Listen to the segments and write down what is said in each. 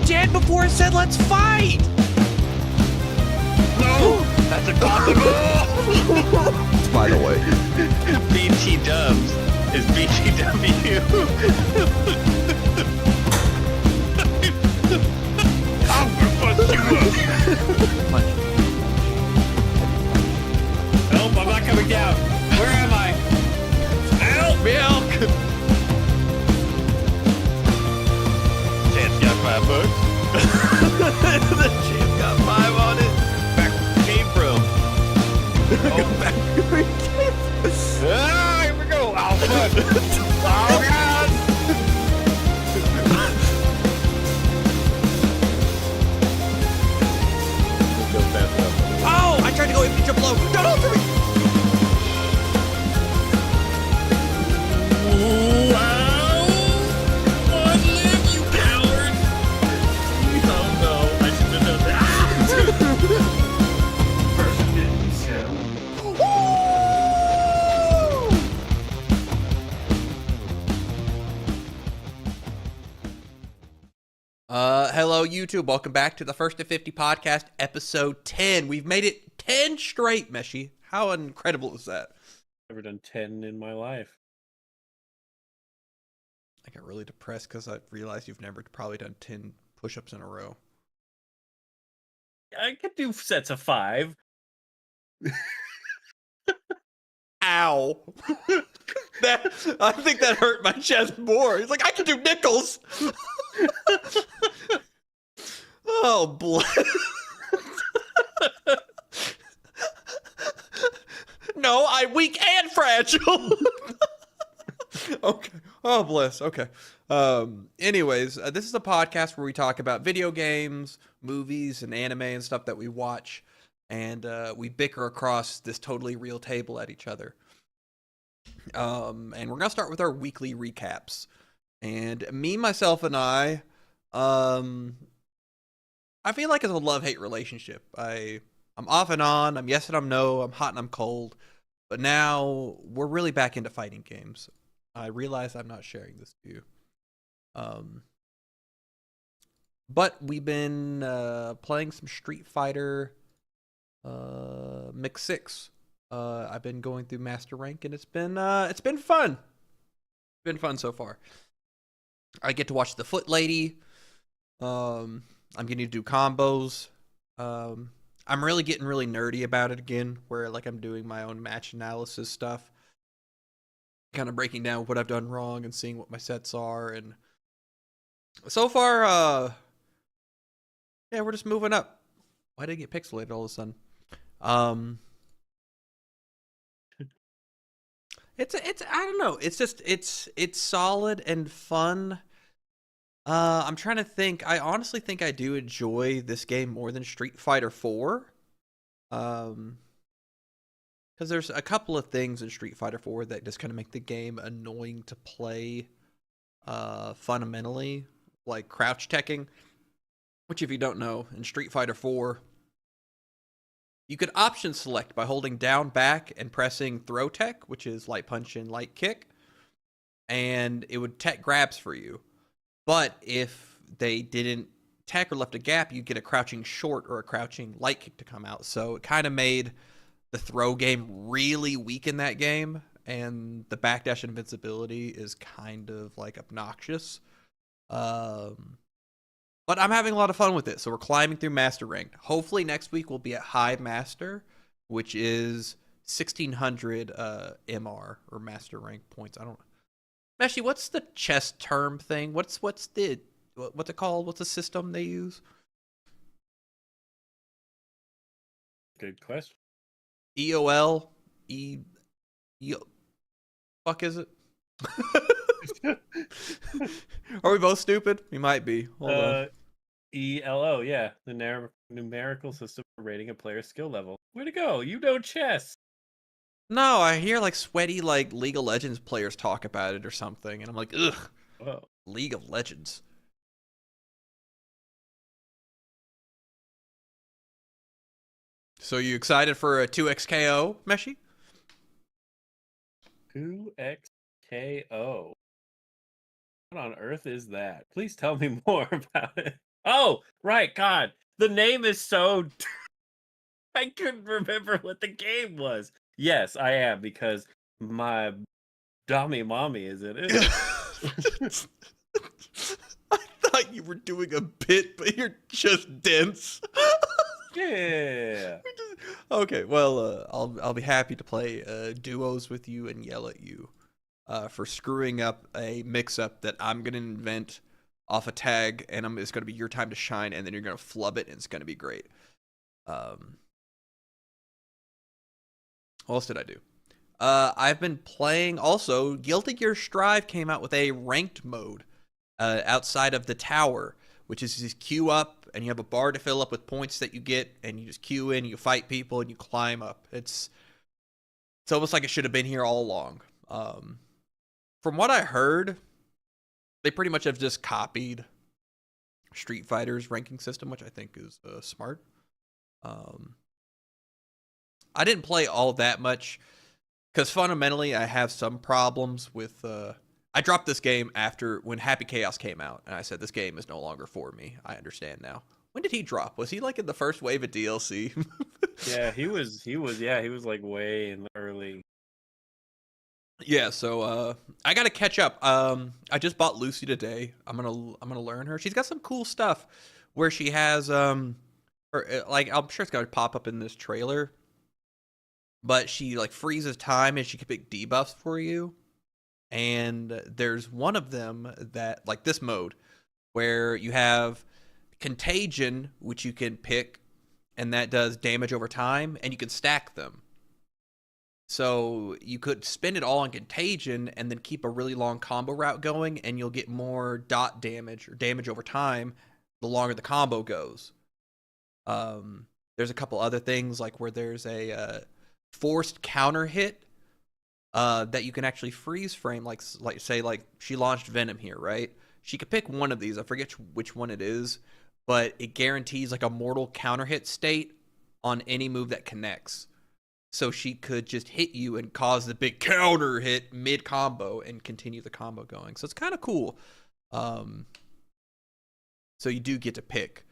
dead before I said let's fight! No! That's impossible! By the way. BT dubs is BTW. I'm gonna bust you up! Help, I'm not coming down. Where am I? Help! Milk! Chance got $5. The champ got 5 on it. Back where it came from. Go back where it came. Ah, here we go. Oh, fuck. Oh, God. Go fast enough. Oh, I tried to go in jump low. Don't for me. Wow! One live, you coward! Oh no, I should have done that. Hello YouTube, welcome back to the First to 50 podcast, episode 10. We've made it 10 straight, Meshi. How incredible is that? Never done 10 in my life. I got really depressed because I realized you've never probably done 10 push-ups in a row. I could do sets of 5. Ow. I think that hurt my chest more. He's like, I can do nickels. Oh, bless. No, I'm weak and fragile. Okay. Oh, bless. Okay. Anyways, this is a podcast where we talk about video games, movies, and anime and stuff that we watch. And we bicker across this totally real table at each other. And we're going to start with our weekly recaps. And me, myself, and I feel like it's a love-hate relationship. I'm off and on. I'm yes and I'm no. I'm hot and I'm cold. But now we're really back into fighting games. I realize I'm not sharing this to you. But we've been playing some Street Fighter Mix 6. I've been going through Master Rank and it's been fun. It's been fun so far. I get to watch the Foot Lady. I'm getting to do combos. I'm really getting really nerdy about it again, where like I'm doing my own match analysis stuff, kind of breaking down what I've done wrong and seeing what my sets are. And so far, yeah, we're just moving up. Why did it get pixelated all of a sudden? It's I don't know. It's just it's solid and fun. I'm trying to think. I honestly think I do enjoy this game more than Street Fighter 4. Because there's a couple of things in Street Fighter 4 that just kind of make the game annoying to play fundamentally, like crouch teching, which if you don't know, in Street Fighter 4, you could option select by holding down back and pressing throw tech, which is light punch and light kick, and it would tech grabs for you. But if they didn't tech or left a gap, you'd get a crouching short or a crouching light kick to come out. So it kind of made the throw game really weak in that game, and the backdash invincibility is kind of like obnoxious. But I'm having a lot of fun with it, so we're climbing through Master Rank. Hopefully next week we'll be at High Master, which is 1,600 MR, or Master Rank points. I don't know. Meshi, what's the chess term thing? What's it called? What's the system they use? Good question. EOL? Fuck is it? Are we both stupid? We might be. Hold on. ELO, yeah. The numerical system for rating a player's skill level. Way to go. You know chess. No, I hear like sweaty like League of Legends players talk about it or something, and I'm like, ugh. Whoa. League of Legends. So you excited for a 2xKO, Meshi? 2xKO. What on earth is that? Please tell me more about it. Oh, right. God, the name is so. I couldn't remember what the game was. Yes, I am because my dummy mommy is in it. I thought you were doing a bit, but you're just dense. Yeah. Okay, well, I'll be happy to play duos with you and yell at you for screwing up a mix-up that I'm gonna invent off a tag, and it's gonna be your time to shine, and then you're gonna flub it, and it's gonna be great. What else did I do? I've been playing also. Guilty Gear Strive came out with a ranked mode outside of the tower, which is just queue up, and you have a bar to fill up with points that you get, and you just queue in, you fight people, and you climb up. It's almost like it should have been here all along. From what I heard, they pretty much have just copied Street Fighter's ranking system, which I think is smart. I didn't play all that much because fundamentally I have some problems with. I dropped this game after when Happy Chaos came out, and I said this game is no longer for me. I understand now. When did he drop? Was he like in the first wave of DLC? Yeah, he was. Yeah, he was like way in the early. Yeah, so I gotta catch up. I just bought Lucy today. I'm gonna learn her. She's got some cool stuff where she has like I'm sure it's gonna pop up in this trailer, but she like freezes time and she can pick debuffs for you. And there's one of them that like this mode where you have Contagion, which you can pick, and that does damage over time, and you can stack them. So you could spend it all on Contagion and then keep a really long combo route going, and you'll get more dot damage or damage over time the longer the combo goes. There's a couple other things like where there's a forced counter hit that you can actually freeze frame, like say like she launched Venom here, right? She could pick one of these. I forget which one it is, but it guarantees like a mortal counter hit state on any move that connects. So she could just hit you and cause the big counter hit mid combo and continue the combo going. So it's kind of cool. So you do get to pick.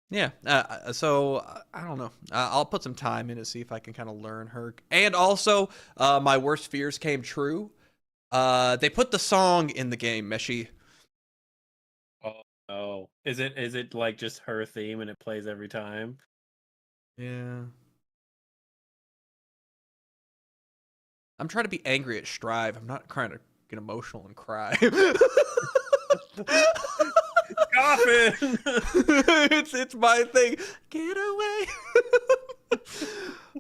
Yeah. So I don't know. I'll put some time in to see if I can kind of learn her. And also, my worst fears came true. They put the song in the game, Meshi. Oh no! Is it like just her theme and it plays every time? Yeah. I'm trying to be angry at Strive. I'm not trying to get emotional and cry. Coffin. It's my thing. Get away.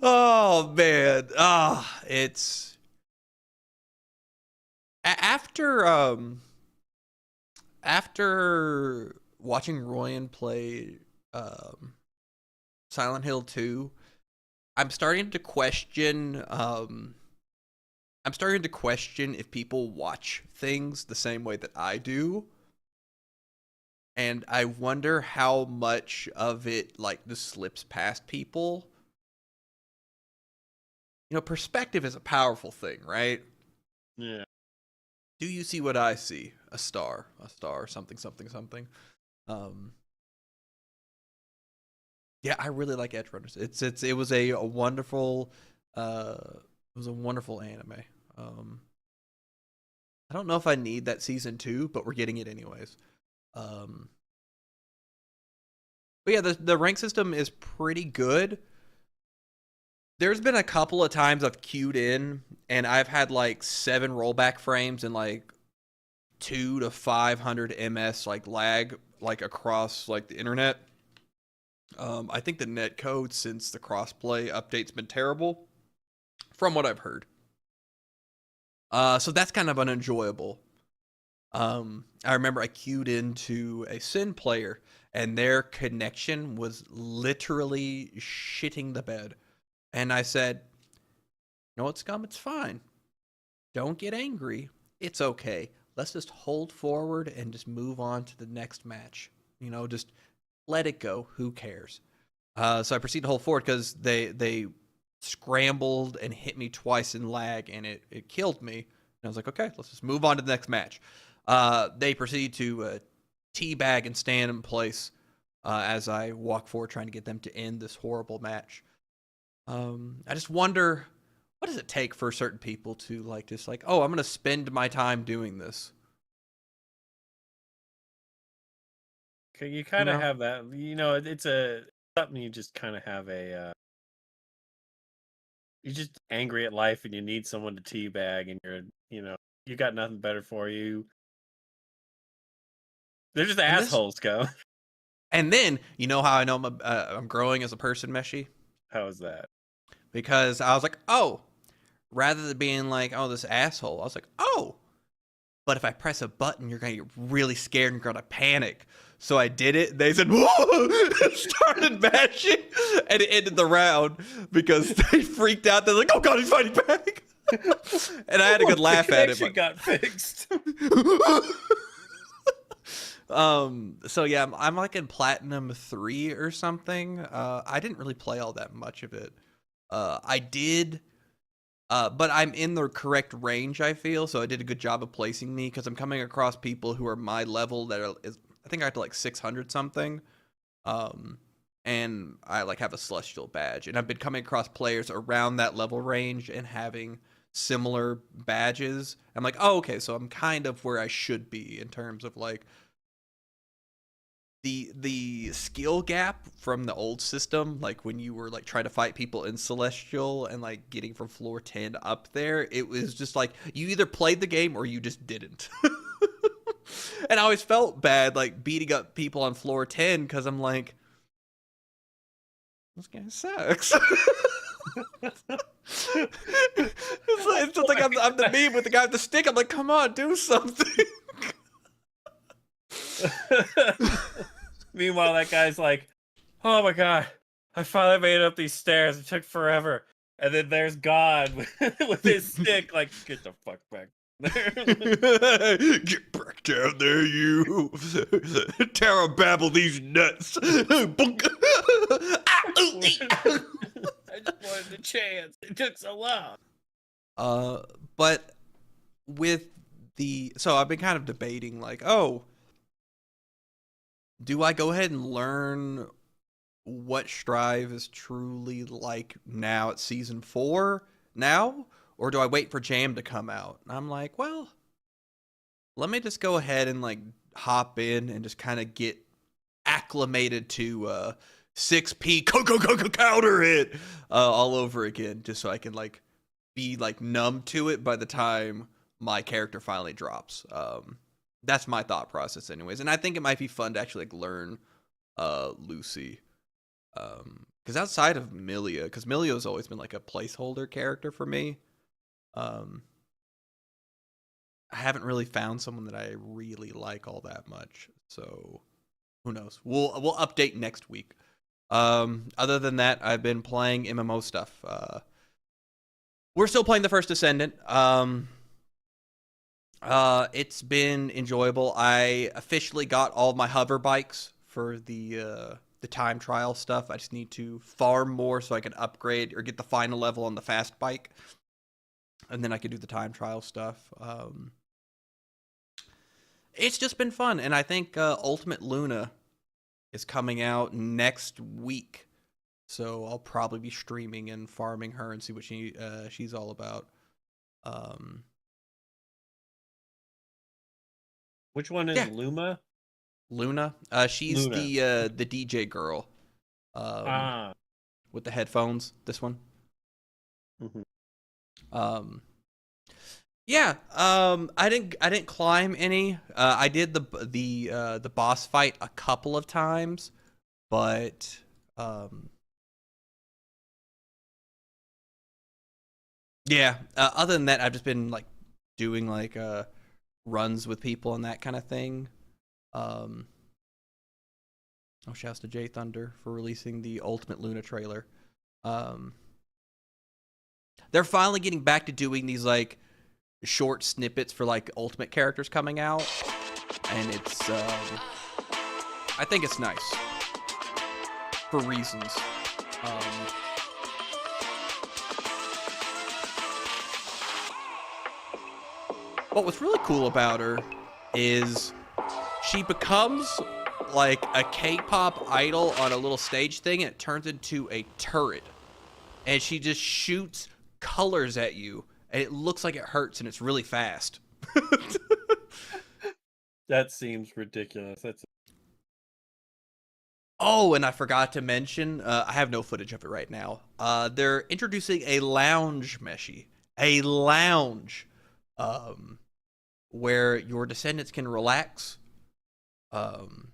Oh man. It's after watching Royan play Silent Hill 2, I'm starting to question if people watch things the same way that I do. And I wonder how much of it like just slips past people. You know, perspective is a powerful thing, right? Yeah. Do you see what I see? A star, something, something, something. Yeah, I really like Edge Runners. It was a wonderful anime. I don't know if I need that season 2, but we're getting it anyways. But yeah, the rank system is pretty good. There's been a couple of times I've queued in and I've had like 7 rollback frames and like 2 to 500 ms like lag like across like the internet. I think the net code since the crossplay update's been terrible, from what I've heard. So that's kind of unenjoyable. I remember I queued into a Sin player, and their connection was literally shitting the bed. And I said, "You know what, Scum? It's fine. Don't get angry. It's okay. Let's just hold forward and just move on to the next match. You know, just let it go. Who cares?" So I proceeded to hold forward because they scrambled and hit me twice in lag, and it killed me. And I was like, okay, let's just move on to the next match. They proceed to teabag and stand in place as I walk forward, trying to get them to end this horrible match. I just wonder, what does it take for certain people to like just like, oh, I'm gonna spend my time doing this. You You kind of know? have that. It's a something you just kind of have you're just angry at life and you need someone to teabag and you got nothing better for you. They're just And this, assholes, go. and then you know how I know I'm growing as a person, Meshi, How is that? because I was like, oh, rather than being like, oh, this asshole, I was like, oh, but if I press a button, you're gonna get really scared and you're gonna panic. So I did it. They said, whoa, started mashing, and it ended the round because they freaked out. They're like, oh god, he's fighting back. And I had a good laugh the at it. connection got fixed. So yeah, I'm like in Platinum 3 or something. I didn't really play all that much of it. I did. But I'm in the correct range, I feel, so I did a good job of placing me because I'm coming across people who are my level that I think I got to like 600 something, and I like have a celestial badge, and I've been coming across players around that level range and having similar badges. I'm like, oh, okay, so I'm kind of where I should be in terms of like the skill gap from the old system, like when you were like trying to fight people in Celestial and like getting from floor 10 up there, it was just like you either played the game or you just didn't. And I always felt bad like beating up people on floor 10 because I'm like, this guy sucks. It's just like I'm the meme with the guy with the stick. I'm like, come on, do something. Meanwhile, that guy's like, "Oh my god, I finally made it up these stairs. It took forever." And then there's God with his stick, like, "Get the fuck back there." Get back down there, you. Tara babble these nuts. I just wanted the chance. It took so long. But with so I've been kind of debating, like, oh, do I go ahead and learn what Strive is truly like now at season 4 now? Or do I wait for Jam to come out? And I'm like, well, let me just go ahead and like hop in and just kind of get acclimated to 6P counter hit all over again, just so I can like be like numb to it by the time my character finally drops. That's my thought process anyways, and I think it might be fun to actually like learn Lucy, because outside of Milia, because Milia's always been like a placeholder character for me, I haven't really found someone that I really like all that much, so who knows. We'll update next week. Other than that, I've been playing MMO stuff. We're still playing the First Descendant. It's been enjoyable. I officially got all my hover bikes for the time trial stuff. I just need to farm more so I can upgrade or get the final level on the fast bike, and then I can do the time trial stuff. It's just been fun, and I think Ultimate Luna is coming out next week, so I'll probably be streaming and farming her and see what she's all about. Which one is Yeah, Luma? Luna. She's Luna. the DJ girl. Um, Ah. with the headphones. This one. Mhm. Yeah. I didn't climb any. I did the boss fight a couple of times, but yeah. Other than that, I've just been like doing like runs with people and that kind of thing. Oh, shouts to Jay Thunder for releasing the Ultimate Luna trailer. They're finally getting back to doing these like short snippets for like Ultimate characters coming out, and it's I think it's nice for reasons. But what's really cool about her is she becomes like a K-pop idol on a little stage thing, and it turns into a turret, and she just shoots colors at you, and it looks like it hurts, and it's really fast. That seems ridiculous. That's Oh, and I forgot to mention, I have no footage of it right now. They're introducing a lounge meshie, a lounge, um, where your descendants can relax, um,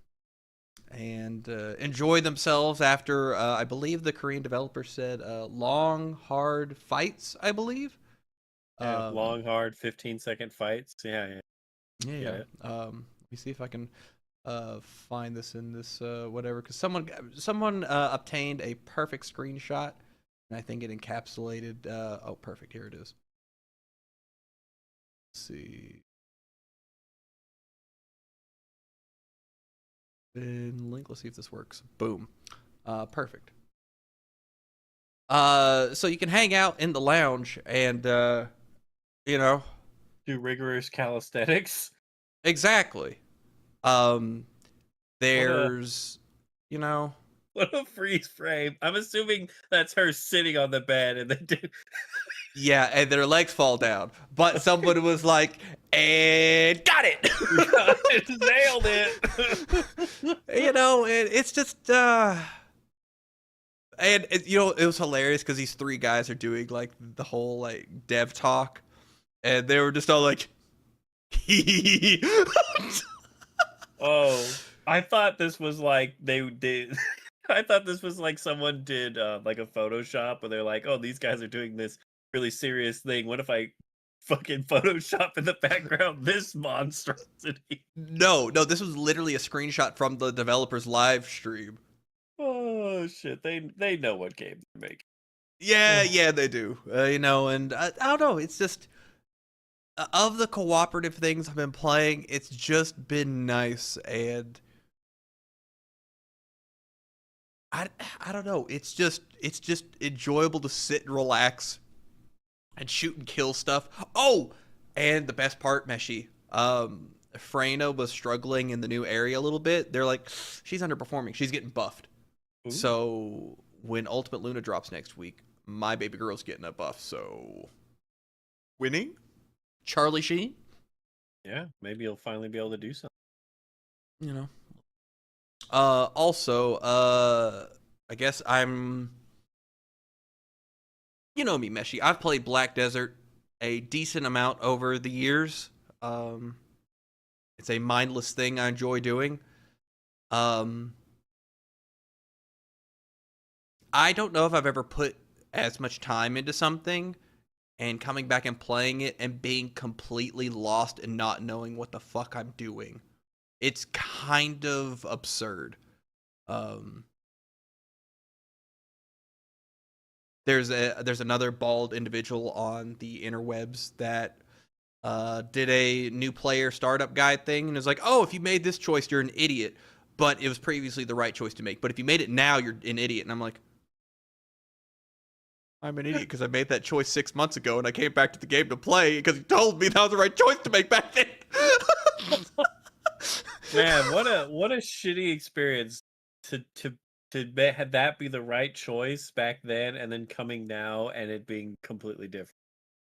and enjoy themselves after, I believe the Korean developer said, long, hard fights, I believe. yeah, Um, long, hard, 15-second fights. Yeah, yeah, yeah, get yeah. it. Let me see if I can find this in this whatever, because someone obtained a perfect screenshot, and I think it encapsulated. Oh, perfect. Here it is. Let's see. Then link. Let's see if this works. Boom. Perfect. So you can hang out in the lounge and you know, Do rigorous calisthenics. exactly. Um, What a there's, you know, what a freeze frame. I'm assuming that's her sitting on the bed and then do yeah, and their legs fall down. But okay. someone was like, and got it. You got it, nailed it. It's just and it was hilarious because these three guys are doing like the whole like dev talk, and they were just all like, Oh, I thought this was like they did. I thought this was like someone did like a Photoshop where they're like, "Oh, these guys are doing this really serious thing. What if I fucking Photoshop in the background this monstrosity?" no, this was literally a screenshot from the developer's live stream. Oh shit! They know what game they're making. Yeah, Oh, yeah, they do. And I don't know. It's just of the cooperative things I've been playing, it's just been nice, and I I don't know. It's just enjoyable to sit and relax and shoot and kill stuff. Oh, and the best part, Meshi. Freyna was struggling in the new area a little bit. They're like, she's underperforming. She's getting buffed. ooh, So when Ultimate Luna drops next week, my baby girl's getting a buff. So winning, Charlie Sheen. yeah. Maybe you'll finally be able to do something. You know. Also, I guess you know me, Meshi. I've played Black Desert a decent amount over the years. Um, it's a mindless thing I enjoy doing. Um, I don't know if I've ever put as much time into something and coming back and playing it and being completely lost and not knowing what the fuck I'm doing. It's kind of absurd. Um, there's another bald individual on the interwebs that did a new player startup guide thing, and it was like, oh, if you made this choice, you're an idiot, but it was previously the right choice to make. But if you made it now, you're an idiot. And I'm like, I'm an idiot because I made that choice 6 months ago, and I came back to the game to play because you told me that was the right choice to make back then. Man, what a shitty experience had that be the right choice back then, and then coming now and it being completely different.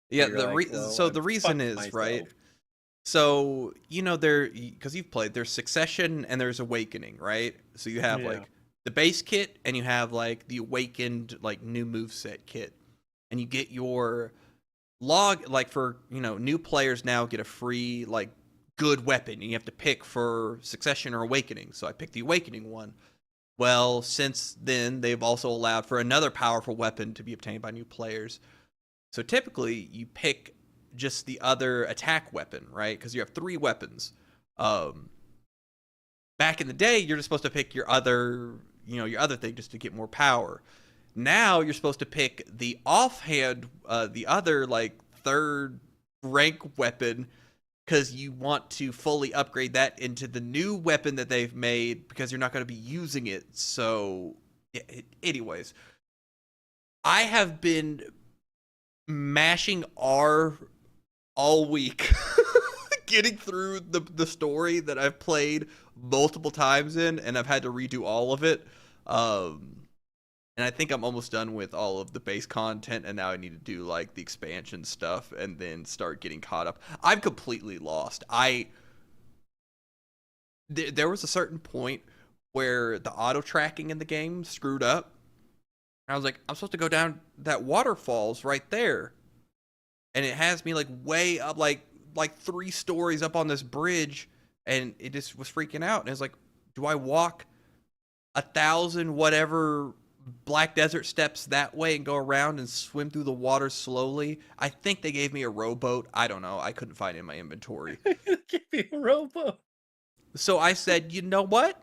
Yeah, Where you're like, well, so I'm the reason fuck is right. myself. So there, because you've played, there's Succession and there's Awakening, right? So you have Yeah. like the base kit and you have like the Awakened like new moveset kit, and you get your log like for new players now get a free like good weapon, and you have to pick for Succession or Awakening. So I picked the Awakening one. Well, since then they've also allowed for another powerful weapon to be obtained by new players. So typically, you pick just the other attack weapon, right? Because you have three weapons. Um, Back in the day, you're just supposed to pick your other thing just to get more power. Now you're supposed to pick the offhand, the other like third rank weapon, because you want to fully upgrade that into the new weapon that they've made because you're not going to be using it. So, yeah, anyways, I have been mashing R all week getting through the story that I've played multiple times in, and I've had to redo all of it. And I think I'm almost done with all of the base content, and now I need to do like the expansion stuff and then start getting caught up. I'm completely lost. There was a certain point where the auto tracking in the game screwed up. I was like, I'm supposed to go down that waterfalls right there, and it has me like way up, like 3 stories up on this bridge, and it just was freaking out. And it's like, do I walk 1,000 whatever Black Desert steps that way and go around and swim through the water slowly? I think they gave me a rowboat. I don't know. I couldn't find it in my inventory. Give me a rowboat. So I said, you know what?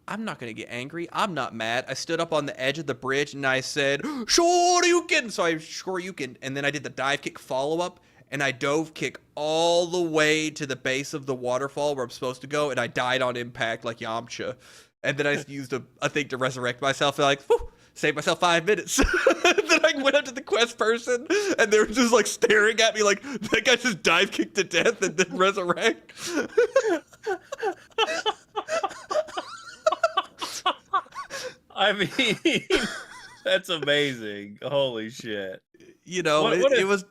I'm not going to get angry. I'm not mad. I stood up on the edge of the bridge and I said, Shoryuken! So I Shoryuken, and then I did the dive kick follow-up, and I dove kick all the way to the base of the waterfall where I'm supposed to go, and I died on impact like Yamcha. And then I used a thing to resurrect myself, and like, whew, saved myself 5 minutes. Then I went up to the quest person, and they were just like staring at me like, that guy just dive kicked to death and then resurrect. I mean, that's amazing. Holy shit. You know, it was,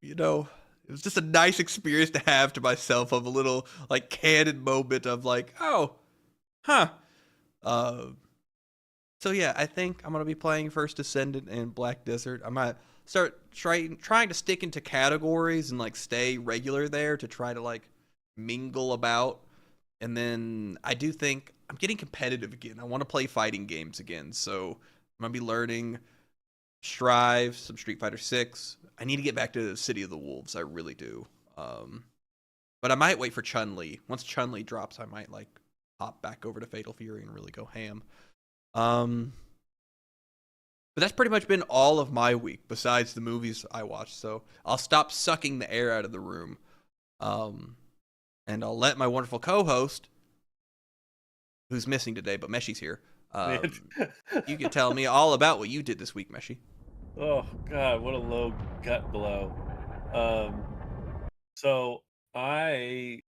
you know, it was just a nice experience to have to myself, of a little like canon moment of like, oh, huh. So yeah, I think I'm gonna be playing First Descendant and Black Desert. I might start trying to stick into categories and like stay regular there to try to like mingle about. And then I do think I'm getting competitive again. I want to play fighting games again. So I'm gonna be learning Strive, some Street Fighter 6. I need to get back to City of the Wolves. I really do. But I might wait for Chun-Li. Once Chun-Li drops, I might like hop back over to Fatal Fury and really go ham. But that's pretty much been all of my week besides the movies I watched. So I'll stop sucking the air out of the room. And I'll let my wonderful co-host, who's missing today, but Meshi's here, you can tell me all about what you did this week, Meshi. Oh god, what a low gut blow. So I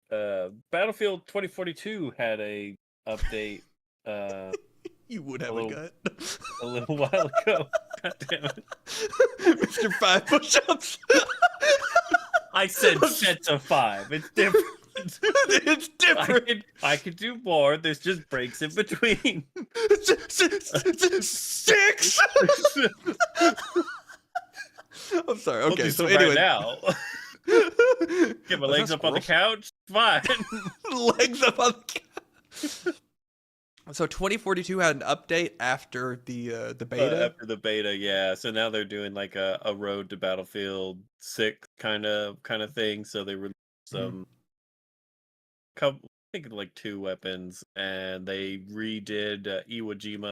Battlefield 2042 had a update You would have a little while ago. God damn it. Mr. 5 push-ups. I said sets of 5. It's different. It's different. I could do more. There's just breaks in between. 6. I'm sorry. Okay, We'll so right anyway, now. Get my legs up on the couch. Fine. Legs up on the couch. So 2042 had an update after the beta. After the beta, yeah. So now they're doing like a road to Battlefield 6 kind of thing. So they released some couple, I think like 2 weapons, and they redid Iwo Jima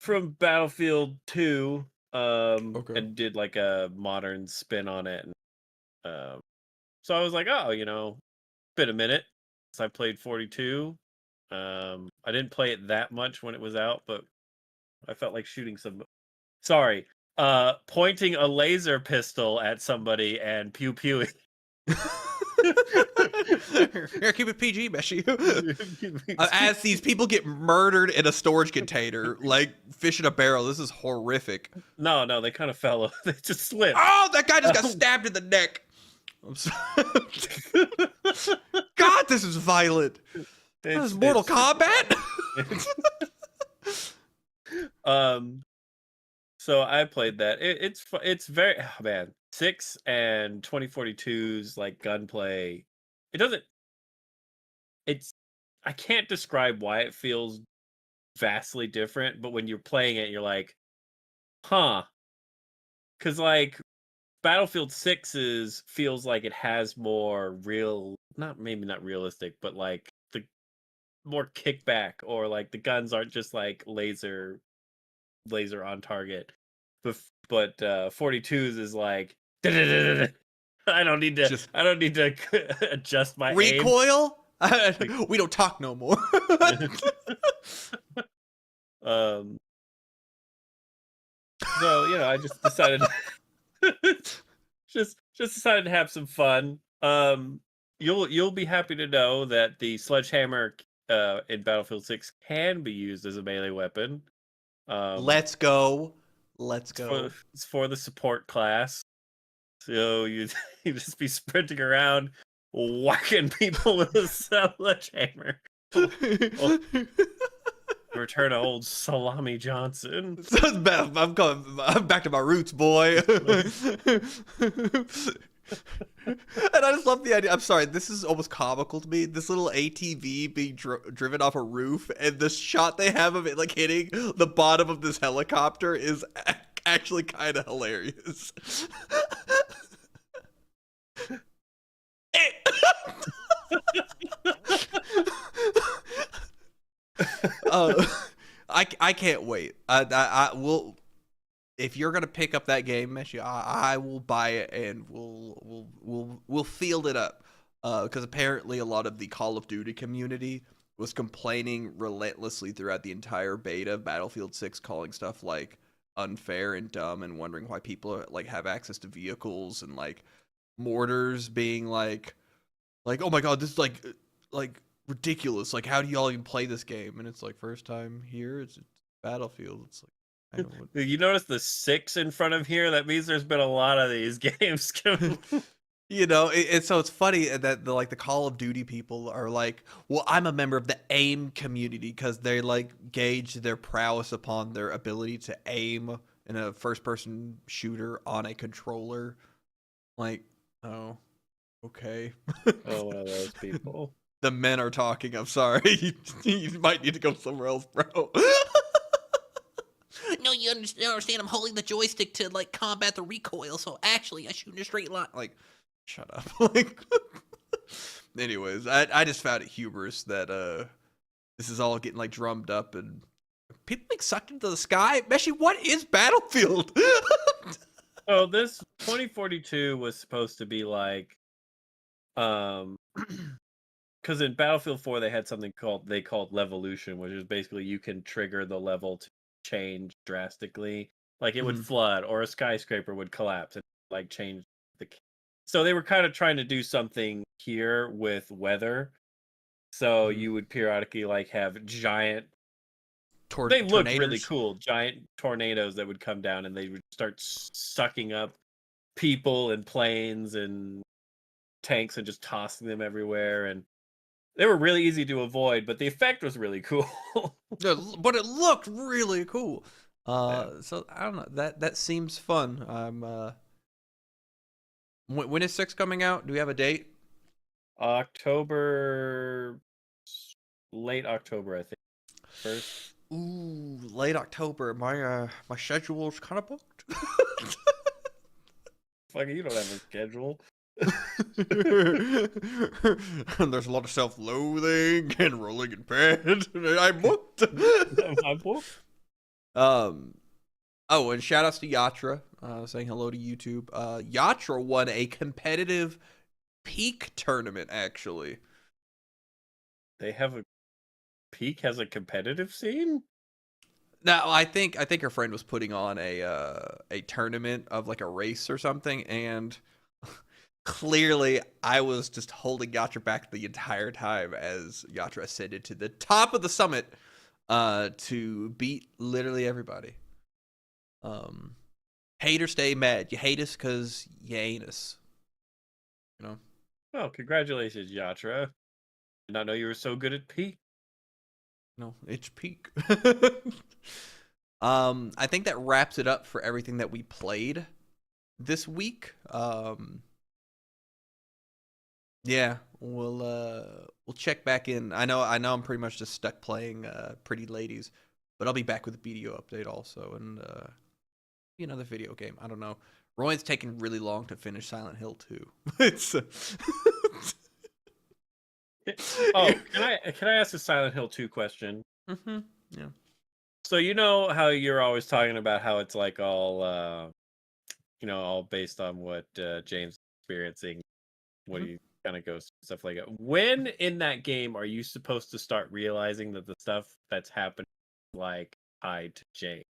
from Battlefield 2, and did like a modern spin on it. And, so I was like, oh, been a minute since I played 42. I didn't play it that much when it was out, but I felt like shooting pointing a laser pistol at somebody and pew pewing. Here, keep it PG, Meshi. As these people get murdered in a storage container, like fish in a barrel. This is horrific. No, they kind of fell. They just slipped. Oh, that guy just got stabbed in the neck. I'm sorry. God, this is violent. This is Mortal Kombat. So I played that. It's very, oh man, 6 and 2042's like gunplay. I can't describe why it feels vastly different, but when you're playing it, you're like, huh? Because like Battlefield 6's feels like it has more real, maybe not realistic, but like the more kickback, or like the guns aren't just like laser on target. But 42's is like I don't need to adjust my recoil. We don't talk no more. So I just decided just decided to have some fun. Um, you'll be happy to know that the sledgehammer in Battlefield 6 can be used as a melee weapon. Um, Let's go. Let's it's for go. it's for the support class. So you you just be sprinting around whacking people with a sledgehammer. Oh, return of old Salami Johnson. So it's I'm back to my roots, boy. And I just love the idea. I'm sorry, this is almost comical to me. This little ATV being driven off a roof, and the shot they have of it like hitting the bottom of this helicopter is actually kind of hilarious. uh, I can't wait. I will. If you're gonna pick up that game, Meshi, I will buy it and we'll field it up. Because apparently a lot of the Call of Duty community was complaining relentlessly throughout the entire beta of Battlefield 6, calling stuff like unfair and dumb, and wondering why people like have access to vehicles, and like mortars being like oh my god, this is like ridiculous. Like, how do y'all even play this game? And it's like, first time here, it's Battlefield. It's like, I know You notice the 6 in front of here? That means there's been a lot of these games. you know, so it's funny that the Call of Duty people are like, well, I'm a member of the aim community because they like gauge their prowess upon their ability to aim in a first person shooter on a controller. Like, oh, okay. Oh, one of those people. The men are talking. I'm sorry. You might need to go somewhere else, bro. No, you understand. I'm holding the joystick to like combat the recoil, so actually I shoot in a straight line. Like, shut up. Like, anyways, I just found it humorous that this is all getting like drummed up and people like sucked into the sky. Meshi, what is Battlefield? Oh, this 2042 was supposed to be like, um, because in Battlefield 4 they had something called Levolution, which is basically you can trigger the level to change drastically. Like it would Mhm. flood or a skyscraper would collapse and like change the. So they were kind of trying to do something here with weather. So Mhm. you would periodically like have giant. They looked really Tornadoes. cool, giant tornadoes that would come down and they would start sucking up people and planes and tanks and just tossing them everywhere, and they were really easy to avoid, but the effect was really cool. Yeah, but it looked really cool. Yeah. So I don't know. That seems fun. When is 6 coming out? Do we have a date? October, late October, I think. First, Ooh, late October. My schedule's kind of booked. fucking, you don't have a schedule. And there's a lot of self-loathing and rolling in bed. I'm booked. I'm booked. um. Oh, and shout outs to Yatra, saying hello to YouTube. Yatra won a competitive peak tournament, actually. They have a Peak has a competitive scene. Now, I think her friend was putting on a tournament of like a race or something, and clearly I was just holding Yatra back the entire time as Yatra ascended to the top of the summit to beat literally everybody. Um, Hate or stay mad. You hate us because you ain't us. You know. Oh, congratulations, Yatra! Did not know you were so good at Peak. No, it's peak. I think that wraps it up for everything that we played this week. Yeah, we'll check back in. I know I'm pretty much just stuck playing Pretty Ladies, but I'll be back with a BDO update also, and be another video game. I don't know. Royan's taking really long to finish Silent Hill 2. It's Oh, can I ask a Silent Hill 2 question? mm-hmm. Yeah. So you know how you're always talking about how it's like all all based on what James is experiencing, what Mm-hmm. he kind of goes stuff like that. When in that game are you supposed to start realizing that the stuff that's happening like tied to James?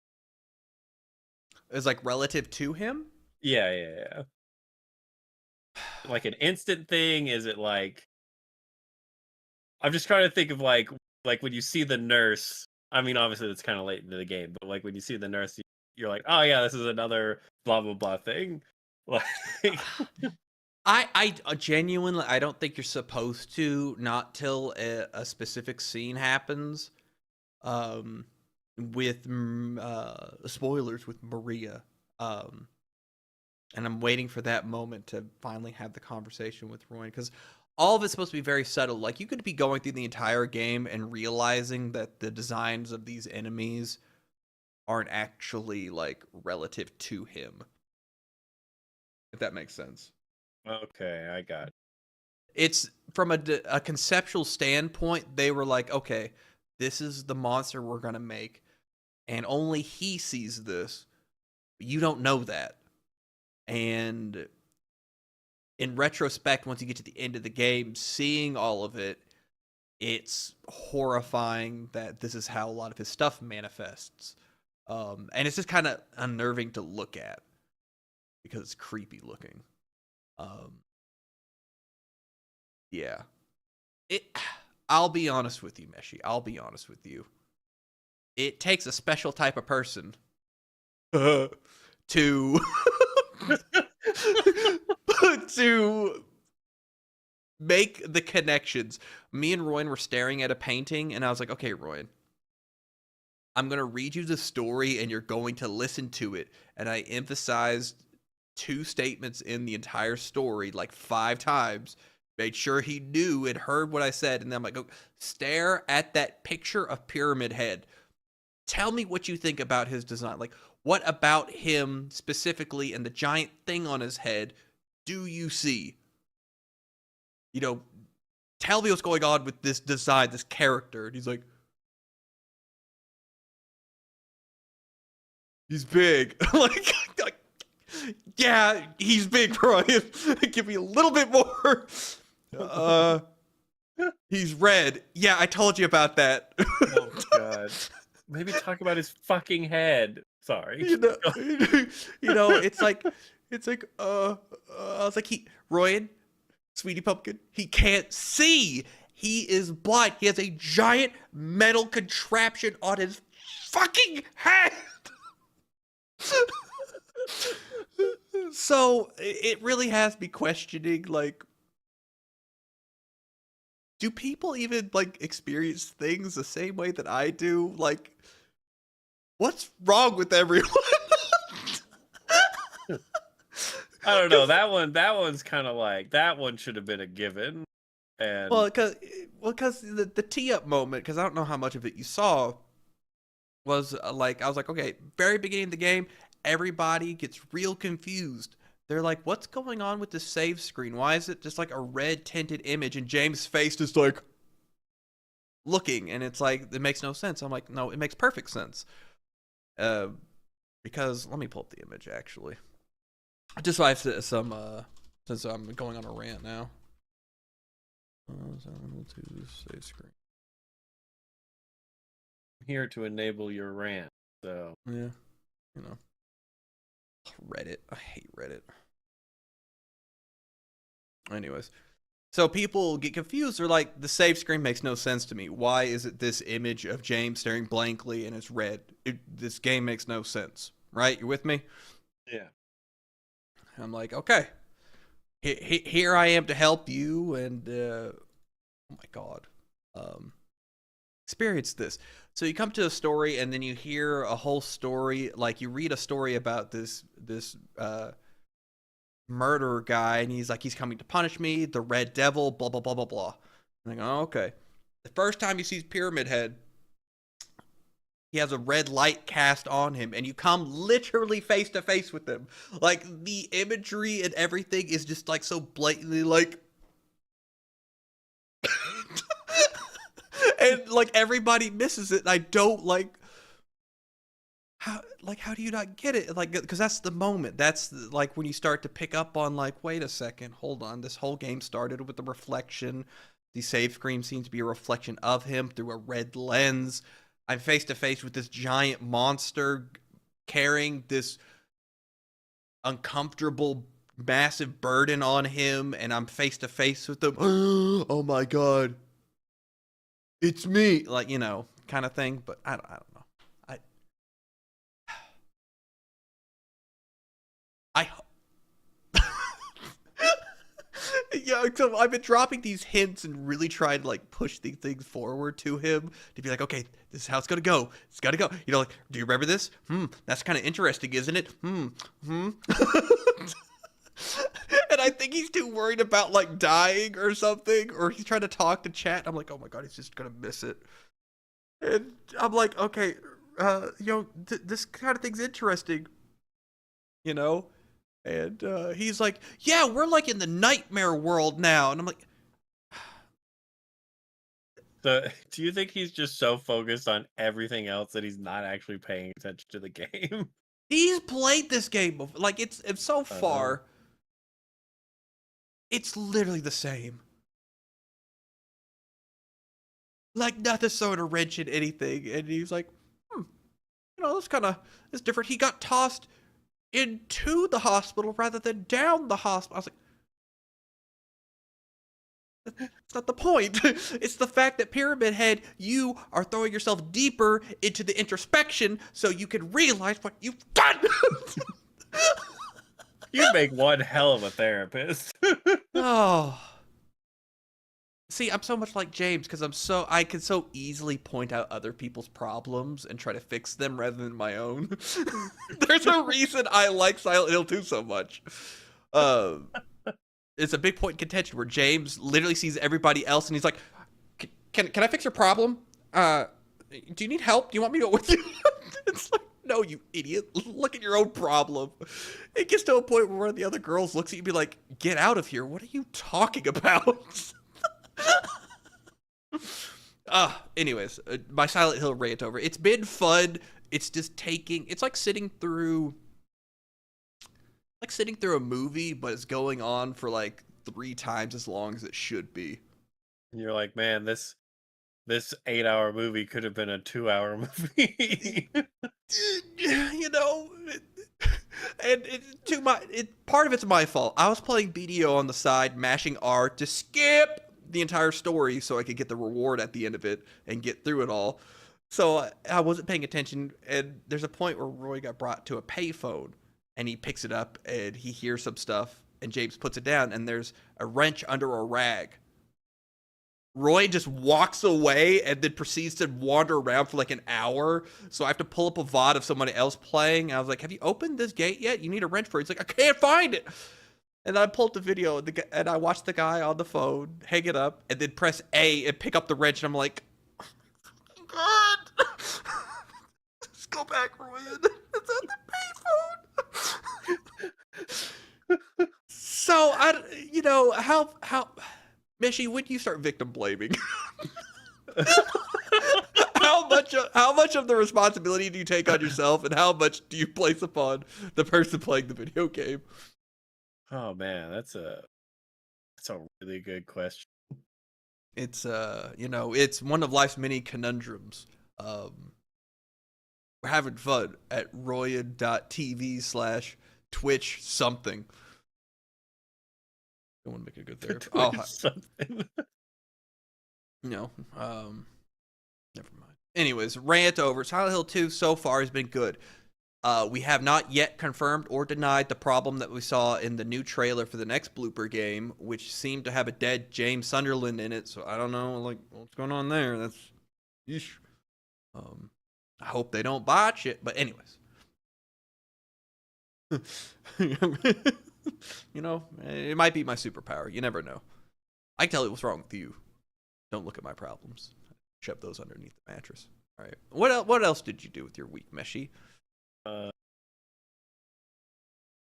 Is like relative to him. Yeah, yeah, yeah. like an instant thing? Is it like I'm just trying to think of like when you see the nurse. I mean, obviously it's kind of late into the game, but like when you see the nurse, you're like, oh yeah, this is another blah blah blah thing. Like, I genuinely, I don't think you're supposed to, not till a specific scene happens. Um, with spoilers with Maria. Um, and I'm waiting for that moment to finally have the conversation with Roy, because all of it's supposed to be very subtle. Like, you could be going through the entire game and realizing that the designs of these enemies aren't actually like relative to him, if that makes sense. okay, I got it. It's from a conceptual standpoint, they were like, okay, this is the monster we're gonna make, and only he sees this. You don't know that. And in retrospect, once you get to the end of the game, seeing all of it, it's horrifying that this is how a lot of his stuff manifests. And it's just kind of unnerving to look at because it's creepy looking. Um, yeah. It. I'll be honest with you, Meshi. I'll be honest with you. It takes a special type of person to to make the connections. Me and Royan were staring at a painting, and I was like, okay, Royan, I'm going to read you the story, and you're going to listen to it. And I emphasized 2 statements in the entire story like 5 times, made sure he knew and heard what I said. And then I'm like, oh, stare at that picture of Pyramid Head. Tell me what you think about his design. Like, what about him specifically and the giant thing on his head do you see? You know, tell me what's going on with this design, this character. And he's like, he's big. like, yeah, he's big, Brian. Give me a little bit more. He's red. Yeah, I told you about that. Oh god. Maybe talk about his fucking head. Sorry. you know, it's like, I was like, Royan, Sweetie Pumpkin, he can't see. He is blind. He has a giant metal contraption on his fucking head. So it really has me questioning, like, do people even like experience things the same way that I do? Like, what's wrong with everyone? I don't know. That one's kind of like that one should have been a given. And Well, because the tee up moment, because I don't know how much of it you saw, was like, I was like, okay, very beginning of the game, everybody gets real confused. They're like, what's going on with the save screen? Why is it just like a red tinted image? And James' face is like looking, and it's like, it makes no sense. I'm like, no, it makes perfect sense. Because let me pull up the image actually. Just so I have some, since I'm going on a rant now. To save screen. I'm here to enable your rant. So Yeah, you know. Reddit. I hate Reddit. Anyways, so people get confused. They're like, the save screen makes no sense to me. Why is it this image of James staring blankly and it's red? This game makes no sense. Right? You with me? yeah. I'm like, okay. Here I am to help you, and oh my god. Experience this. So you come to a story, and then you hear a whole story, like you read a story about this murderer guy, and he's like, he's coming to punish me, the Red Devil, blah blah blah blah blah. And I go, oh, okay. The first time you see Pyramid Head, he has a red light cast on him, and you come literally face to face with him. Like, the imagery and everything is just like so blatantly like and like everybody misses it, and I don't like how do you not get it? Like, because that's the moment. That's like when you start to pick up on, like, wait a second, hold on, this whole game started with the reflection. The save screen seems to be a reflection of him through a red lens. I'm face to face with this giant monster carrying this uncomfortable massive burden on him and I'm face to face with them. Oh my god, it's me, like, kind of thing. But I don't know. I I yeah, so I've been dropping these hints and really trying to like push these things forward to him to be like, okay, this is how it's gonna go. It's gotta go. Like, do you remember this? That's kind of interesting, isn't it? And I think he's too worried about like dying or something, or he's trying to talk to chat. I'm like, oh my god, he's just gonna miss it. And I'm like, okay, this kind of thing's interesting, you know. And he's like, yeah, we're like in the nightmare world now. And I'm like, So, do you think he's just so focused on everything else that he's not actually paying attention to the game? he's played this game before. Like, it's so Uh, far, it's literally the same. Like, nothing's throwing a wrench in anything. And he's like, that's kind of, it's different. He got tossed into the hospital rather than down the hospital. I was like, it's not the point. It's the fact that Pyramid Head, you are throwing yourself deeper into the introspection so you can realize what you've done. you'd make one hell of a therapist. Oh. See, I'm so much like James because I can so easily point out other people's problems and try to fix them rather than my own. There's a reason I like Silent Hill 2 so much. It's a big point in contention where James literally sees everybody else and he's like, "Can I fix your problem? Do you need help? Do you want me to go with you?" It's like, no, you idiot. Look at your own problem. It gets to a point where one of the other girls looks at you and be like, "Get out of here. What are you talking about?" Anyways, my Silent Hill rant over. It's been fun. It's just it's like sitting through a movie, but it's going on for like 3 times as long as it should be. You're like, man, this 8-hour movie could have been a 2-hour movie. You know, and part of it's my fault. I was playing BDO on the side, mashing R to skip the entire story so I could get the reward at the end of it and get through it all. So I wasn't paying attention, and there's a point where Roy got brought to a payphone, and he picks it up and he hears some stuff, and James puts it down, and there's a wrench under a rag. Roy just walks away and then proceeds to wander around for like an hour. So I have to pull up a VOD of somebody else playing. I was like, "Have you opened this gate yet? You need a wrench for it." He's like, "I can't find it." And I pulled the video and I watched the guy on the phone hang it up and then press A and pick up the wrench. And I'm like, God, just go back, Roy. It's on the payphone. So how Mishi, when do you start victim blaming? How much of the responsibility do you take on yourself, and how much do you place upon the person playing the video game? Oh man, that's a really good question. It's it's one of life's many conundrums. We're having fun at royan.tv/Twitch something. I want to make it a good therapy. Oh, Something. never mind. Anyways, rant over. Silent Hill 2 so far has been good. We have not yet confirmed or denied the problem that we saw in the new trailer for the next blooper game, which seemed to have a dead James Sunderland in it. So I don't know, like, what's going on there. That's, yeesh. I hope they don't botch it. But anyways, it might be my superpower. You never know. I can tell you what's wrong with you. Don't look at my problems. Shove those underneath the mattress. All right. What else did you do with your week, Meshi?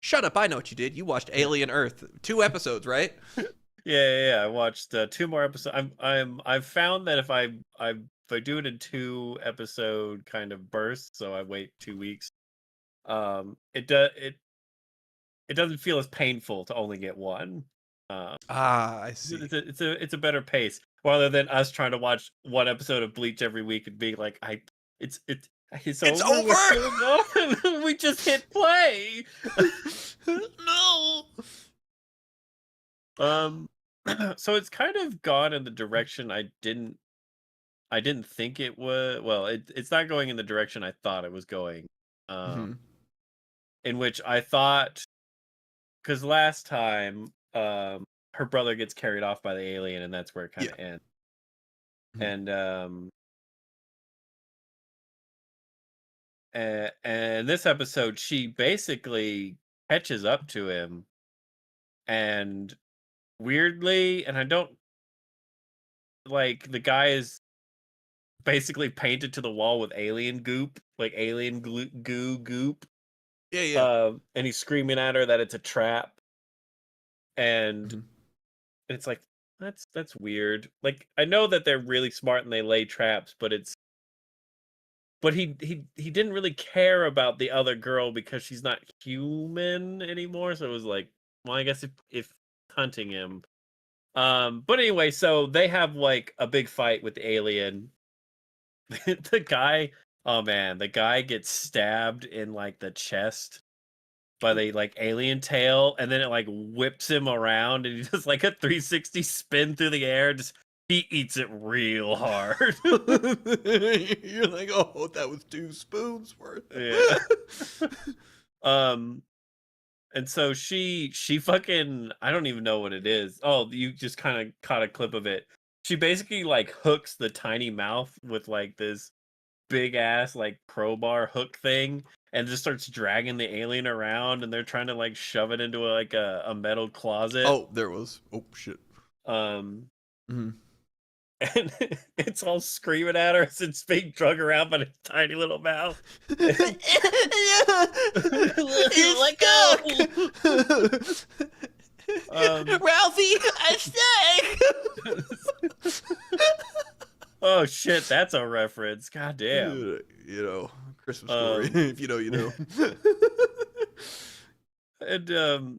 Shut up! I know what you did. You watched Alien Earth, 2 episodes, right? Yeah. I watched 2 more episodes. I've found that if I do it in 2-episode kind of bursts, so I wait 2 weeks, it doesn't feel as painful to only get one. I see. It's a better pace rather than us trying to watch 1 episode of Bleach every week and being like, it's It's It's over. over! We're still going. We just hit play. No. Um, so it's kind of gone in the direction I didn't think it would. Well, it's not going in the direction I thought it was going. Hmm. In which I thought, because last time, her brother gets carried off by the alien, and that's where it kind Yeah. of ends. Mhm. And and this episode, she basically catches up to him, and weirdly, and I don't like the guy is basically painted to the wall with alien goop, like alien goo goop. Yeah, yeah. And he's screaming at her that it's a trap, and Mhm. it's like that's weird. Like I know that they're really smart and they lay traps, but he didn't really care about the other girl because she's not human anymore. So it was like, well, I guess if hunting him. But anyway, so they have like a big fight with the alien. The guy, oh man, the guy gets stabbed in like the chest by the like alien tail, and then it like whips him around, and he does like a 360 spin through the air. Just he eats it real hard. You're like, oh, that was 2 spoons worth. Yeah. Um, and so she fucking I don't even know what it is. Oh, you just kind of caught a clip of it. She basically like hooks the tiny mouth with like this big ass like crowbar hook thing, and just starts dragging the alien around, and they're trying to like shove it into like a metal closet. Oh, there was. Oh shit. Um, Hmm. and it's all screaming at her as it's being drug around by a tiny little mouth. It's Let go. stuck. Um, Ralphie, I'm stuck. oh shit, that's a reference. God damn. You know, Christmas story. Um, If you know, you know. and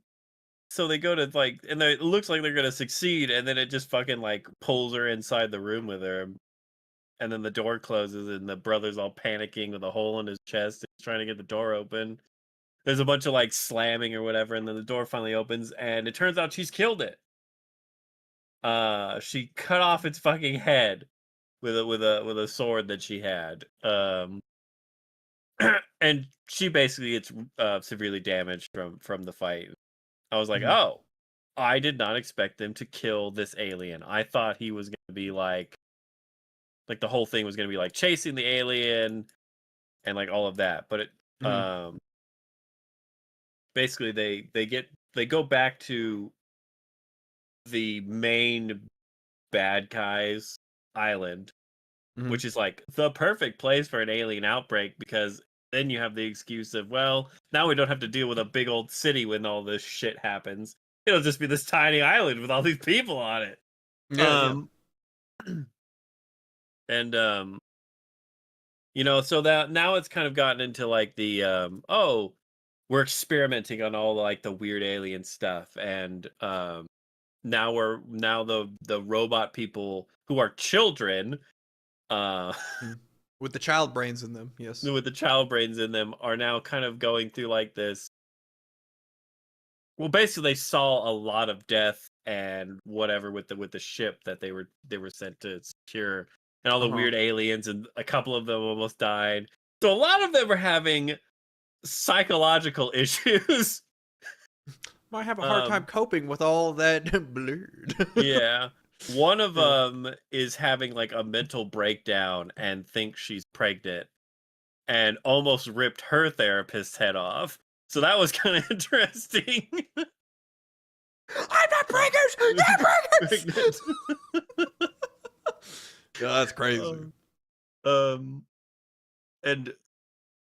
so they go to like, and it looks like they're gonna succeed, and then it just fucking like pulls her inside the room with her, and then the door closes, and the brother's all panicking with a hole in his chest, and he's trying to get the door open. There's a bunch of like slamming or whatever, and then the door finally opens, and it turns out she's killed it. She cut off its fucking head with a sword that she had. And she basically gets severely damaged from the fight. I was like, Mhm. oh, I did not expect them to kill this alien. I thought he was going to be like the whole thing was going to be like chasing the alien and like all of that. But it Mhm. um basically they go back to the main bad guy's island, Mhm. which is like the perfect place for an alien outbreak, because then you have the excuse of, well, now we don't have to deal with a big old city when all this shit happens. It'll just be this tiny island with all these people on it. Yeah, yeah. Um and so that now it's kind of gotten into like the oh, we're experimenting on all like the weird alien stuff, and now the robot people who are children, uh Mhm. With the child brains in them, yes. with the child brains in them, are now kind of going through like this. Well, basically, they saw a lot of death and whatever with the ship that they were sent to secure, and all the Uh-huh. weird aliens, and a couple of them almost died. So a lot of them are having psychological issues. Might have a hard time um, coping with all that blurred. yeah, one of Yeah. them is having like a mental breakdown and thinks she's pregnant, and almost ripped her therapist's head off. So that was kind of interesting. I'm not pregnant! Not pregnant! Pregnant. Yeah, that's crazy. Um, um, and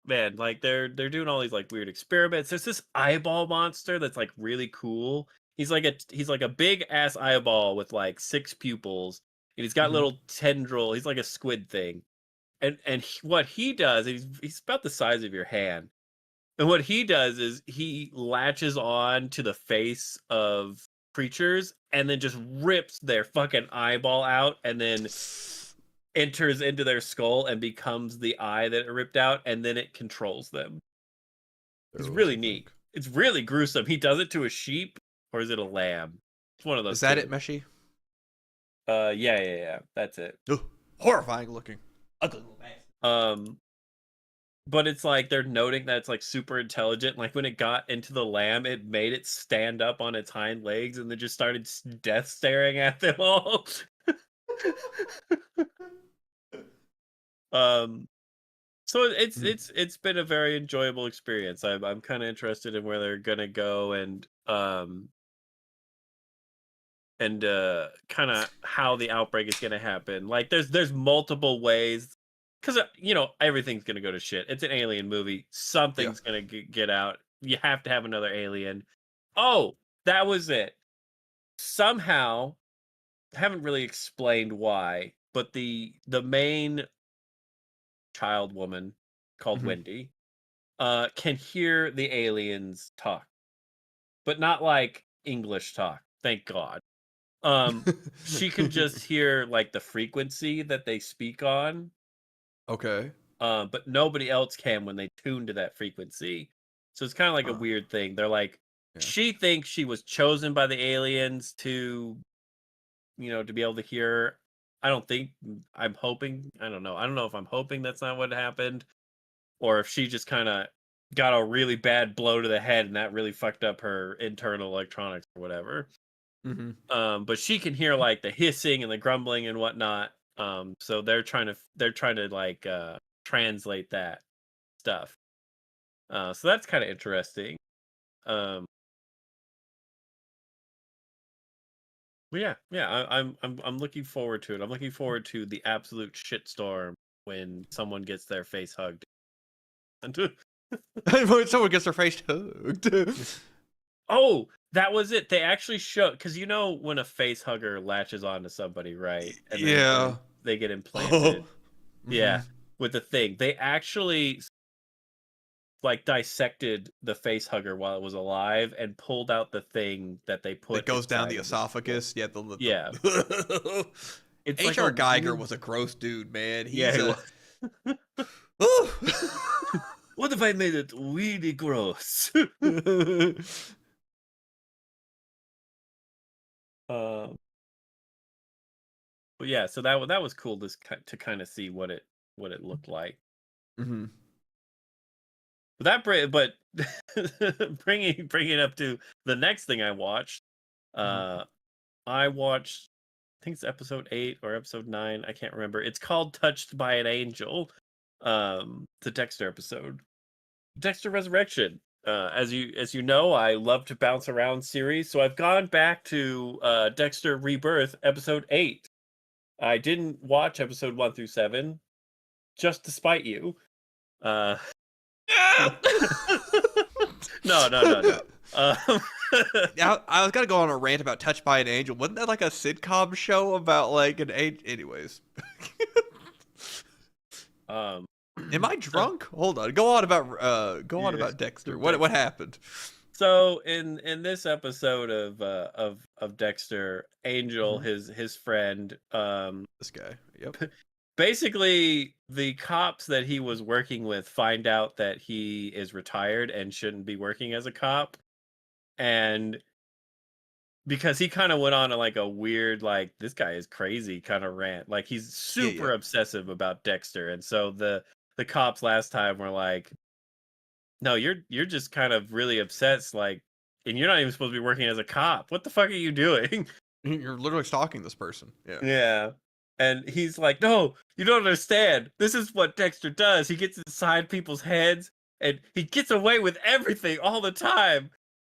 man, like they're doing all these like weird experiments. There's this eyeball monster that's like really cool. He's like a big ass eyeball with like 6 pupils, and he's got Mhm. little tendril. He's like a squid thing, and what he does, he's about the size of your hand. And what he does is he latches on to the face of creatures and then just rips their fucking eyeball out, and then enters into their skull and becomes the eye that it ripped out, and then it controls them. It's Oh, really so neat. think. It's really gruesome. He does it to a sheep, or is it a lamb? It's one of those Is that two. it, Meshy? Yeah. That's it. Ugh, horrifying looking. Ugly little bastard. But it's like they're noting that it's like super intelligent. Like when it got into the lamb, it made it stand up on its hind legs and then just started death staring at them all. um, so it's been a very enjoyable experience. I'm kind of interested in where they're gonna go and kind of how the outbreak is gonna happen. Like there's multiple ways because everything's gonna go to shit. It's an alien movie. Yeah. Something's gonna get out. You have to have another alien. Oh, that was it. Somehow, haven't really explained why, but the main child woman called Mhm. Wendy can hear the aliens talk, but not like English talk. Thank God. She can just hear like the frequency that they speak on, Okay. but nobody else can when they tune to that frequency. So it's kind of like a Huh. weird thing. They're like, Yeah. she thinks she was chosen by the aliens to, to be able to hear. I don't think, I'm hoping, I don't know. I don't know if I'm hoping that's not what happened, or if she just kind of got a really bad blow to the head and that really fucked up her internal electronics or whatever. Mhm. But she can hear like the hissing and the grumbling and whatnot. So they're trying to like translate that stuff. So that's kind of interesting. Um, but yeah, I'm looking forward to it. I'm looking forward to the absolute shitstorm when someone gets their face hugged. When someone gets their face hugged. Oh, that was it. They actually show because when a face hugger latches onto somebody, right, and then Yeah. they get Oh. implanted. Mhm. Yeah, with the thing. They actually like dissected the face hugger while it was alive and pulled out the thing that they That put goes down inside the of the people. esophagus. Yeah. Yeah, The it's like a H.R. Geiger weird. was a gross dude, man. Yeah, He's he a. was. Ooh. What if I made it really gross? um, but yeah, so that was cool to kind of see what it looked like. Mhm. But bringing it up to the next thing I watched. Mhm. Uh, I watched, I think it's episode 8 or episode 9, I can't remember. It's called Touched by an Angel. The Dexter episode. Dexter Resurrection. As you know, I love to bounce around series, so I've gone back to Dexter Rebirth episode 8. I didn't watch episode 1 through 7 just to spite you. Uh no. Um, Now, I was gonna go on a rant about Touched by an Angel. Wasn't that like a sitcom show about like an angel? Anyways, um am I so drunk? Hold on. Go on yeah, about Dexter. What Dexter. happened? So in this episode of Dexter, Angel, Mhm. his friend, This guy. Yep. basically the cops that he was working with find out that he is retired and shouldn't be working as a cop, and because he kind of went on like a weird, like, this guy is crazy kind of rant, like he's Yeah. Yeah. super obsessive about Dexter, and so the cops last time were like, no, you're just kind of really obsessed, like, and you're not even supposed to be working as a cop. What the fuck are you doing? You're literally stalking this person. Yeah. Yeah. And he's like, no, you don't understand. This is what Dexter does. He gets inside people's heads and he gets away with everything all the time.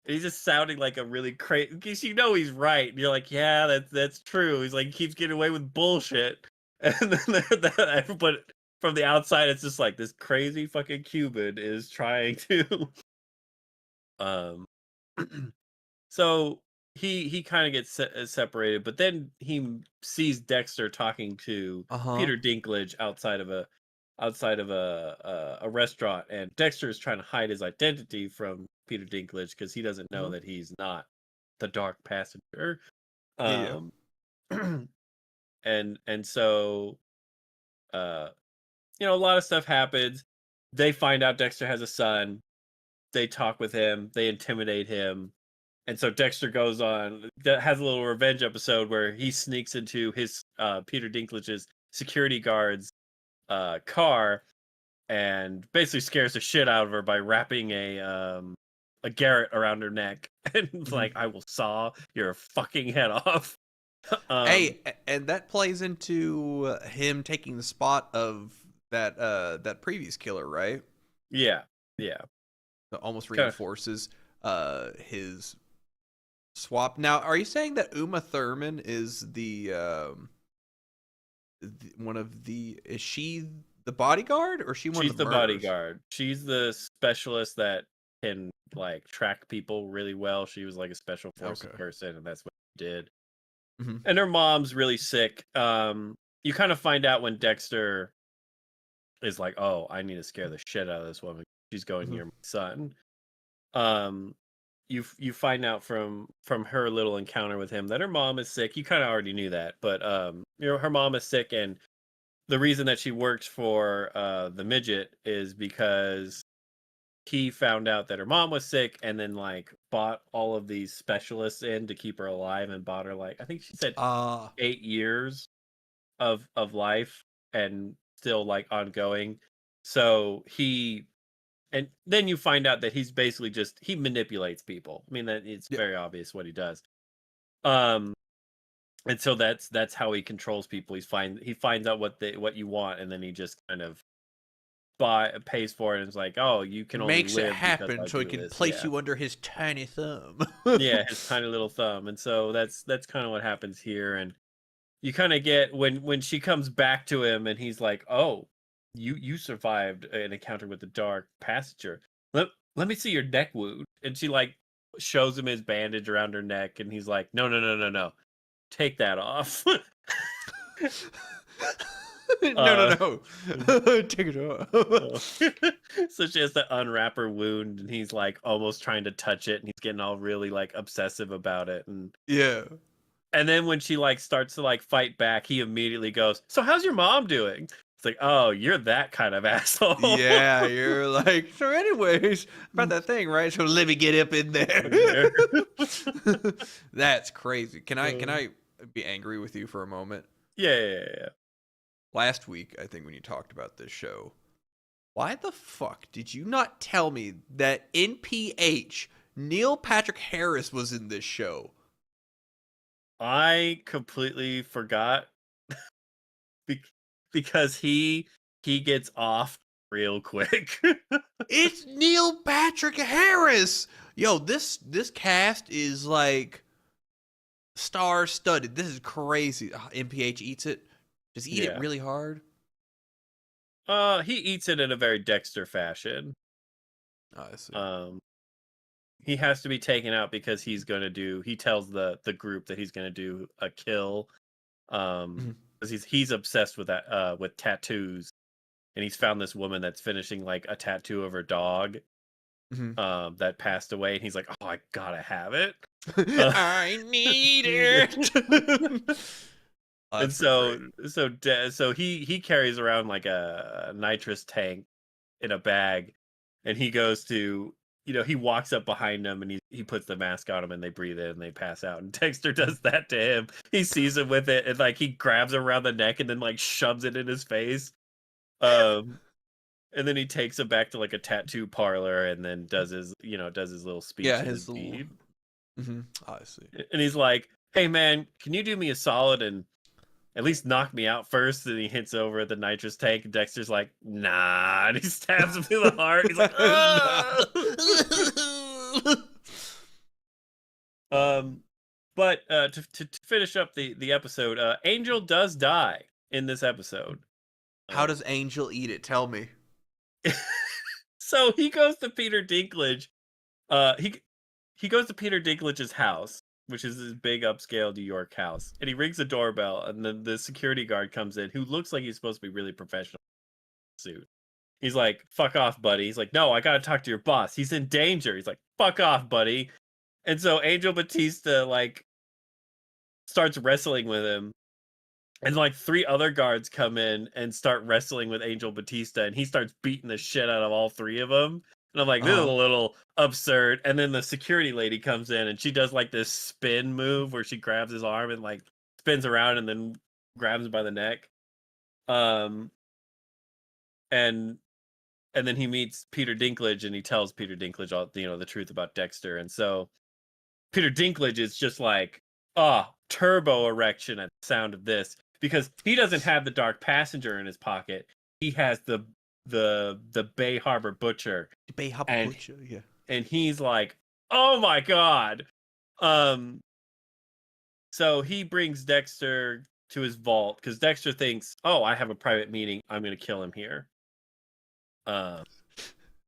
And he's just sounding like a really crazy, because he's right. And you're like, yeah, that's true. He's like, he keeps getting away with bullshit. And then everybody from the outside, it's just like this crazy fucking Cuban is trying to um so he kind of gets separated, but then he sees Dexter talking to Uh huh. Peter Dinklage outside of a restaurant, and Dexter is trying to hide his identity from Peter Dinklage because he doesn't know Uh-huh. that he's not the dark passenger. Yeah. Yeah. Um, and so A lot of stuff happens. They find out Dexter has a son. They talk with him. They intimidate him. And so Dexter goes on, has a little revenge episode where he sneaks into his Peter Dinklage's security guard's car and basically scares the shit out of her by wrapping a garrote around her neck and it's Mhm. like, I will saw your fucking head off. um, Hey, and that plays into him taking the spot of that previous killer, right? yeah, yeah, That almost kind of. reinforces his swap. Now, are you saying that Uma Thurman is one of the is she the bodyguard or is she one She's of the the murderers? bodyguard. She's the specialist that can like track people really well. She was like a special forces Okay. person, and that's what she did. Hmm. And her mom's really sick. You kind of find out when Dexter is like, "Oh, I need to scare the shit out of this woman. She's going Hmm. near my son." Um, you find out from her little encounter with him that her mom is sick. You kind of already knew that, but her mom is sick, and the reason that she works for the midget is because he found out that her mom was sick and then like bought all of these specialists in to keep her alive and bought her like I think she said Ah, 8 years of life and still like ongoing. So he and then you find out that he's basically just he manipulates people. I mean that it's yeah. very obvious what he does. Um and so that's how he controls people. He finds out what you want and then he just kind of pays for it and is like, "Oh, you can only Makes it live because happen I so he do can this." place Yeah. you under his tiny thumb. Yeah, his tiny little thumb. And so that's kind of what happens here. And you kind of get when she comes back to him and he's like, "Oh, you survived an encounter with the dark passenger. Let me see your neck wound." And she like shows him his bandage around her neck and he's like, "No, no, no, no, no. Take that off." No, no, uh no. Take it Oh. off. So she has to unwrap her wound, and he's like almost trying to touch it, and he's getting all really like obsessive about it. Yeah. And then when she like starts to like fight back, he immediately goes, "So how's your mom doing?" It's like, "Oh, you're that kind of asshole." Yeah, you're like, so anyways, about that thing, right? So let me get up in there. In there. That's crazy. Can I can Uh, I be angry with you for a moment? yeah, yeah, yeah, yeah. Last week, I think when you talked about this show, why the fuck did you not tell me that NPH Neil Patrick Harris was in this show? I completely forgot bec- because he gets off real quick. It's Neil Patrick Harris. Yo, this cast is like star studded. This is crazy. NPH eats it. Does he eat it Yeah. really hard? He eats it in a very Dexter fashion. Oh, I see. Um, he has to be taken out because he tells the group that he's gonna do a kill. Mhm, Because he's obsessed with that with tattoos, and he's found this woman that's finishing like a tattoo of her dog mhm. that passed away, and he's like, "Oh, I gotta have it." Uh, I need it. Oh, and that's pretty great. so he carries around like a nitrous tank in a bag, and he goes to he walks up behind them and he puts the mask on him and they breathe in and they pass out and Dexter Mhm. does that to him. He sees him with it and like he grabs him around the neck and then like shoves it in his face. Um and then he takes him back to like a tattoo parlor and then does his little speech Yeah, in his his little. bead. Oh, I see. And he's like, "Hey man, can you do me a solid and at least knock me out first?" And he hits over at the nitrous tank. And Dexter's like, "Nah," and he stabs him through the heart. He's like, Nah. "Ah!" um, but to finish up the episode, Angel does die in this episode. How Uh, does Angel eat it? Tell me. so he goes to Peter Dinklage. He goes to Peter Dinklage's house, which is this big upscale New York house, and he rings the doorbell, and then the security guard comes in, who looks like he's supposed to be really professional suit. He's like, "Fuck off, buddy." He's like, "No, I gotta talk to your boss. He's in danger." He's like, "Fuck off, buddy." And so Angel Batista like starts wrestling with him, And like 3 other guards come in and start wrestling with Angel Batista, and he starts beating the shit out of all 3 of them. And I'm like, this is a Uh-huh. little absurd. And then the security lady comes in and she does like this spin move where she grabs his arm and like spins around and then grabs him by the neck. Um and and then he meets Peter Dinklage and he tells Peter Dinklage all the truth about Dexter. And so Peter Dinklage is just like, turbo erection at the sound of this because he doesn't have the Dark Passenger in his pocket. He has the Bay Harbor Butcher, Bay Harbor and Butcher, yeah. and he's like, oh my god. Um, so he brings Dexter to his vault because Dexter thinks, oh, I have a private meeting. I'm gonna kill him here. Um,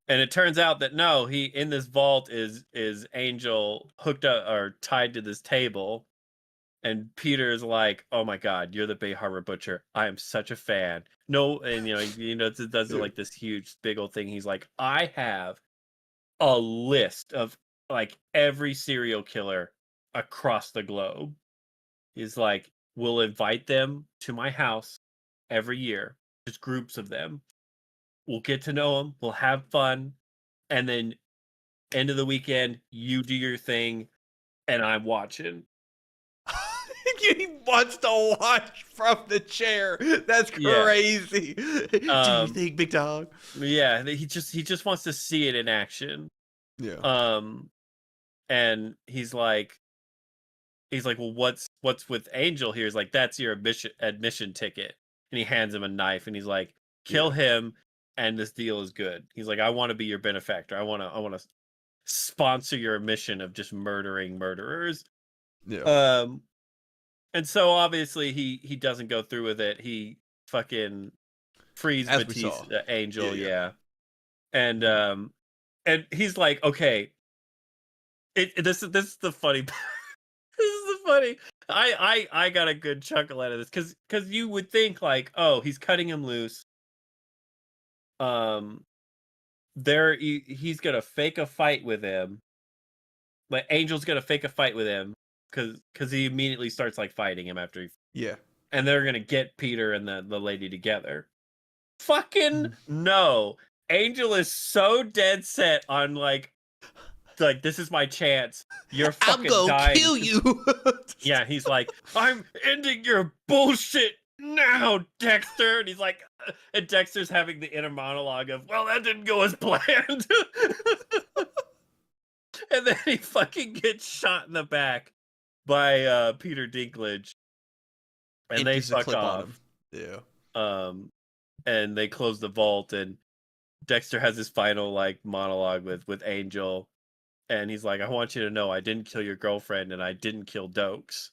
and it turns out that no, he in this vault is Angel hooked up or tied to this table. And Peter's like, "Oh my God, you're the Bay Harbor Butcher. I am such a fan." No, and it does Yeah. like this huge, big old thing. He's like, "I have a list of like every serial killer across the globe." He's like, "We'll invite them to my house every year, just groups of them. We'll get to know them. We'll have fun, and then end of the weekend, you do your thing, and I'm watching." He wants to watch from the chair. That's Yeah. crazy. Do you Um, think, big dog? Yeah, he just wants to see it in action. Yeah. Um, and he's like, well, what's with Angel here? He's like, that's your admission ticket. And he hands him a knife, and he's like, kill Yeah. him, and this deal is good. He's like, I want to be your benefactor. I want to sponsor your mission of just murdering murderers. Yeah. Um, and so obviously he doesn't go through with it. He fucking frees As we saw. Batista, Yeah, Angel, yeah. yeah, and Mhm. and he's like, okay, this is the funny part. This is the funny. I got a good chuckle out of this because you would think like, oh, he's cutting him loose. Um, he's gonna fake a fight with him. Like Angel's gonna fake a fight with him because he immediately starts like fighting him after Yeah. and they're gonna get Peter and the lady together. Fucking Mhm. no. Angel is so dead set on like this is my chance. You're I'm fucking gonna dying. kill you. Yeah, he's like, I'm ending your bullshit now, Dexter. And he's like, and Dexter's having the inner monologue of, well, that didn't go as planned. And then he fucking gets shot in the back by Peter Dinklage, and they Empties the fuck clip on him. off. Yeah. Um, and they close the vault, and Dexter has his final like monologue with Angel, and he's like, I want you to know I didn't kill your girlfriend and I didn't kill Dokes.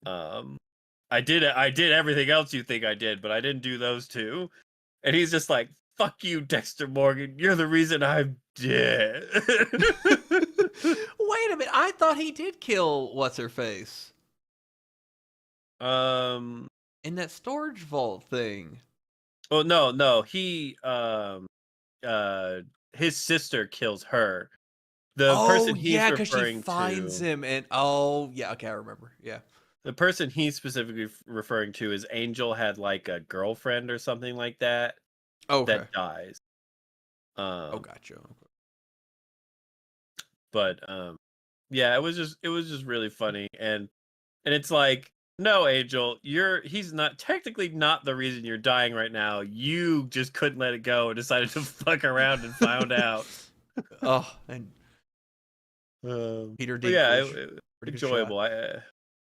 Um, I did everything else you think I did, but I didn't do those two. And he's just like, fuck you, Dexter Morgan. You're the reason I'm dead. Wait a minute. I thought he did kill what's her face um in that storage vault thing. oh no, he his sister kills her. The Oh person he's yeah, because she referring finds to him and oh yeah, okay, I remember. Yeah. the person he's specifically referring to is Angel had like a girlfriend or something like that Okay. that dies. Oh, Um gotcha. but yeah, it was just really funny and it's like, no, Angel, he's not technically not the reason you're dying right now. You just couldn't let it go and decided to fuck around and found out. Oh, and Peter But yeah, Dinklage, pretty good shot. enjoyable.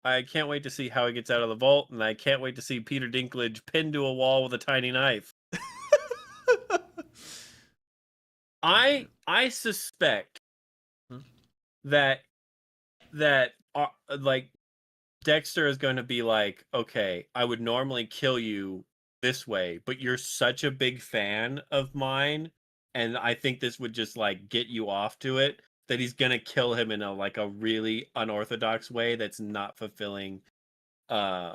I can't wait to see how he gets out of the vault, and I can't wait to see Peter Dinklage pinned to a wall with a tiny knife. I suspect Hmm? that like Dexter is going to be like, okay, I would normally kill you this way, but you're such a big fan of mine, and I think this would just like get you off to it that he's gonna kill him in a really unorthodox way that's not fulfilling uh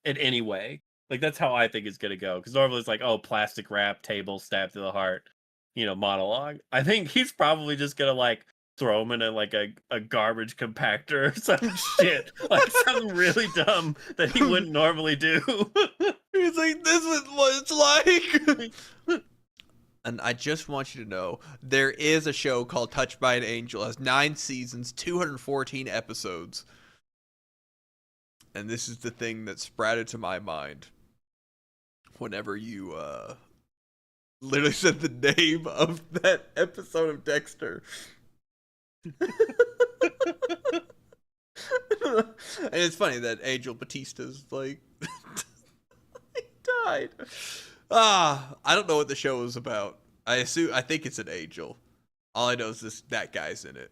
in any way. Like that's how I think it's gonna go. Because normally it's like, oh, plastic wrap, table, stab to the heart, monologue. I think he's probably just gonna like throw him in a garbage compactor or some shit, like something really dumb that he wouldn't normally do. He's like, this is what it's like. And I just want you to know, there is a show called Touched by an Angel. It has 9 seasons, 214 episodes. And this is the thing that sprouted to my mind whenever you literally said the name of that episode of Dexter. And it's funny that Angel Batista's like he died. I don't know what the show is about. I think it's an angel. All I know is that guy's in it.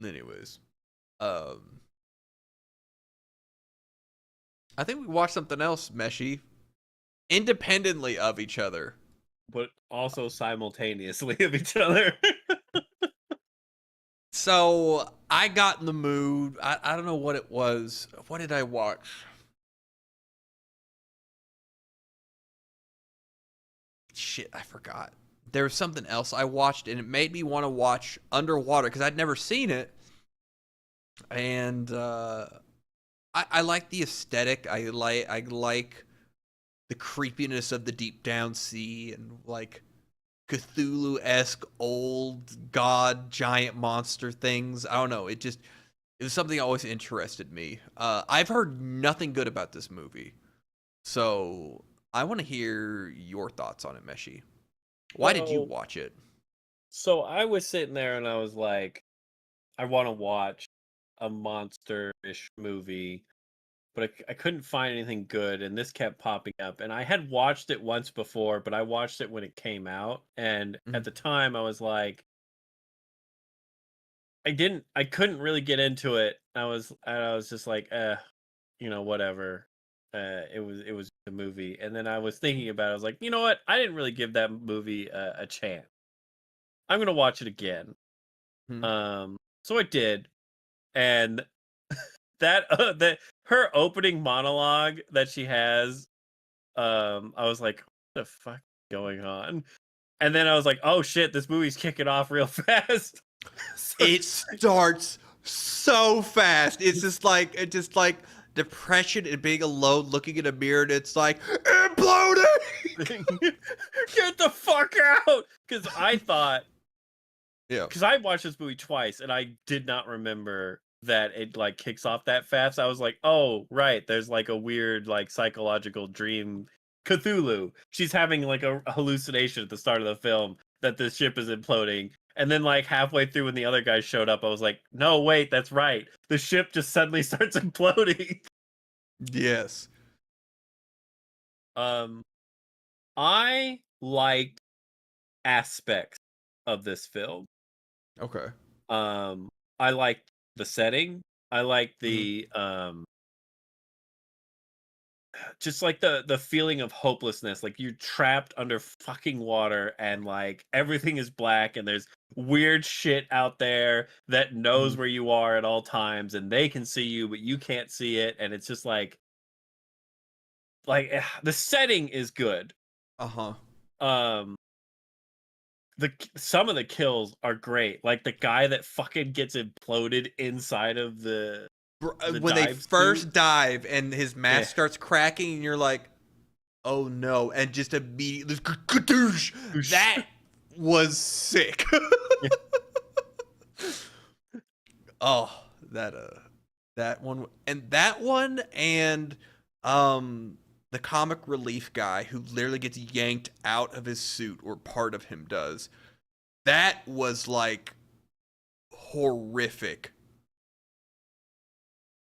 Anyways. I think we watched something else, Meshi. Independently of each other. But also simultaneously of each other. So I got in the mood. I don't know what it was. What did I watch? Shit, I forgot. There was something else I watched, and it made me want to watch Underwater because I'd never seen it. And I like the aesthetic. I like the creepiness of the deep down sea and like Cthulhu-esque old god giant monster things. I don't know. It was something that always interested me. I've heard nothing good about this movie, so I want to hear your thoughts on it, Meshi. Why did you watch it? So I was sitting there and I was like, I want to watch a monster-ish movie, but I couldn't find anything good, and this kept popping up. And I had watched it once before, but I watched it when it came out, and at the time I was like, I couldn't really get into it. I was just like, whatever. It was a movie, and then I was thinking about it. I was like, you know what? I didn't really give that movie a chance. I'm gonna watch it again. So I did, and that her opening monologue that she has, I was like, what the fuck is going on? And then I was like, oh shit, this movie's kicking off real fast. It starts so fast. It's just like depression and being alone, looking in a mirror, and it's like imploding. Get the fuck out! Because I thought, yeah, because I watched this movie twice and I did not remember that it like kicks off that fast. I was like, oh right, there's like a weird like psychological dream. Cthulhu. She's having like a hallucination at the start of the film that the ship is imploding. And then like halfway through when the other guys showed up, I was like, no, wait, that's right. The ship just suddenly starts imploding. Yes. I liked aspects of this film. Okay. I liked the setting. I liked the just like the feeling of hopelessness, like you're trapped under fucking water and like everything is black and there's weird shit out there that knows where you are at all times and they can see you but you can't see it, and it's just like the setting is good. Some of the kills are great, like the guy that fucking gets imploded inside of the when they first dive and his mask starts cracking and you're like, oh no, and just immediately that was sick. Oh, that one and the comic relief guy who literally gets yanked out of his suit, or part of him does. That was like horrific.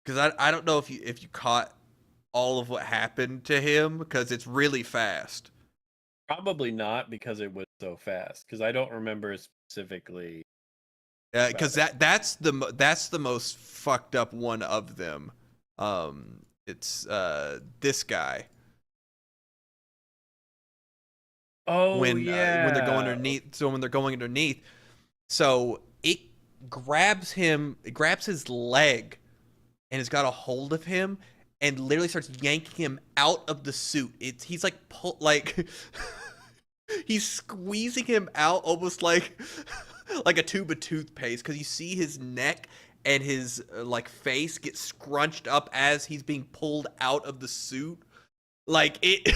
Because I don't know if you caught all of what happened to him, because it's really fast. Probably not, because it was so fast. Because I don't remember specifically. Because that's the most fucked up one of them. It's this guy. Oh when yeah. When they're going underneath. So when they're going underneath, so it grabs his leg, and it's got a hold of him and literally starts yanking him out of the suit. He's like he's squeezing him out almost like like a tube of toothpaste, because you see his neck and his like face get scrunched up as he's being pulled out of the suit. Like it,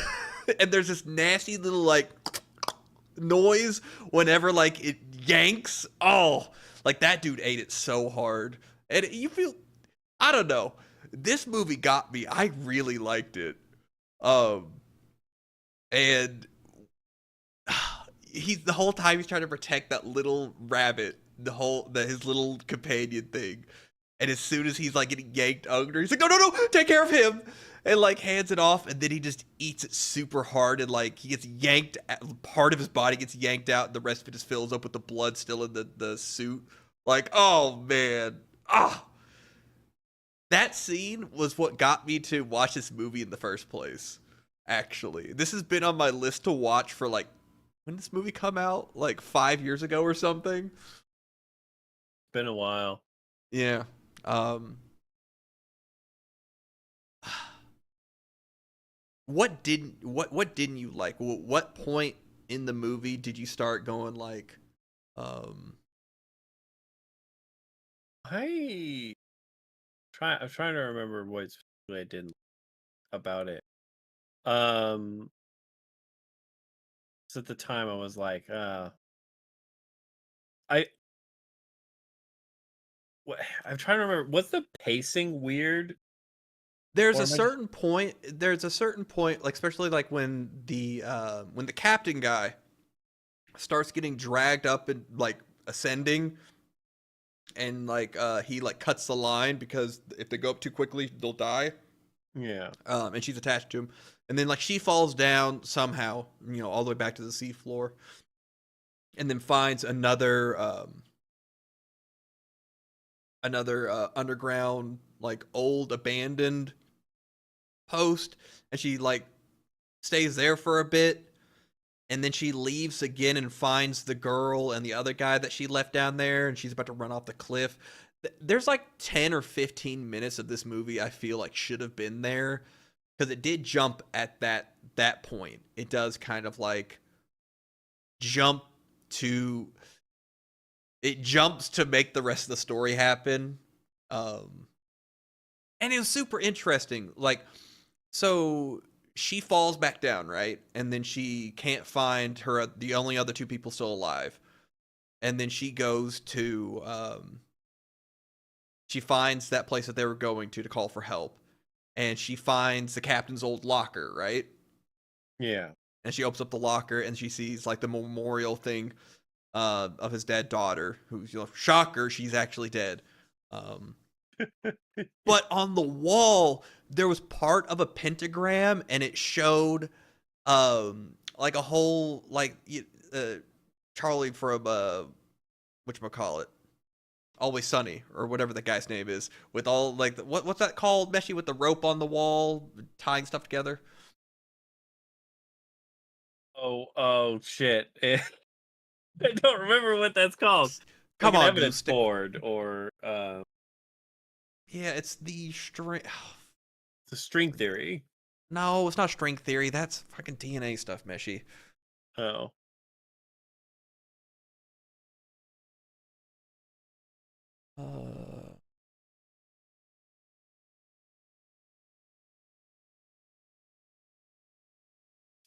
and there's this nasty little like noise whenever like it yanks. Oh, like that dude ate it so hard, and you feel, I don't know. This movie got me. I really liked it. Um, and he's the whole time he's trying to protect that little rabbit, his little companion thing. And as soon as he's like getting yanked under, he's like, no, no, no, take care of him. And like hands it off, and then he just eats it super hard, and like he gets yanked, part of his body gets yanked out, and the rest of it just fills up with the blood still in the suit. Like, oh man. Ah, that scene was what got me to watch this movie in the first place. Actually, this has been on my list to watch for like, when did this movie come out? Like 5 years ago or something. Been a while. Yeah. Um, what didn't you like? What point in the movie did you start going like, um, I I'm trying to remember what specifically I didn't about it. Um, so at the time I was like, I I'm trying to remember. Was the pacing weird, there's or a am I just certain point. There's a certain point, like especially like when the captain guy starts getting dragged up and like ascending, and like he like cuts the line because if they go up too quickly they'll die. yeah, And she's attached to him, and then like she falls down somehow, all the way back to the seafloor, and then finds another underground like old abandoned post, and she like stays there for a bit, and then she leaves again and finds the girl and the other guy that she left down there, and she's about to run off the cliff. There's like 10 or 15 minutes of this movie I feel like should have been there, because it did jump at that point. It does kind of like jump to it jumps to make the rest of the story happen. Um and it was super interesting. Like, so she falls back down, right? And then she can't find her the only other two people still alive. And then she goes to she finds that place that they were going to call for help. And she finds the captain's old locker, right? yeah. And she opens up the locker and she sees like the memorial thing of his dead daughter, who's, shocker, she's actually dead. Um, but on the wall, there was part of a pentagram, and it showed like a whole like Charlie from whatchamacallit, Always Sunny, or whatever the guy's name is, with all like what's that called, Meshy, with the rope on the wall tying stuff together. Oh shit! I don't remember what that's called. Like Come an on, Goose. evidence board, or Yeah, it's the string. the string theory. No, it's not string theory. That's fucking DNA stuff, Meshy. Oh, Uh,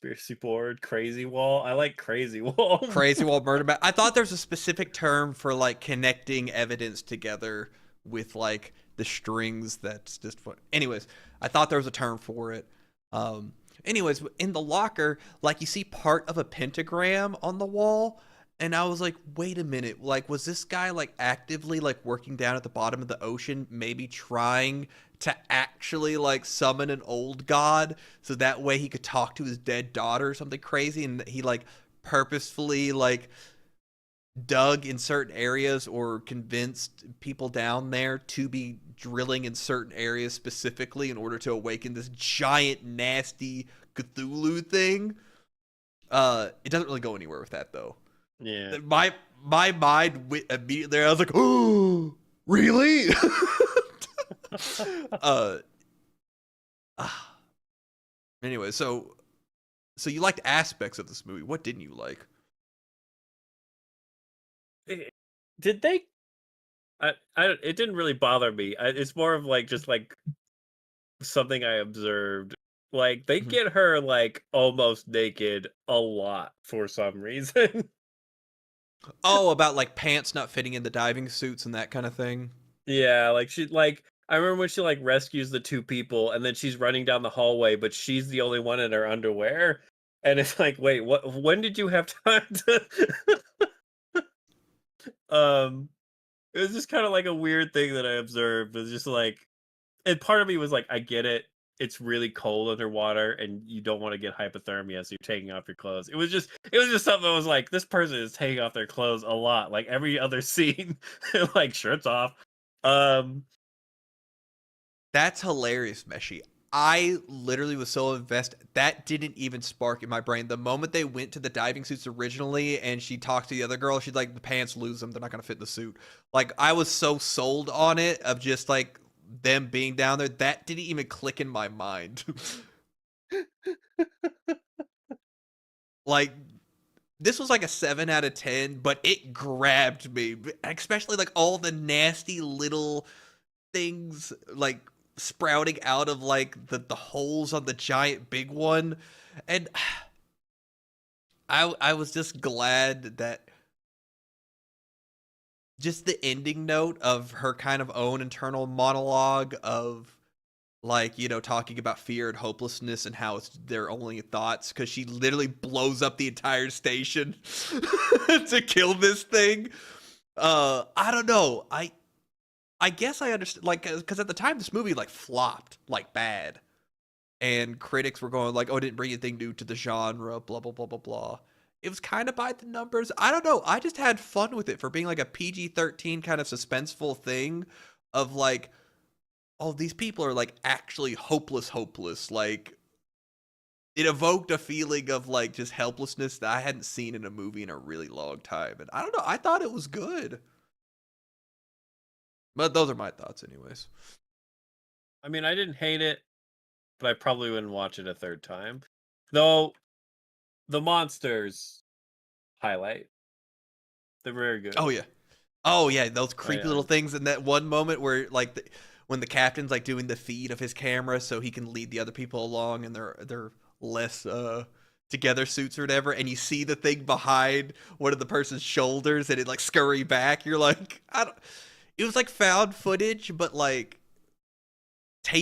conspiracy board, crazy wall. I like crazy wall. Crazy Wall Murder Map. I thought there's a specific term for like connecting evidence together with like the strings. That's just what. Anyways, I thought there was a term for it. Um. Anyways, in the locker, like you see part of a pentagram on the wall, and I was like, wait a minute, like was this guy like actively like working down at the bottom of the ocean, maybe trying to actually like summon an old god so that way he could talk to his dead daughter or something crazy, and he like purposefully like dug in certain areas or convinced people down there to be drilling in certain areas specifically in order to awaken this giant nasty Cthulhu thing. It doesn't really go anywhere with that though. Yeah. My mind went immediately there. I was like, oh, really? uh, anyway, so you liked aspects of this movie. What didn't you like? Eh, did they? It didn't really bother me. It's more of like just like something I observed. Like they Mhm. get her like almost naked a lot for some reason. Oh, about like pants not fitting in the diving suits and that kind of thing. Yeah, like she like I remember when she like rescues the two people and then she's running down the hallway, but she's the only one in her underwear. And it's like, wait, what when did you have time to um it was just kind of like a weird thing that I observed. It was just like and part of me was like, I get it. It's really cold underwater and you don't want to get hypothermia, so you're taking off your clothes. It was just something that was like, this person is taking off their clothes a lot. Like every other scene, like shirts off. Um That's hilarious, Meshi. I literally was so invested. That didn't even spark in my brain. The moment they went to the diving suits originally and she talked to the other girl, she's like, the pants lose them. They're not going to fit in the suit. Like, I was so sold on it of just like them being down there. That didn't even click in my mind. Like, this was like a 7 out of 10, but it grabbed me, especially like all the nasty little things like sprouting out of like the holes on the giant big one. And I was just glad that just the ending note of her kind of own internal monologue of like, you know, talking about fear and hopelessness and how it's their only thoughts, because she literally blows up the entire station to kill this thing. I don't know. I guess I understand, like, because at the time this movie like flopped like bad, and critics were going like, "Oh, it didn't bring anything new to the genre." Blah blah blah blah blah. It was kind of by the numbers. I don't know. I just had fun with it for being like a PG-13 kind of suspenseful thing, of like, oh, these people are like actually hopeless, hopeless. Like, it evoked a feeling of like just helplessness that I hadn't seen in a movie in a really long time, and I don't know. I thought it was good, but those are my thoughts, anyways. I mean, I didn't hate it, but I probably wouldn't watch it a third time. Though the monsters highlight. They're very good. Oh yeah. Oh yeah, those creepy I little things in that one moment where like when the captain's like doing the feed of his camera so he can lead the other people along, and they're less together suits or whatever, and you see the thing behind one of the person's shoulders and it like scurry back. You're like, I don't, it was like found footage, but like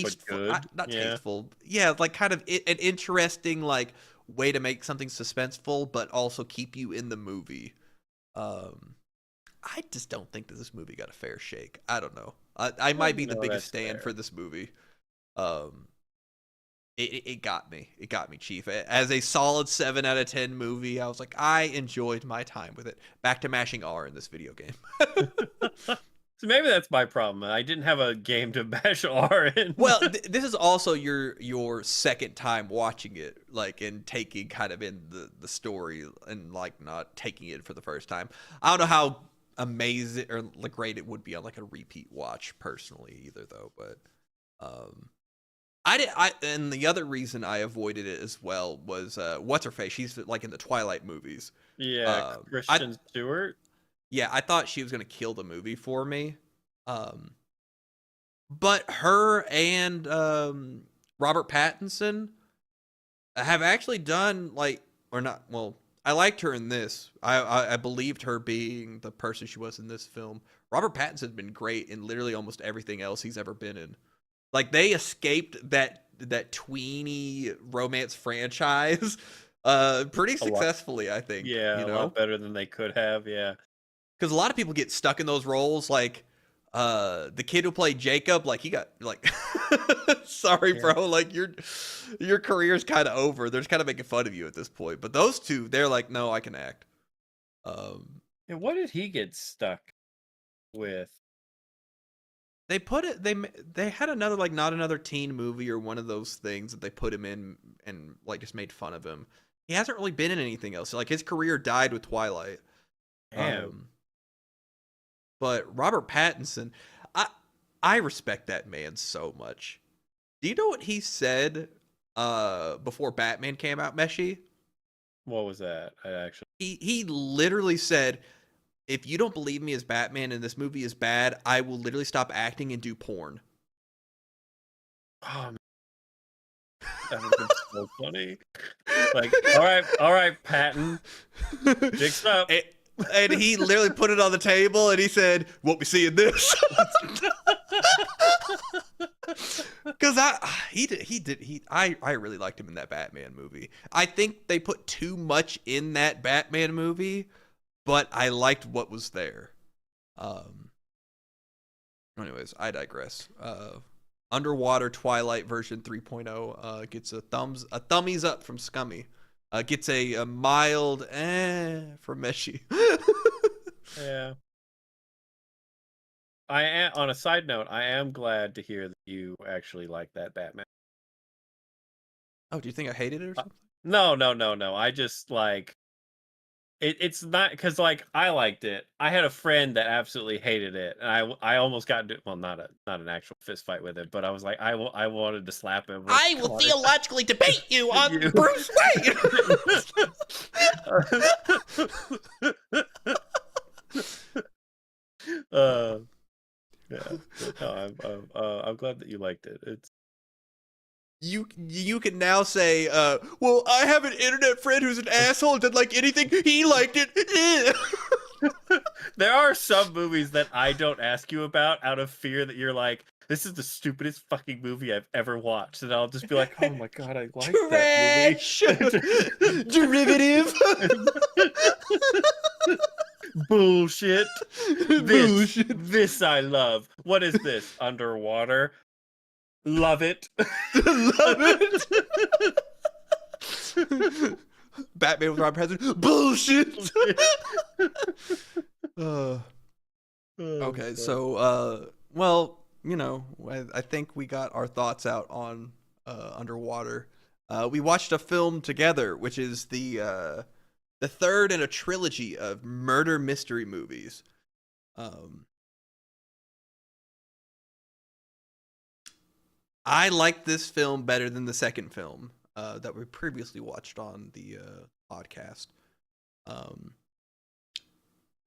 but tasteful, good. not Yeah. tasteful. Yeah, like kind of an interesting like way to make something suspenseful but also keep you in the movie. Um I just don't think that this movie got a fair shake. I don't know. I might be the No, biggest that's stand for fair. this movie. Um, it got me. It got me, Chief. As a solid 7 out of 10 movie, I was like, I enjoyed my time with it. Back to mashing R in this video game. So maybe that's my problem. I didn't have a game to bash R in. Well, this is also your second time watching it, like, and taking kind of in the story and like not taking it for the first time. I don't know how amazing or like great it would be on like a repeat watch personally either though, but um and the other reason I avoided it as well was what's her face? She's like in the Twilight movies. Yeah, I Christian Stewart. Yeah, I thought she was gonna kill the movie for me. Um, but her and Robert Pattinson have actually done like, or not. Well, I liked her in this. I believed her being the person she was in this film. Robert Pattinson's been great in literally almost everything else he's ever been in. Like, they escaped that tweeny romance franchise pretty A lot. successfully, I think, Yeah, you a lot know? better than they could have. Yeah. Because a lot of people get stuck in those roles, like the kid who played Jacob, like he got like sorry Yeah. bro, like your career's kind of over. They're just kind of making fun of you at this point. But those two, they're like, no, I can act. um And what did he get stuck with? they put it they had another like not another teen movie or one of those things that they put him in and like just made fun of him. He hasn't really been in anything else. Like, his career died with Twilight. Damn. um but Robert Pattinson, i I respect that man so much. Do you know what he said before Batman came out, Meshi? What was that? I actually. He literally said, if you don't believe me as Batman and this movie is bad, I will literally stop acting and do porn. Oh, man, that would have been so funny. Like, all right, Patton, jigs up. And he literally put it on the table and he said, "Won't be seeing this." Because I really liked him in that Batman movie. I think they put too much in that Batman movie, but I liked what was there. Anyways, I digress. Underwater Twilight version 3.0 gets a thummies up from Scummy. Gets a mild from Meshi. Yeah. I am, on a side note, I am glad to hear that you actually like that Batman. Oh, do you think I hated it or something? No. I just like it's not because like I liked it. I had a friend that absolutely hated it, and I almost got into, well, not an actual fist fight with it, but I was like I wanted to slap him. Like, I will "Come on, theologically debate you on You- Bruce Wayne. uh, yeah, but no, I'm glad that you liked it. It's You can now say, well, I have an internet friend who's an asshole and doesn't like anything. He liked it. there are some movies that I don't ask you about out of fear that you're like, this is the stupidest fucking movie I've ever watched, and I'll just be like, oh my god, I like that movie. Trash. Derivative. Bullshit. Bullshit. This I love. What is this? Underwater. Love it. Love it. Batman with Robert Pattinson. Bullshit. Okay, so well, you know, I think we got our thoughts out on Underwater. We watched a film together, which is the third in a trilogy of murder mystery movies. I like this film better than the second film that we previously watched on the podcast.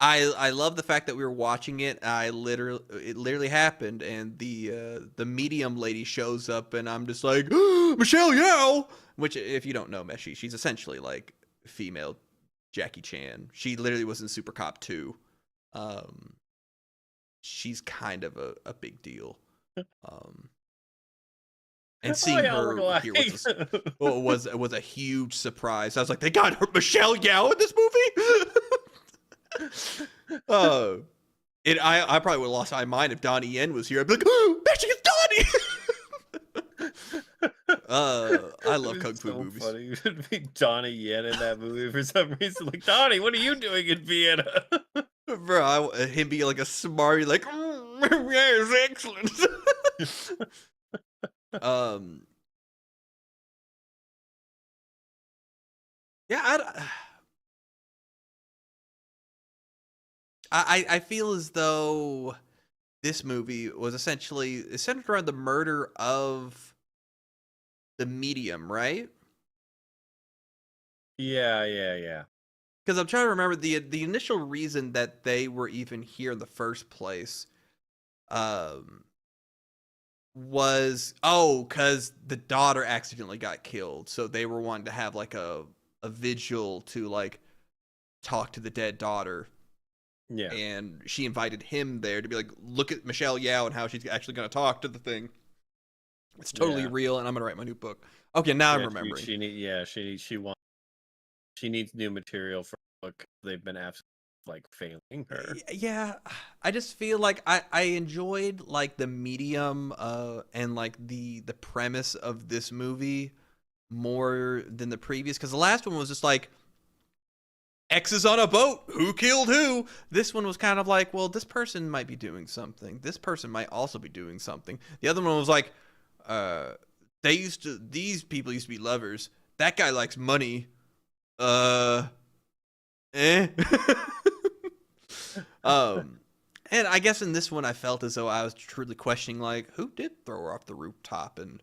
I love the fact that we were watching it. It literally happened, and the medium lady shows up, and I'm just like, Michelle Yeoh. Which, if you don't know Meshi, she's essentially like female Jackie Chan. She literally was in Super Cop 2. She's kind of a big deal. And seeing her here was a huge surprise. I was like, they got her Michelle Yeoh in this movie. I probably would have lost my mind if Donnie Yen was here. I'd be like, oh, Meshi is Donnie. I love kung fu movies. Funny. It would be Donnie Yen in that movie for some reason. Like, Donnie, what are you doing in Vienna? Bro, him being like a smarty, like, yes, excellent. Yeah, I feel as though this movie was essentially centered around the murder of the medium, right? Yeah. Because I'm trying to remember the initial reason that they were even here in the first place. Was because the daughter accidentally got killed, so they were wanting to have like a vigil to like talk to the dead daughter. Yeah. And she invited him there to be like, look at Michelle Yeoh and how she's actually going to talk to the thing. It's totally real, and I'm going to write my new book. Okay, now I'm remembering. She needs new material for a book. They've been absolutely like failing her. Yeah, I just feel like I enjoyed like the medium and like the premise of this movie more than the previous, because the last one was just like, X is on a boat. Who killed who? This one was kind of like, well, this person might be doing something. This person might also be doing something. The other one was like, these people used to be lovers. That guy likes money. And I guess in this one I felt as though I was truly questioning, like, who did throw her off the rooftop? And,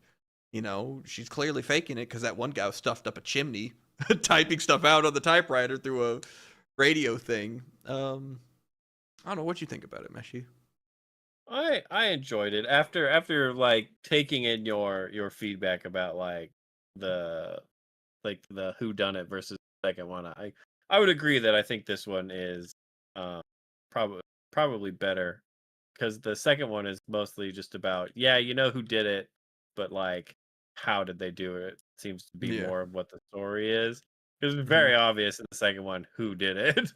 you know, she's clearly faking it because that one guy was stuffed up a chimney typing stuff out on the typewriter through a radio thing. I don't know what you think about it, Meshi. I enjoyed it after like taking in your feedback about the the who done it versus the second one. I would agree that I think this one is um probably probably better because the second one is mostly just about, yeah, you know who did it, but like how did they do it seems to be Yeah. more of what the story is. Because it's Hmm. very obvious in the second one who did it.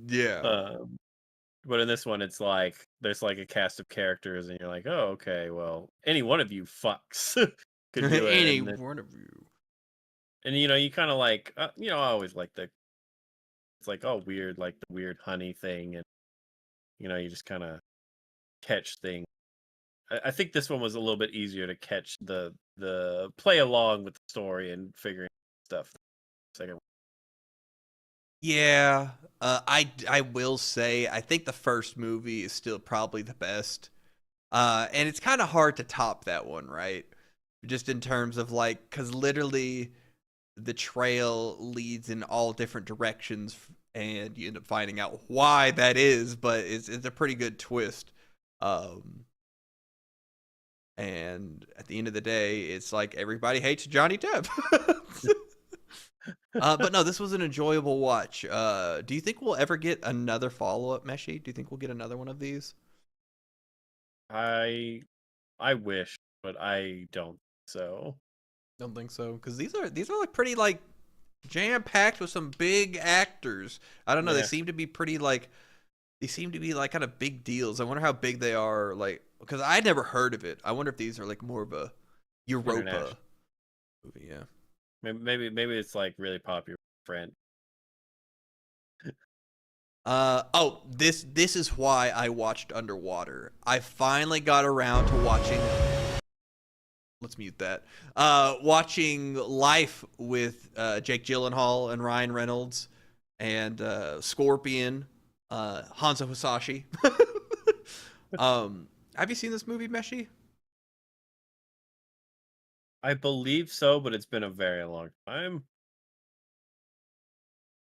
Yeah. um but in this one, it's like there's like a cast of characters, and you're like, oh, okay, well, any one of you fucks could do it, Any and then, one of you. and you know, you kind of like, I always like it's like, oh, weird, like the weird honey thing, and you just kind of catch things. I think this one was a little bit easier to catch the play along with the story and figuring stuff. Second, Yeah. I will say I think the first movie is still probably the best. And it's kind of hard to top that one, right? Just in terms of like, because literally the trail leads in all different directions, and you end up finding out why that is. But it's a pretty good twist. Um, and at the end of the day, it's like everybody hates Johnny Depp. But no, this was an enjoyable watch. Do you think we'll ever get another follow up, Meshi? Do you think we'll get another one of these? I I wish, but I don't. So Don't think so, because these are like pretty like jam packed with some big actors. I don't know. They yeah, seem to be pretty like kind of big deals. I wonder how big they are. Like, because I never heard of it. I wonder if these are like more of a international. Europa movie. Yeah. Maybe it's like really popular friend. Oh, this is why I watched Underwater. I finally got around to watching. Let's mute that. Watching Life with Jake Gyllenhaal and Ryan Reynolds and Scorpion, Hanzo Hasashi. Have you seen this movie, Meshi? I believe so, but it's been a very long time.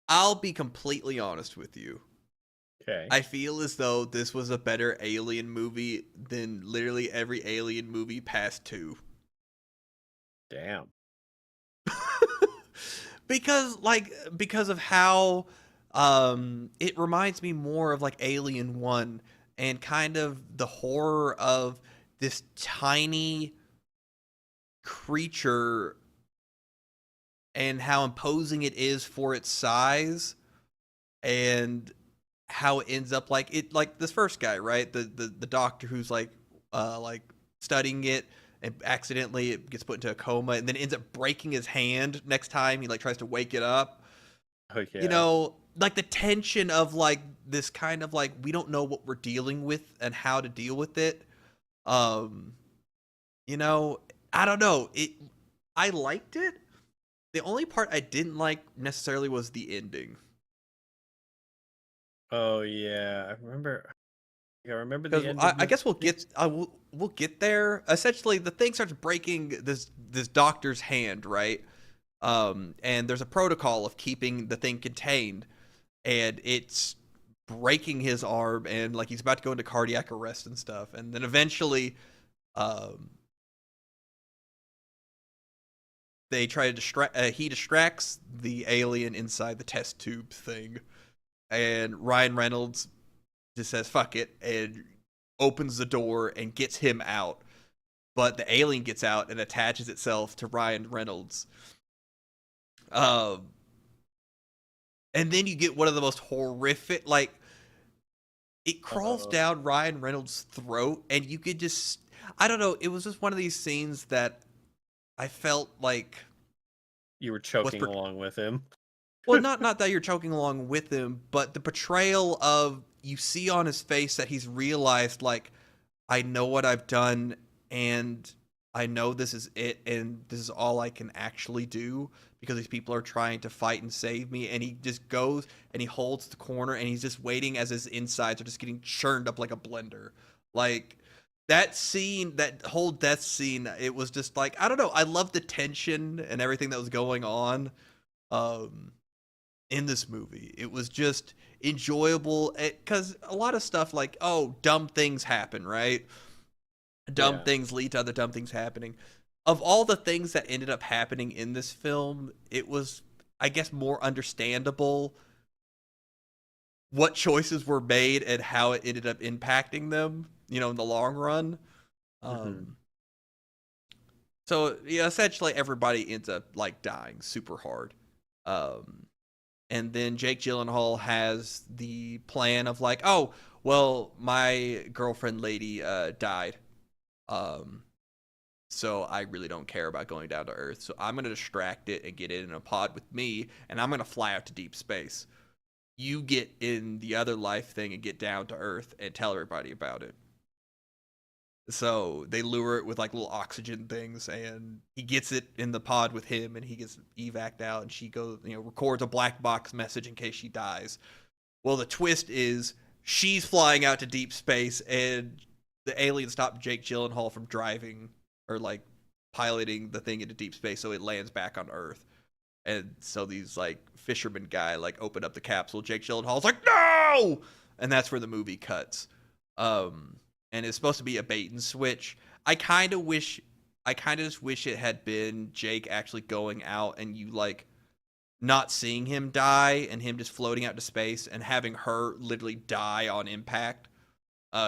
I'll be completely honest with you. Okay. I feel as though this was a better Alien movie than literally every Alien movie past two. Damn. Because of how it reminds me more of like Alien 1 and kind of the horror of this tiny creature and how imposing it is for its size, and how it ends up like this first guy, right? The doctor who's like studying it, and accidentally it gets put into a coma and then ends up breaking his hand next time he like tries to wake it up. Oh You yeah. know, like the tension of like this kind of like we don't know what we're dealing with and how to deal with it. Um, you know, I don't know. I liked it. The only part I didn't like necessarily was the ending. Oh yeah. I remember the Because end I, of I this. guess we'll get there. Essentially, the thing starts breaking this doctor's hand, right? And there's a protocol of keeping the thing contained, and it's breaking his arm, and like he's about to go into cardiac arrest and stuff. And then eventually, um, they try to distract. He distracts the alien inside the test tube thing, and Ryan Reynolds just says "fuck it" and opens the door and gets him out. But the alien gets out and attaches itself to Ryan Reynolds. Um, and then you get one of the most horrific, like it crawls Uh, down Ryan Reynolds' throat, and you could just, I don't know, it was just one of these scenes that I felt like you were was, choking along with him. well, not that you're choking along with him, but the portrayal of you see on his face that he's realized like I know what I've done, and I know this is it, and this is all I can actually do because these people are trying to fight and save me. And he just goes and he holds the corner and he's just waiting as his insides are just getting churned up like a blender. Like that scene, that whole death scene, it was just like, I don't know. I love the tension and everything that was going on. Um, in this movie. It was just enjoyable because a lot of stuff like, oh, dumb things happen, right? Dumb Yeah. things lead to other dumb things happening. Of all the things that ended up happening in this film, it was, I guess, more understandable what choices were made and how it ended up impacting them, in the long run. Hmm. Um, so yeah, essentially everybody ends up like dying super hard. Um, and then Jake Gyllenhaal has the plan of like, oh, well, my girlfriend lady died. Um, so I really don't care about going down to Earth. So I'm going to distract it and get it in a pod with me, and I'm going to fly out to deep space. You get in the other life thing and get down to Earth and tell everybody about it. So they lure it with like little oxygen things, and he gets it in the pod with him, and he gets evac'd out, and she goes, records a black box message in case she dies. Well, the twist is she's flying out to deep space, and the alien stopped Jake Gyllenhaal from driving or like piloting the thing into deep space, so it lands back on Earth. And so these like fisherman guy like open up the capsule. Jake Gyllenhaal's like, no, and that's where the movie cuts. Um, and it's supposed to be a bait and switch. I kind of just wish it had been Jake actually going out and you like not seeing him die and him just floating out to space and having her literally die on impact.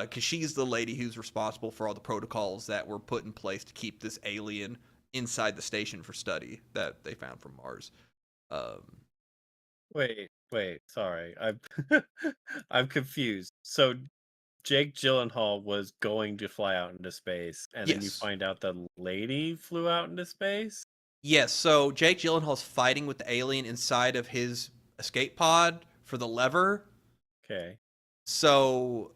Because she's the lady who's responsible for all the protocols that were put in place to keep this alien inside the station for study that they found from Mars. Um, Wait. Sorry, I'm I'm confused. So Jake Gyllenhaal was going to fly out into space, and then you yes. find out the lady flew out into space. Yes, so Jake Gyllenhaal's fighting with the alien inside of his escape pod for the lever. Okay. So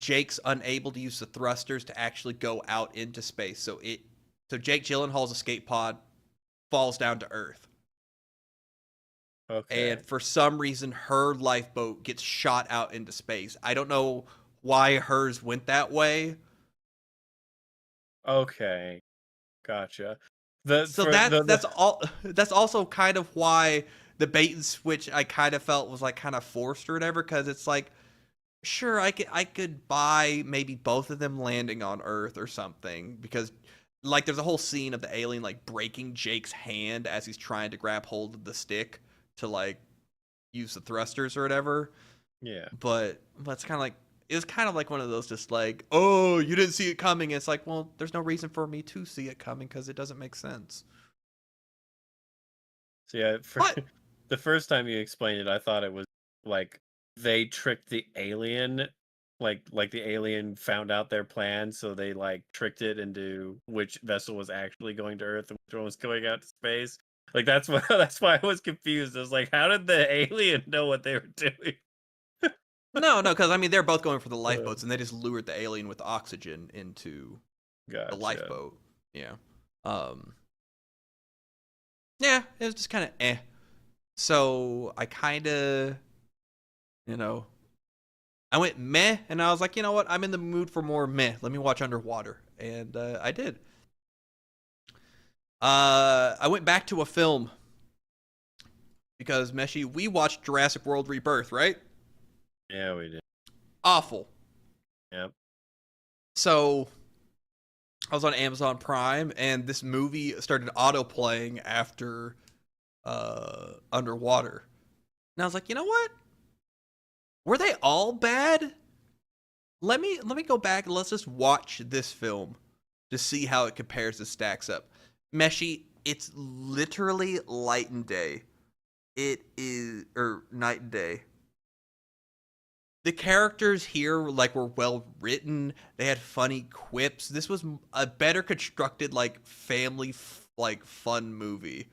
Jake's unable to use the thrusters to actually go out into space. So Jake Gyllenhaal's escape pod falls down to Earth. And Okay. for some reason her lifeboat gets shot out into space. I don't know why hers went that way. Okay. Gotcha. The So for that's the that's all that's also kind of why the bait and switch I kind of felt was like kind of forced or whatever, because it's like, sure, I could buy maybe both of them landing on Earth or something, because like there's a whole scene of the alien like breaking Jake's hand as he's trying to grab hold of the stick to like use the thrusters or whatever. yeah. But it's kind of like, it was kind of like one of those just like, oh, you didn't see it coming. And it's like, well, there's no reason for me to see it coming because it doesn't make sense. So yeah, for But the first time you explained it, I thought it was like they tricked the alien, like the alien found out their plan, so they like tricked it into which vessel was actually going to Earth and which one was going out to space. Like that's what that's why I was confused. I was like, how did the alien know what they were doing? no, because I mean they're both going for the Uh, lifeboats, and they just lured the alien with oxygen into the gotcha. lifeboat. Yeah. Um. Yeah, it was just kind of eh. So I kind of, you know, I went meh, and I was like, you know what? I'm in the mood for more meh. Let me watch Underwater, and I did. I went back to a film because Meshi, we watched Jurassic World Rebirth, right? Yeah, we did. Awful. Yep. So I was on Amazon Prime, and this movie started auto playing after Underwater, and I was like, you know what? Were they all bad? Let me go back and let's just watch this film to see how it compares and stacks up. Meshi, it's literally light and day. It is, or night and day. The characters here were well written. They had funny quips. This was a better constructed like family like fun movie.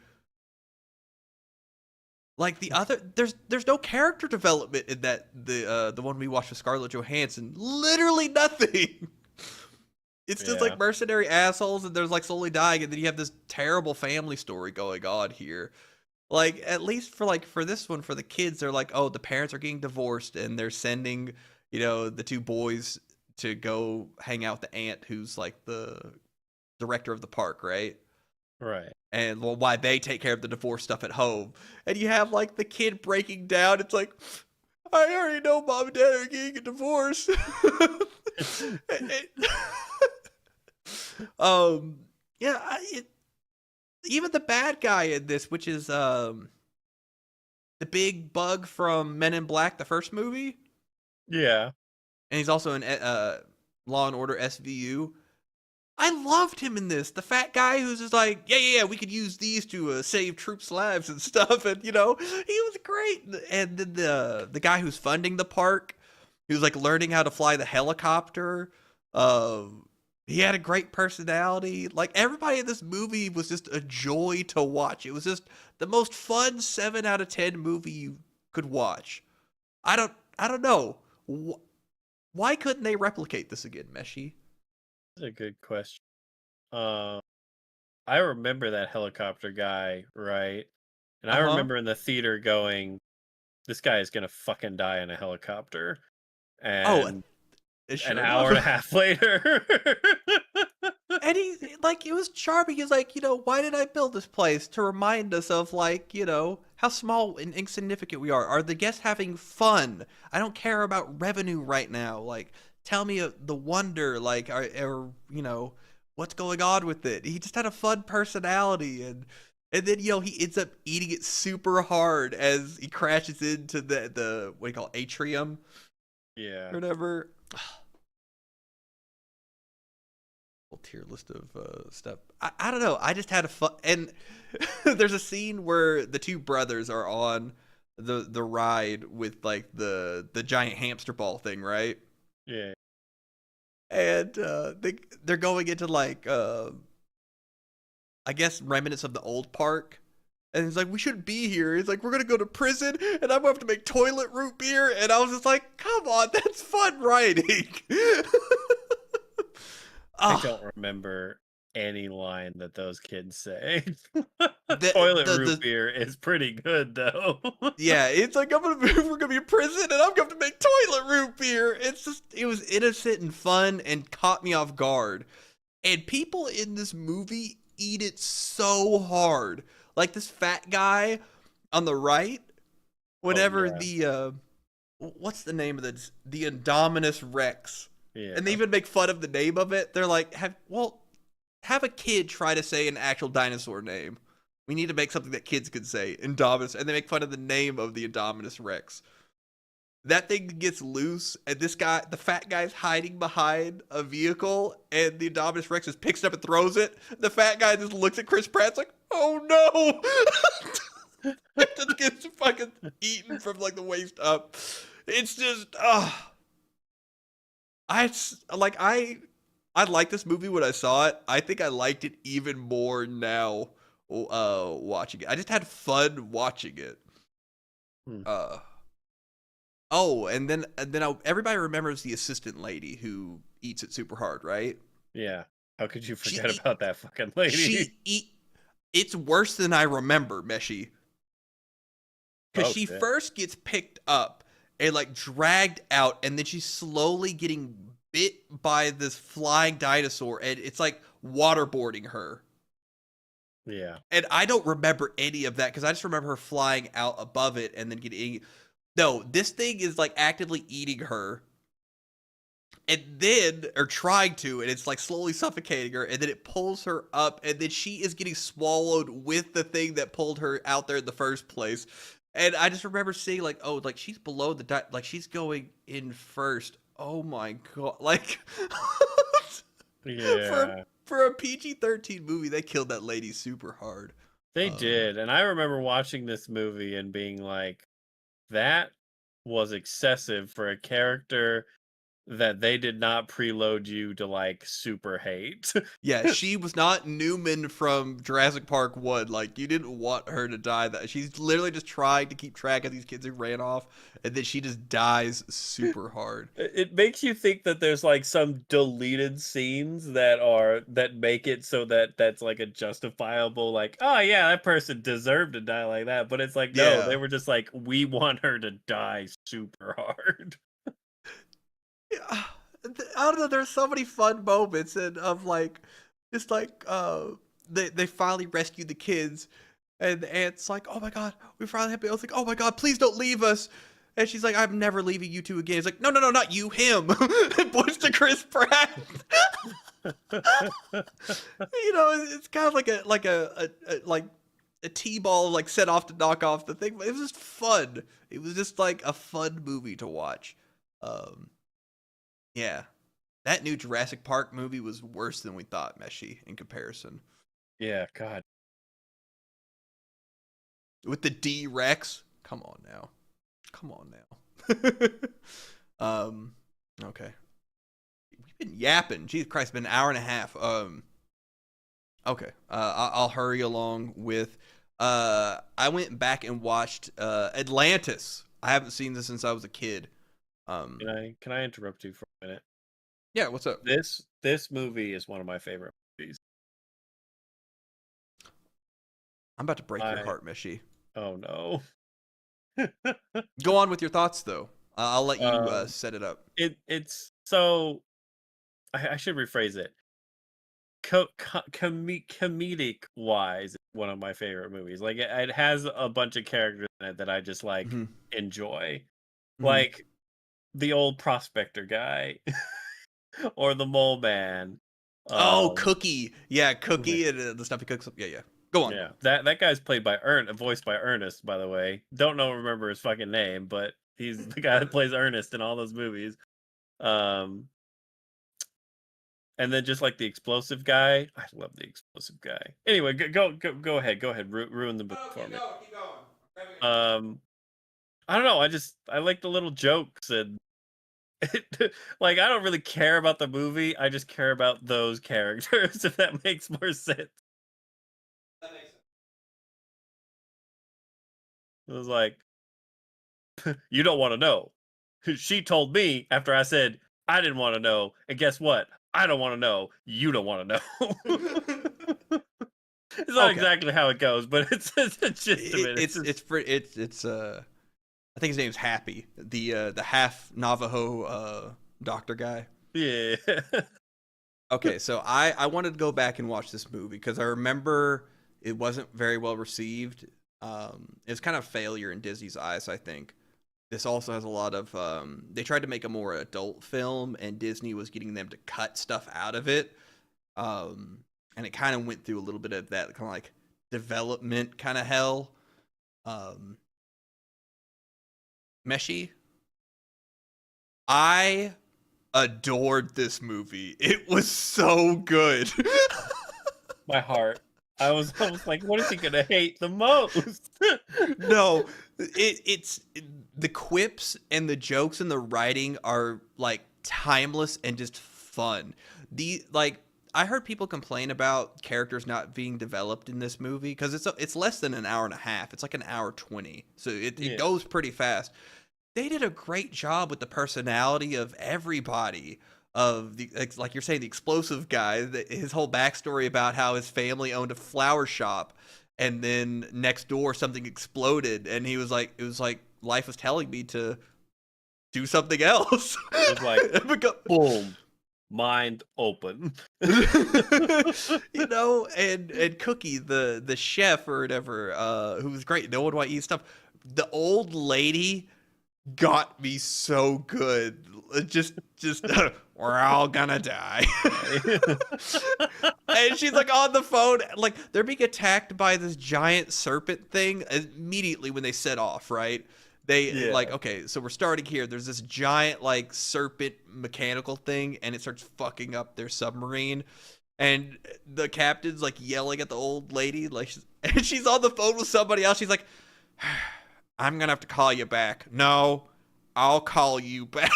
Like the other, there's no character development in that the one we watched with Scarlett Johansson. Literally nothing. It's just Yeah. like mercenary assholes, and there's like slowly dying, and then you have this terrible family story going on here. Like at least for this one, for the kids, they're like, oh, the parents are getting divorced, and they're sending the two boys to go hang out with the aunt who's like the director of the park, right? Right. and well, why they take care of the divorce stuff at home. And you have like the kid breaking down. It's like, I already know mom and dad are getting a divorce. It- um, yeah, even the bad guy in this, which is the big bug from Men in Black, the first movie, Yeah. and he's also in Law and Order SVU. I loved him in this. The fat guy who's just like, yeah, we could use these to save troops' lives and stuff. And he was great. And then the guy who's funding the park, who's like learning how to fly the helicopter, he had a great personality. Like everybody in this movie was just a joy to watch. It was just the most fun 7 out of 10 movie you could watch. I don't know. Why couldn't they replicate this again, Meshi? That's a good question. Um, I remember that helicopter guy, right? And Uh I huh. remember in the theater going, "This guy is gonna fucking die in a helicopter." Oh, And an sure hour and a enough. half later, And he like it was charming. He's like, why did I build this place to remind us of like, how small and insignificant we are? Are the guests having fun? I don't care about revenue right now. Like, tell me the wonder, like, or what's going on with it? He just had a fun personality, and then he ends up eating it super hard as he crashes into the what do you call it, atrium yeah, or whatever. Whole tier list of stuff. I don't know. I just had a fun, and there's a scene where the two brothers are on the ride with like the giant hamster ball thing, right? yeah, And they're going into like I guess remnants of the old park. And he's like, we shouldn't be here. He's like, we're gonna go to prison, and I'm gonna have to make toilet root beer. And I was just like, come on, that's fun writing. I Ah, don't remember any line that those kids say. the Toilet the root the beer is pretty good though. Yeah, it's like we're gonna be in prison and I'm gonna make toilet root beer. It was innocent and fun and caught me off guard. And people in this movie eat it so hard. Like this fat guy on the right, Oh whenever yeah, what's the name of the Indominus Rex, and they yeah. even make fun of the name of it. They're like, have a kid try to say an actual dinosaur name. We need to make something that kids can say. Indominus, and they make fun of the name of the Indominus Rex. That thing gets loose, and this guy, the fat guy's hiding behind a vehicle, and the Indominus Rex just picks it up and throws it. The fat guy just looks at Chris Pratt's like, "Oh no!" It just gets fucking eaten from like the waist up. It's just, I like I liked this movie when I saw it. I think I liked it even more now watching it. I just had fun watching it. Hmm. Uh oh, and then everybody remembers the assistant lady who eats it super hard, right? Yeah. How could you She forget eat, about that fucking lady? she eat it's worse than I remember, Meshi. Cuz Oh she shit. first gets picked up and like dragged out, and then she's slowly getting bit by this flying dinosaur, and it's like waterboarding her. Yeah. And I don't remember any of that because I just remember her flying out above it and then getting. No, this thing is like actively eating her, and then or trying to, and it's like slowly suffocating her, and then it pulls her up, and then she is getting swallowed with the thing that pulled her out there in the first place. And I just remember seeing like, oh, like she's below like she's going in first. Oh my god, like for Yeah. for a PG-13 movie, they killed that lady super hard. They Um, did. And I remember watching this movie and being like, that was excessive for a character that they did not preload you to like super hate. Yeah, she was not Newman from Jurassic Park 1. Like, you didn't want her to die. That she's literally just trying to keep track of these kids who ran off, and then she just dies super hard. It makes you think that there's like some deleted scenes that make it so that that's like a justifiable like, oh yeah, that person deserved to die like that, but it's like no, they Yeah. were just like, we want her to die super hard. Yeah. I don't know. There's so many fun moments and of like, just like they finally rescued the kids, and the aunt's like, "Oh my god, we finally have." I was like, "Oh my god, please don't leave us." And she's like, "I'm never leaving you two again." He's like, "No, no, no, not you, him." And points to Chris Pratt. It's kind of like a T-ball like set off to knock off the thing. But it was just fun. It was just like a fun movie to watch. Um, yeah, that new Jurassic Park movie was worse than we thought, Meshi, in comparison. Yeah, God. With the D-Rex. Come on now. Come on now. Okay. We've been yapping. Jesus Christ, it's been an hour and a half. Okay. I'll hurry along with I went back and watched Atlantis. I haven't seen this since I was a kid. Can I interrupt you for a minute? Yeah, what's up? This movie is one of my favorite movies. I'm about to break your I heart, Meshi. Oh no. Go on with your thoughts, though. I'll let you Um, set it up. it's so I should rephrase it. Comedic wise, one of my favorite movies. Like it has a bunch of characters in it that I just like Hmm. enjoy. Hmm. Like the old prospector guy or the mole man. Oh, Um, Cookie. Yeah, Cookie and the stuff he cooks up. Yeah, yeah. Go on. yeah, that guy's played by voiced by Ernest, by the way. Don't remember his fucking name, but he's the guy that plays Ernest in all those movies. Um, and then just like the explosive guy, I love the explosive guy. Anyway, go ahead, ruin the book Oh, for keep me. going, keep going. Um, I don't know. I like the little jokes and like I don't really care about the movie. I just care about those characters. If that makes more sense. That makes sense. It was like you don't want to know. She told me after I said I didn't want to know, and guess what? I don't want to know. You don't want to know. It's not Okay. exactly how it goes, but it's the gist of It, it. It's it's just it's pretty. It's I think his name's Happy, the half Navajo doctor guy. yeah. Okay, so I wanted to go back and watch this movie because I remember it wasn't very well received. It was kind of a failure in Disney's eyes, I think. This also has a lot of they tried to make a more adult film, and Disney was getting them to cut stuff out of it. And it kind of went through a little bit of that kind of like development kind of hell. Um, Meshi, I adored this movie. It was so good. My heart. I was like, what is he gonna hate the most? No, it's the quips and the jokes and the writing are like timeless and just fun. The like I heard people complain about characters not being developed in this movie because it's less than an hour and a half. It's like an hour 20, so it Yeah. goes pretty fast. They did a great job with the personality of everybody. Of the like you're saying, the explosive guy, his whole backstory about how his family owned a flower shop, and then next door something exploded, and he was like, it was like life was telling me to do something else. It was like Because- boom. Mind open. and Cookie, the chef or whatever, who was great. No one want to eat stuff. The old lady got me so good. Just we're all gonna die. And she's like on the phone, like they're being attacked by this giant serpent thing immediately when they set off, right? They Yeah. like, okay, so we're starting here. There's this giant like serpent mechanical thing, and it starts fucking up their submarine. And the captain's like yelling at the old lady, like, and she's on the phone with somebody else. She's like, I'm gonna have to call you back. No, I'll call you back.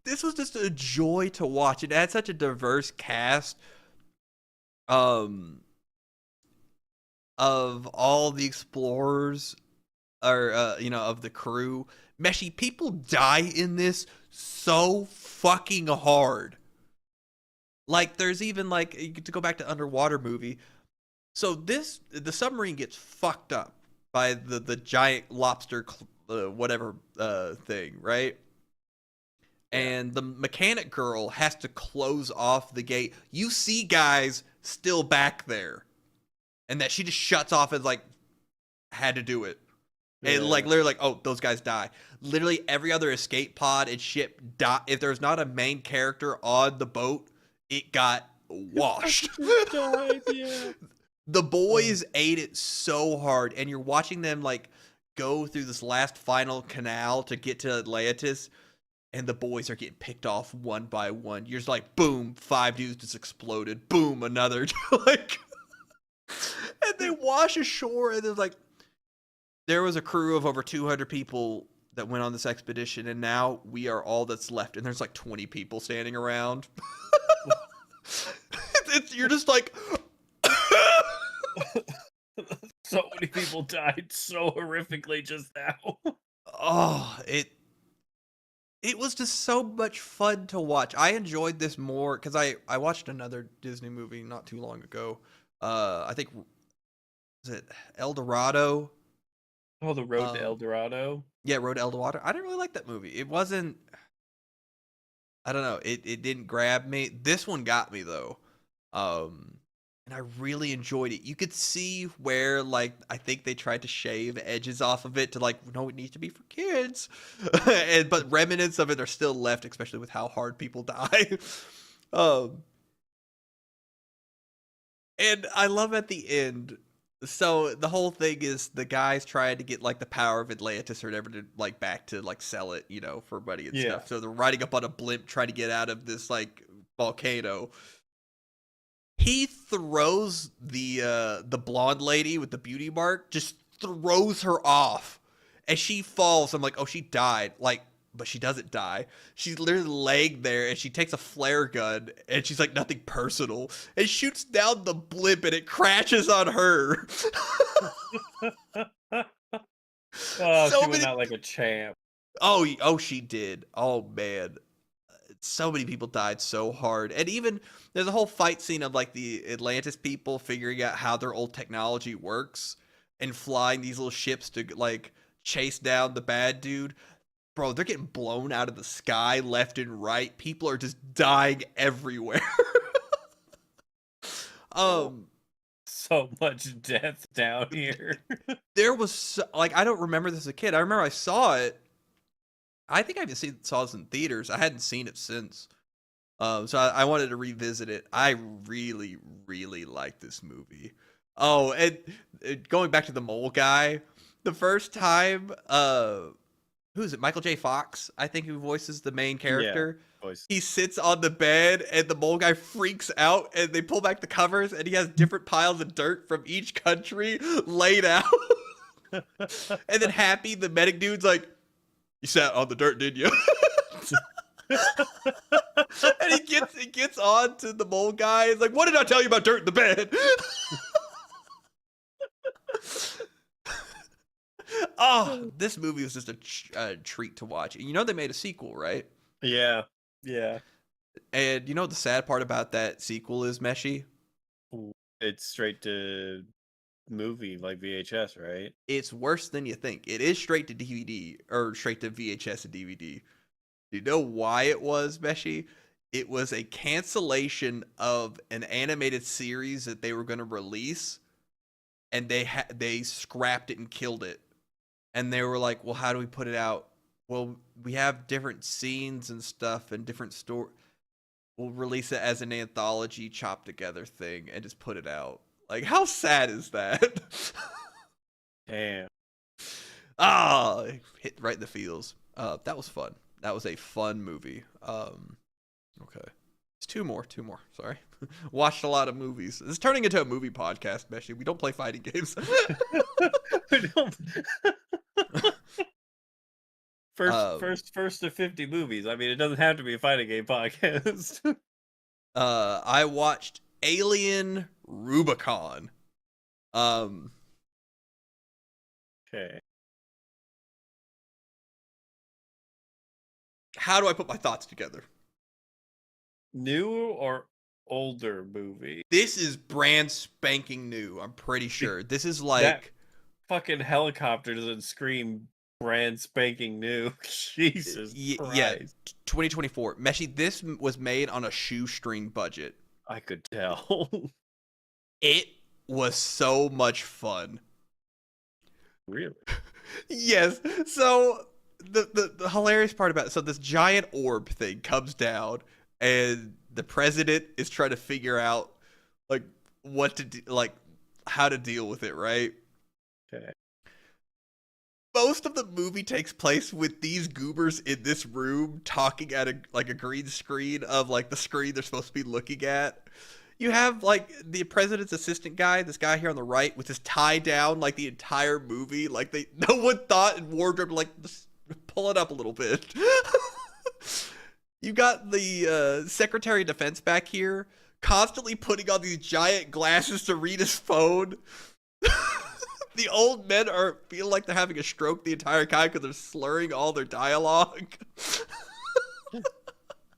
This was just a joy to watch. It had such a diverse cast um of all the explorers or of the crew. Meshi, people die in this so fucking hard. Like there's even like to go back to underwater movie. So the submarine gets fucked up by the giant lobster whatever thing, right? Yeah. and the mechanic girl has to close off the gate. You see guys still back there, and that she just shuts off and like had to do it. And like Yeah. literally like, oh, those guys die. Literally every other escape pod and ship die. If there's not a main character on the boat, it got washed. Just died, yeah. The boys ate it so hard, and you're watching them like go through this last final canal to get to Atlantis, and the boys are getting picked off one by one. You're just like, boom, 5 dudes just exploded. Boom, another. Like, and they wash ashore, and there's like, there was a crew of over 200 people that went on this expedition, and now we are all that's left, and there's like 20 people standing around. You're just like, So many people died so horrifically just now. oh, it was just so much fun to watch. I enjoyed this more because I watched another Disney movie not too long ago. I think, was it El Dorado? Oh, the road to El Dorado. Yeah, Road to El Dorado. I didn't really like that movie. It wasn't. I don't know. It didn't grab me. This one got me though. And I really enjoyed it. You could see where like I think they tried to shave edges off of it to like, no, it needs to be for kids. But remnants of it are still left, especially with how hard people die. um and I love at the end. So the whole thing is the guys trying to get like the power of Atlantis or whatever to like back to like sell it, for money and Yeah. stuff. So they're riding up on a blimp trying to get out of this like volcano. He throws the blonde lady with the beauty mark, just throws her off, and she falls. I'm like, oh, she died. Like, but she doesn't die. She's literally laying there, and she takes a flare gun, and she's like, nothing personal, and shoots down the blimp, and it crashes on her. Oh, So she went many. out like a champ. Oh, she did. Oh man, so many people died so hard. And even there's a whole fight scene of like the Atlantis people figuring out how their old technology works and flying these little ships to like chase down the bad dude. Bro, they're getting blown out of the sky left and right. People are just dying everywhere. um So much death down here. there was like, I don't remember this as a kid. I remember I saw it. I think I even saw this in theaters. I hadn't seen it since. So I wanted to revisit it. I really, really like this movie. Oh, and going back to the mole guy, the first time, who is it? Michael J. Fox, I think, who voices the main character. Voice. He sits on the bed, and the mole guy freaks out, and they pull back the covers, and he has different piles of dirt from each country laid out. And then Happy, the medic dude's like, "You sat on the dirt, didn't you?" And he gets on to the mole guy. He's like, "What did I tell you about dirt in the bed?" Oh, this movie was just a treat to watch. And they made a sequel, right? Yeah. Yeah. And the sad part about that sequel is, Meshi? It's straight to movie, like VHS, right? It's worse than you think. It is straight to DVD, or straight to VHS and DVD. Do you know why it was, Meshi? It was a cancellation of an animated series that they were going to release, and they scrapped it and killed it. And they were like, well, how do we put it out? Well, we have different scenes and stuff and different story. We'll release it as an anthology chopped together thing and just put it out. Like, how sad is that? Damn. Ah, hit right in the feels. That was fun. That was a fun movie. Okay. It's two more. Sorry. Watched a lot of movies. It's turning into a movie podcast, Meshi. We don't play fighting games. First to 50 movies. I mean, it doesn't have to be a fighting game podcast. I watched Alien Rubicon. Okay. How do I put my thoughts together? New or older movie? This is brand spanking new. I'm pretty sure. This is like fucking helicopter doesn't scream brand spanking new. Jesus Yeah, Christ. 2024. Meshi, this was made on a shoestring budget. I could tell. It was so much fun. Really? Yes. So the hilarious part about it, so this giant orb thing comes down and the president is trying to figure out like what to do, like how to deal with it, right? Okay. Most of the movie takes place with these goobers in this room talking at a green screen of like the screen they're supposed to be looking at. You have like the president's assistant guy, this guy here on the right, with his tie down like the entire movie. Like no one thought in wardrobe like just pull it up a little bit. You got the Secretary of Defense back here, constantly putting on these giant glasses to read his phone. The old men feel like they're having a stroke the entire time because they're slurring all their dialogue.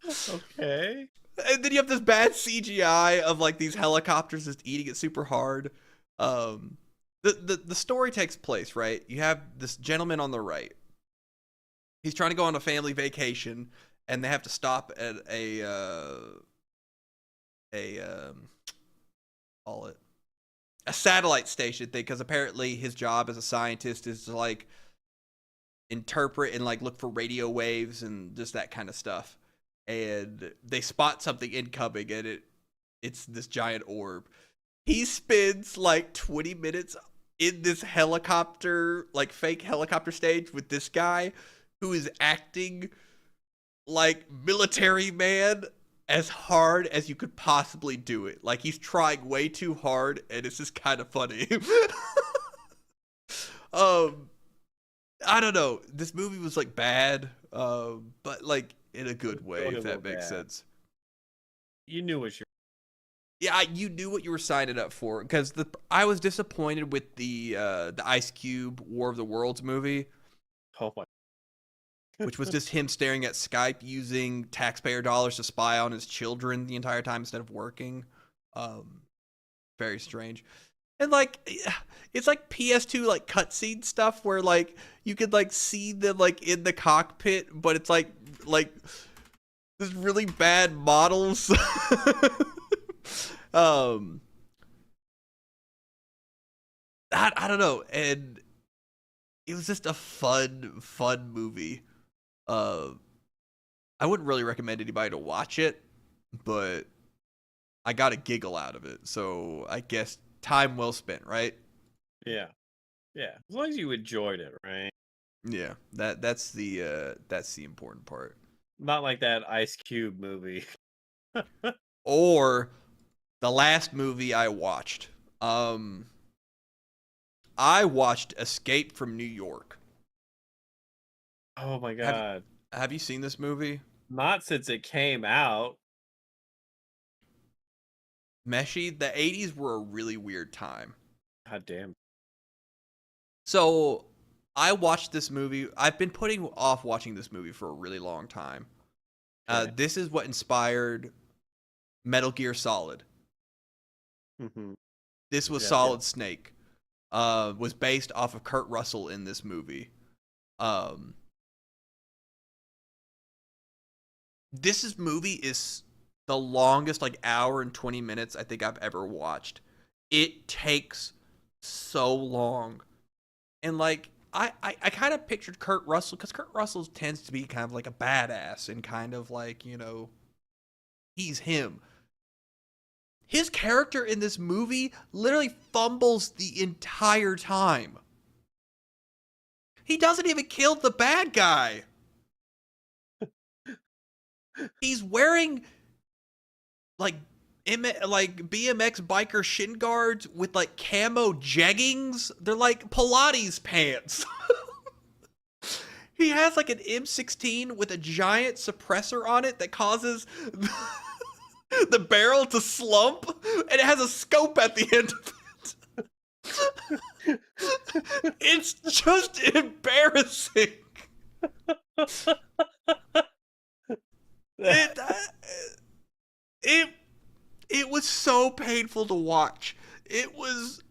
Okay. And then you have this bad CGI of like these helicopters just eating it super hard. The story takes place, right? You have this gentleman on the right. He's trying to go on a family vacation, and they have to stop at call it a satellite station thing, because apparently his job as a scientist is to like interpret and like look for radio waves and just that kind of stuff. And they spot something incoming, and it's this giant orb. He spends like 20 minutes in this helicopter, like fake helicopter stage with this guy who is acting like military man as hard as you could possibly do it. Like he's trying way too hard, and it's just kind of funny. I don't know. This movie was like bad, but like in a good way, if that makes sense. You knew what you. Yeah, you knew what you were signing up for, because I was disappointed with the Ice Cube War of the Worlds movie. Oh my. Which was just him staring at Skype using taxpayer dollars to spy on his children the entire time instead of working. Very strange. And like it's like PS2 like cutscene stuff where like you could like see them like in the cockpit, but it's like this really bad models. I don't know, and it was just a fun movie. I wouldn't really recommend anybody to watch it, but I got a giggle out of it, so I guess time well spent, right? Yeah. As long as you enjoyed it, right? Yeah, that's the important part. Not like that Ice Cube movie. Or the last movie I watched. I watched Escape from New York. Oh my god. Have you seen this movie? Not since it came out. Meshi, the 80s were a really weird time. God damn. So, I watched this movie. I've been putting off watching this movie for a really long time. Okay. This is what inspired Metal Gear Solid. Mm-hmm. This was Solid Snake. Was based off of Kurt Russell in this movie. This movie is the longest like hour and 20 minutes I think I've ever watched. It takes so long. And like I kind of pictured Kurt Russell, because Kurt Russell tends to be kind of like a badass and kind of like, you know, he's him. His character in this movie literally fumbles the entire time. He doesn't even kill the bad guy. He's wearing like BMX biker shin guards with like camo jeggings. They're like Pilates pants. He has like an M16 with a giant suppressor on it that causes the barrel to slump, and it has a scope at the end of it. It's just embarrassing. It was so painful to watch. It was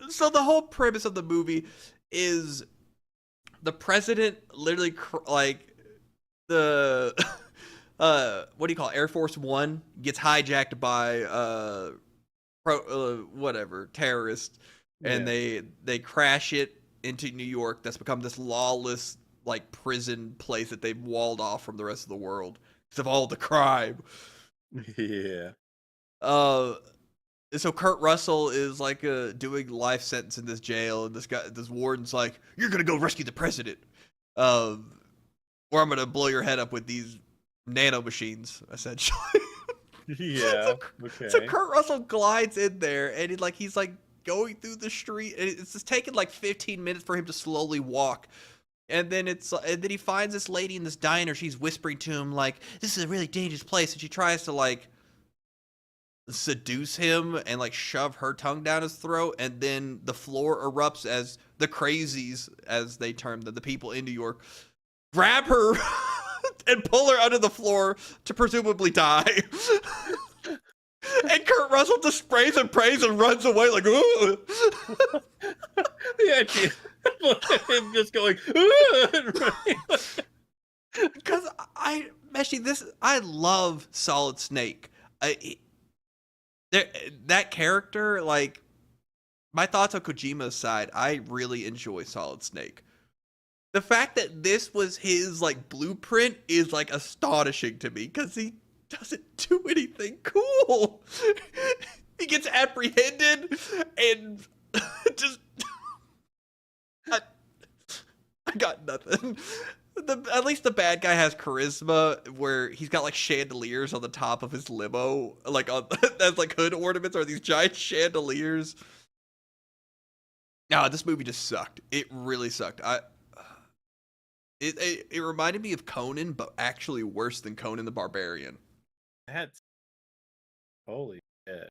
So the whole premise of the movie is the president literally like the what do you call it? Air Force One gets hijacked by whatever terrorists, and Yeah. they crash it into New York. That's become this lawless like prison place that they've walled off from the rest of the world because of all the crime. Yeah. Uh, so Kurt Russell is like doing life sentence in this jail, and this warden's like, "You're gonna go rescue the president, um, or I'm gonna blow your head up with these nano machines," essentially. Yeah. So Okay. Kurt Russell glides in there, and he's like going through the street, and it's just taking like 15 minutes for him to slowly walk. And then he finds this lady in this diner. She's whispering to him like, "This is a really dangerous place," and she tries to like seduce him and like shove her tongue down his throat. And then the floor erupts as the crazies, as they term them, the people in New York, grab her and pull her under the floor to presumably die. And Kurt Russell just sprays and prays and runs away like, ooh. The idea of him just going, Because I love Solid Snake. That character, like, my thoughts on Kojima aside, I really enjoy Solid Snake. The fact that this was his like blueprint is like astonishing to me because he doesn't do anything cool. He gets apprehended and just I got nothing. At least the bad guy has charisma, where he's got like chandeliers on the top of his limo, like on as like hood ornaments, or these giant chandeliers. No, this movie just sucked. It really sucked. It reminded me of Conan, but actually worse than Conan the Barbarian. That's holy shit.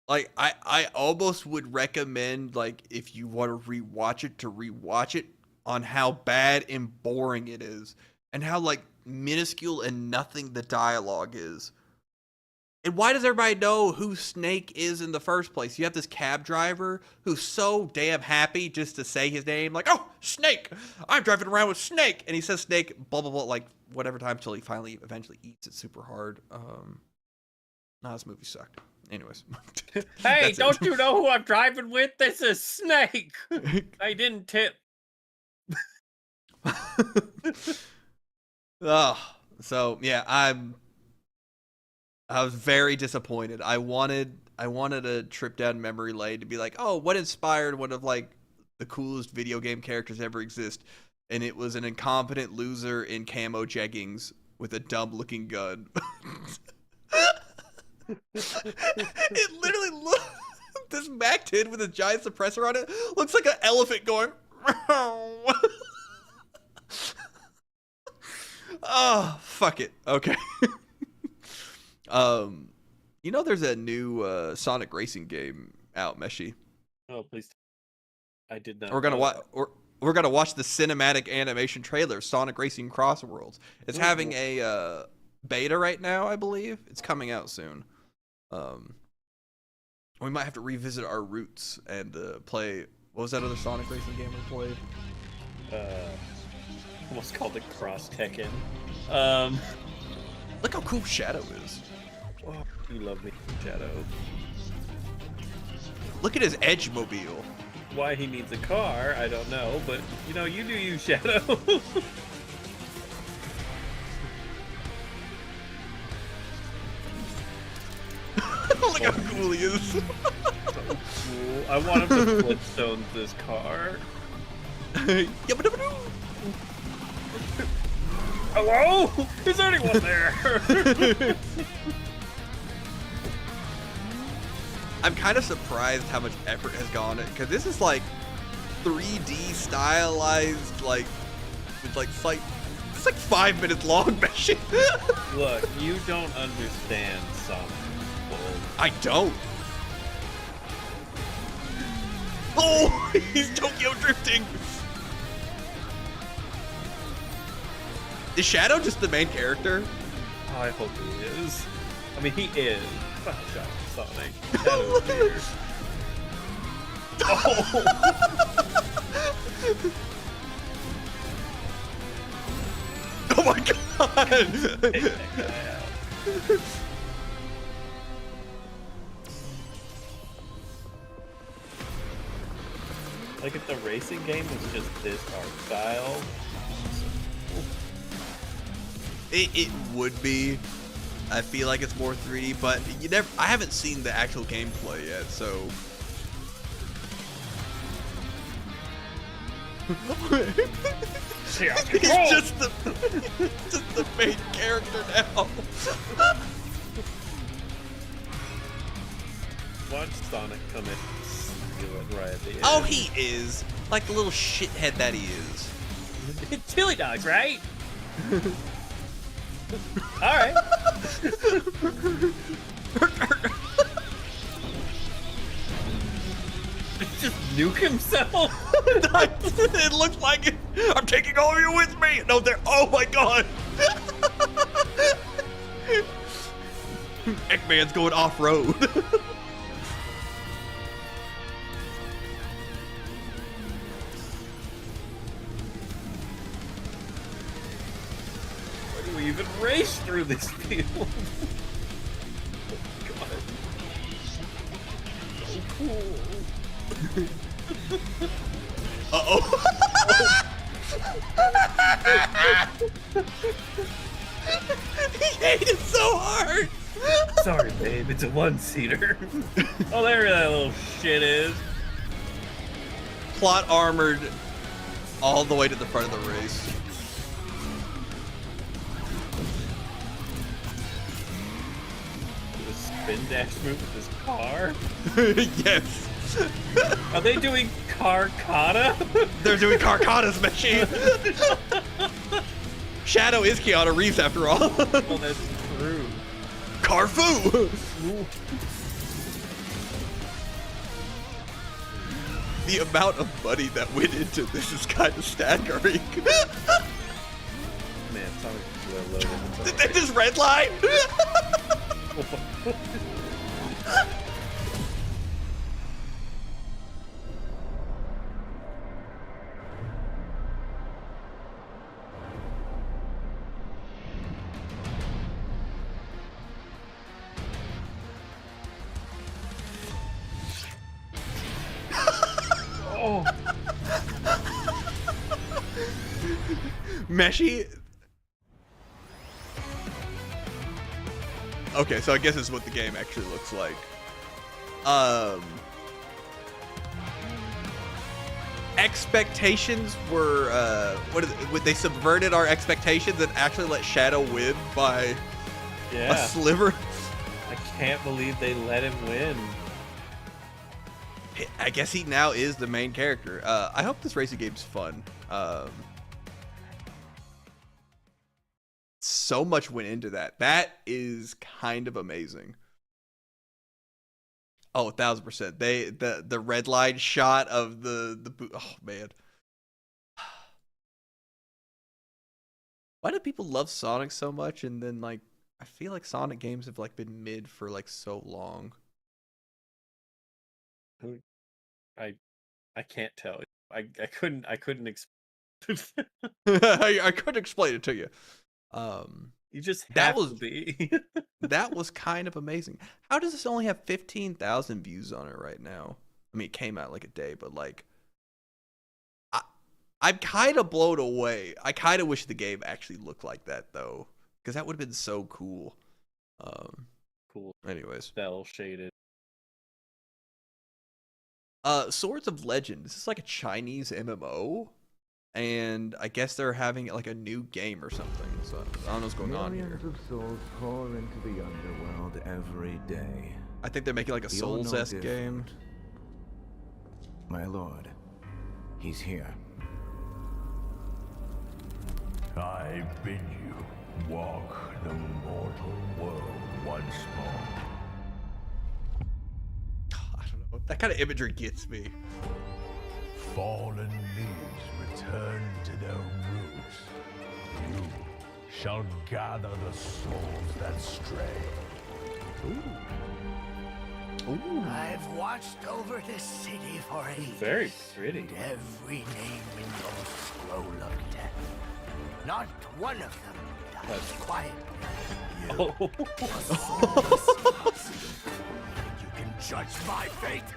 Like I almost would recommend, like, if you want to rewatch it on how bad and boring it is, and how like minuscule and nothing the dialogue is. And why does everybody know who Snake is in the first place? You have this cab driver who's so damn happy just to say his name, like, "Oh, Snake! I'm driving around with Snake," and he says Snake, blah blah blah, like whatever time till he finally eventually eats it super hard. No, this movie sucked. Anyways, Hey, don't you know who I'm driving with? This is Snake. I didn't tip. Oh, so yeah, I was very disappointed. I wanted a trip down memory lane to be like, "Oh, what inspired one of like the coolest video game characters ever exist?" And it was an incompetent loser in camo jeggings with a dumb looking gun. It literally looks, this Mac 10 with a giant suppressor on it looks like an elephant going. Oh, fuck it. Okay. You know, there's a new Sonic racing game out, Meshi. Oh, please. I did not. We're gonna watch. We're gonna watch the cinematic animation trailer, Sonic Racing Cross Worlds. It's having a beta right now, I believe. It's coming out soon. We might have to revisit our roots and play. What was that other Sonic Racing game we played? Almost called it Cross Tekken. Look how cool Shadow is. Oh, you love me, Shadow. Look at his Edge mobile. Why he needs a car, I don't know, but you know, you do you, Shadow. Look how cool he is. So cool. I want him to Flintstones this car. Hello? Is anyone there? I'm kind of surprised how much effort has gone in, because this is like 3D stylized, like with like it's like 5 minutes long, Meshi. Look, you don't understand Sonic. I don't. Oh, he's Tokyo drifting. Is Shadow just the main character? Oh, I hope he is. I mean, he is. Oh, Sonic. Shadow's here. Oh my god! Take that guy out. Like if the racing game was just this art style. It would be. I feel like it's more 3D, but I haven't seen the actual gameplay yet, so. He's just the main character now. Watch Sonic come in and steal it right at the end. Oh, he is like the little shithead that he is. Chili dogs, right? All right. Just nuke himself. It looks like it. I'm taking all of you with me. No, they're. Oh my god. Eggman's going off road. Why do we even race through this field? Oh god. So cool. Uh-oh. He hated so hard. Sorry, babe. It's a one-seater. Oh, there that little shit is. Plot armored all the way to the front of the race. Do a spin dash move with his car? Yes. Are they doing car kata? They're doing Carcana's machine. Shadow is Keanu Reeves after all. Oh, that's true. Carfu. The amount of money that went into this is kind of staggering. Man, Sonic is well loaded. Did they just redline? Oh. Meshi. Okay, so I guess it's what the game actually looks like. Expectations were they subverted our expectations and actually let Shadow win by a sliver. I can't believe they let him win. I guess he now is the main character. I hope this racing game's fun. So much went into that. That is kind of amazing. Oh, 1000%. The red line shot of the boot. Oh man. Why do people love Sonic so much? And then like, I feel like Sonic games have like been mid for like so long. I can't tell. I couldn't I couldn't explain it to you. You just have that was to be. that was kind of amazing. How does this only have 15,000 views on it right now? I mean, it came out like a day, but like, I'm kind of blown away. I kind of wish the game actually looked like that though, because that would have been so cool. Cool. Anyways, Cell shaded. Swords of Legend. This is like a Chinese MMO. And I guess they're having like a new game or something. So I don't know what's going on here. Millions of souls pour into the underworld every day. I think they're making like a You're Souls-esque no game. different. My lord, he's here. I bid you walk the mortal world once more. I don't know. That kind of imagery gets me. Fallen leaves return to their roots. You shall gather the souls that stray. Ooh. Ooh. I've watched over this city for ages. Very pretty. And every name in your scroll of death. Not one of them dies quietly. Oh. You can judge my fate.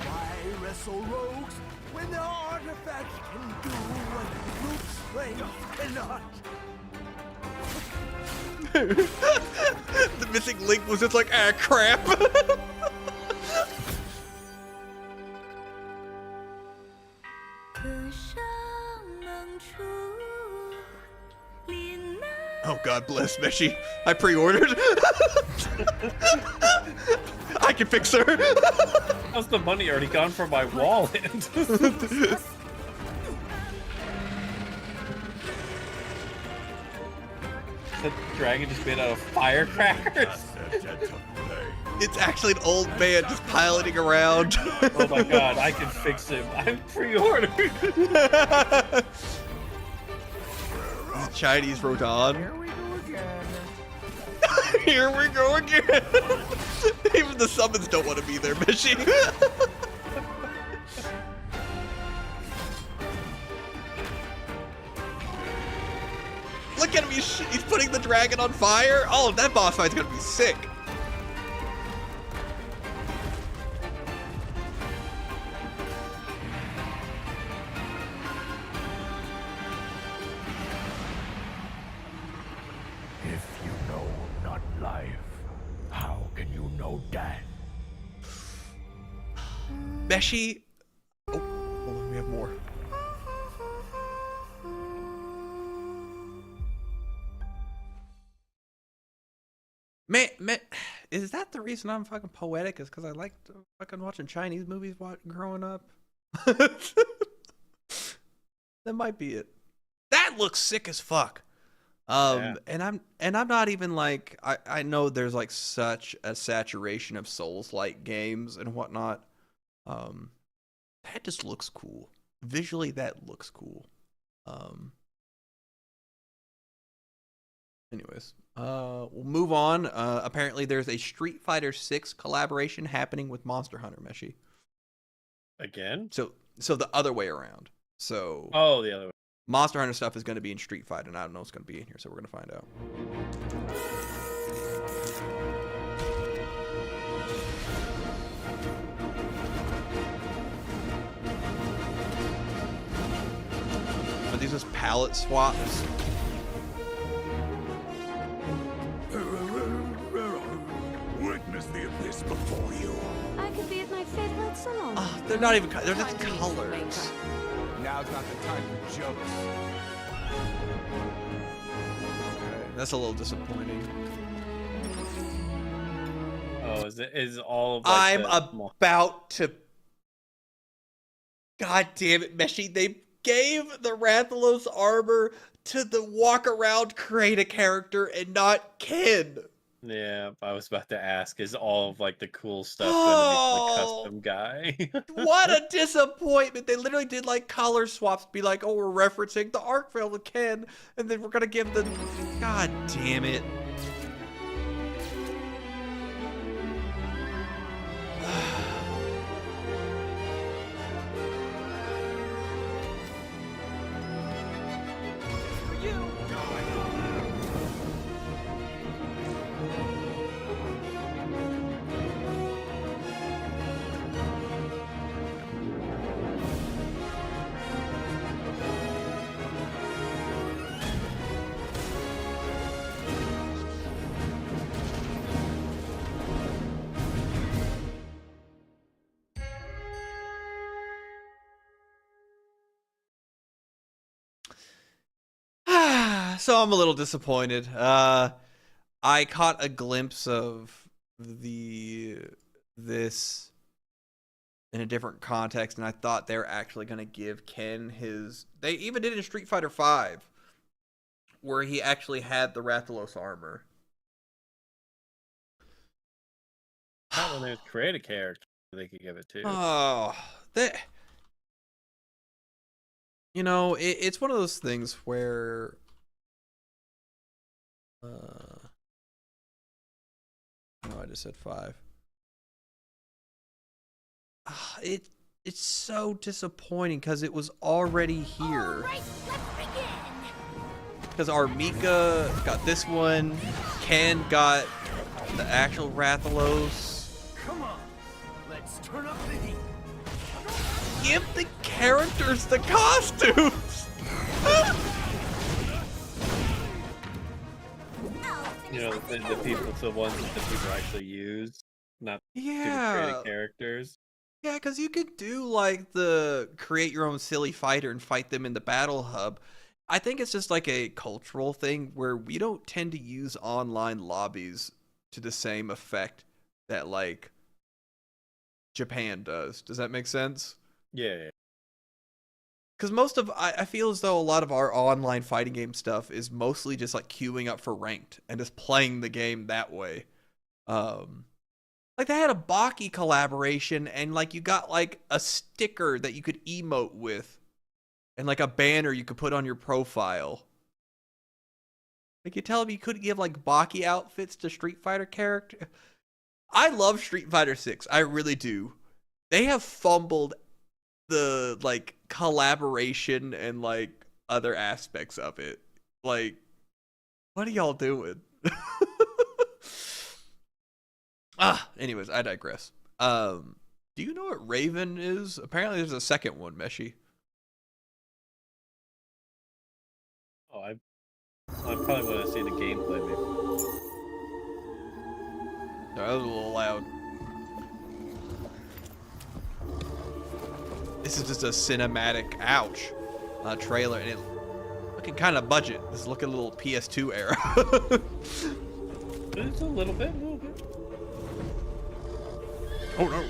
Why wrestle rogues when their artifacts can do what brute strength cannot? The missing link was just like, ah, crap. Oh God bless Meshi. I pre-ordered. I can fix her. How's the money already gone from my wallet? The dragon just made out of firecrackers. It's actually an old man just piloting around. Oh my God, I can fix him. I'm pre-ordered. The Chinese Rodan. Here we go again. Here we go again. Even the summons don't want to be there, Meshi. Look at him, he's putting the dragon on fire. Oh, that boss fight's gonna be sick. If you know not life, how can you know death? Meshi. Oh, hold on, we have more. Man, is that the reason I'm fucking poetic? Is because I liked fucking watching Chinese movies growing up? That might be it. That looks sick as fuck. Yeah. And I'm not even like, I know there's like such a saturation of Souls-like games and whatnot. That just looks cool. Visually, that looks cool. Anyways, we'll move on. Apparently, there's a Street Fighter 6 collaboration happening with Monster Hunter, Meshi. Again? So the other way around. So Oh, the other way. Monster Hunter stuff is going to be in Street Fighter, and I don't know what's going to be in here, so we're going to find out. Are these just palette swaps? Witness the abyss before you. I could be at my favorite salon. Oh, they're not even. They're just Chinese colors. makeup. Now's not the time for jokes. Okay, that's a little disappointing. Oh, is all of like I'm the small- about to. God damn it, Meshi! They gave the Rathalos armor to the walk around create a character and not Ken. Yeah, I was about to ask, is all of like the cool stuff Oh. going to be the custom guy? What a disappointment! They literally did like color swaps, be like, "Oh, we're referencing the arc film with Ken," and then we're gonna give the. God damn it! So I'm a little disappointed. I caught a glimpse of this in a different context, and I thought they were actually going to give Ken his. They even did it in Street Fighter V, where he actually had the Rathalos armor. Not when they create a character, they could give it to. Oh, that. You know, it's one of those things where. Oh, I just said 5. It's so disappointing because it was already here. All right, let's begin. Because Armika got this one, Ken got the actual Rathalos. Come on, let's turn up the heat. Give the characters the costumes. You know, the people, the ones that the people actually use, not Yeah. created characters. Yeah, because you could do like the create your own silly fighter and fight them in the battle hub. I think it's just like a cultural thing where we don't tend to use online lobbies to the same effect that like Japan does. Does that make sense? Yeah. Because I feel as though a lot of our online fighting game stuff is mostly just like queuing up for ranked and just playing the game that way. Like they had a Baki collaboration and like you got like a sticker that you could emote with and like a banner you could put on your profile. Like you tell me you couldn't give like Baki outfits to Street Fighter character. I love Street Fighter 6. I really do. They have fumbled the like collaboration and like other aspects of it. Like, what are y'all doing? Anyways, I digress. Do you know what Raven is? Apparently there's a second one, Meshi. Oh, I probably want to see the gameplay maybe. Sorry, that was a little loud. This is just a cinematic, trailer, and it looking kind of budget. This is looking a little PS2 era. It's a little bit. Oh no.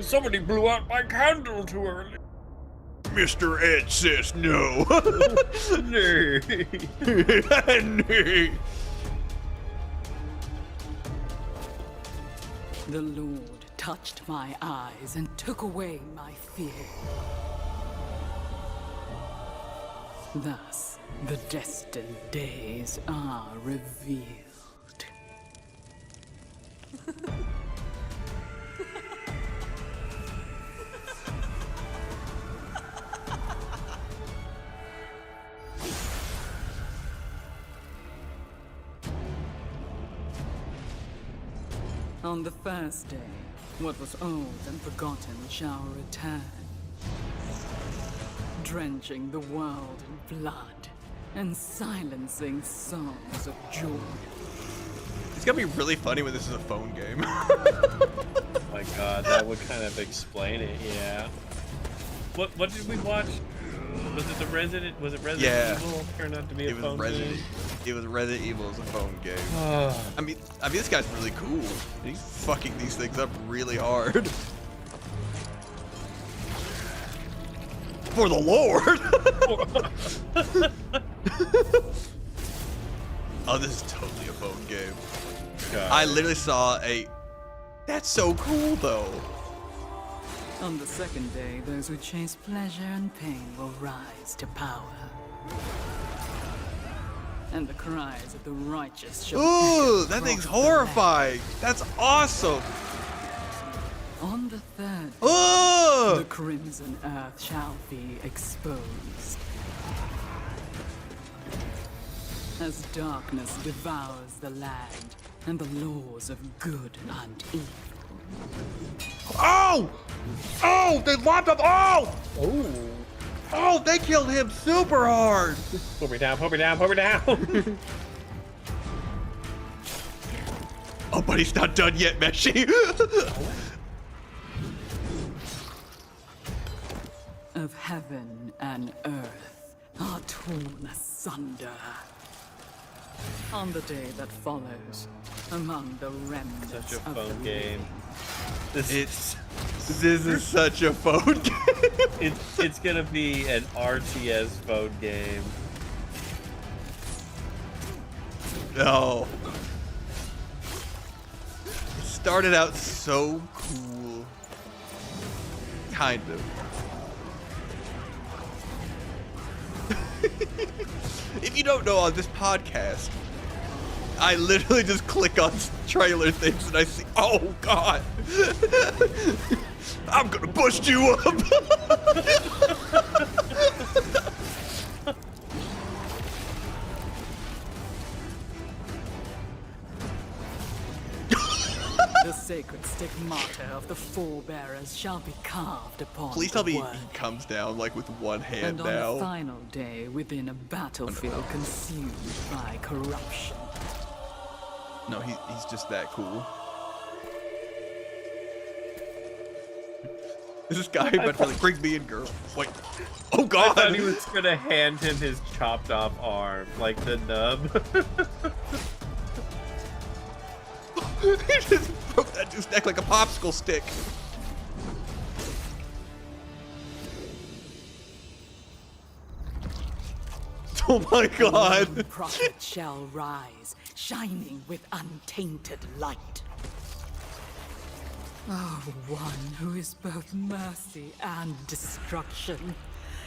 Somebody blew out my candle too early. Mr. Ed says no. No. The Lord touched my eyes and took away my fear. Thus, the destined days are revealed. On the first day, what was old and forgotten shall return, drenching the world in blood and silencing songs of joy. It's gonna be really funny when this is a phone game. My God, that would kind of explain it. Yeah. What did we watch? Was it Resident Yeah. Evil? Turned out to be a phone game. It was Resident Evil as a phone game. I mean, this guy's really cool. He's fucking these things up really hard. For the Lord. Oh, this is totally a phone game. God. I literally saw a. That's so cool, though. On the second day, those who chase pleasure and pain will rise to power. And the cries of the righteous shall Ooh, echo that thing's across the horrifying. That's awesome. land. On the third day, Oh, the crimson earth shall be exposed. As darkness devours the land and the laws of good and evil. oh, oh! They locked up. Oh, oh! They killed him super hard. Put me down, put me down, put me down. Oh, but he's not done yet, Meshi. Of heaven and earth are torn asunder. On the day that follows, among the remnants Such a of fun the game. This is such a phone game. It's gonna be an RTS phone game. No. It started out so cool. Kind of. If you don't know, on this podcast, I literally just click on trailer things and I see, oh god, I'm gonna bust you up. The sacred stigmata of the forebearers shall be carved upon Please the tell me world. he comes down like with one hand And on now. the final day, within a battlefield consumed by corruption. No, he's just that cool. This guy about to like bring me in, girl. Wait. Oh I god. thought he was gonna hand him his chopped off arm, like the nub. He just broke that dude's neck like a popsicle stick. Oh my god. One prophet shall rise, shining with untainted light. Oh, one who is both mercy and destruction,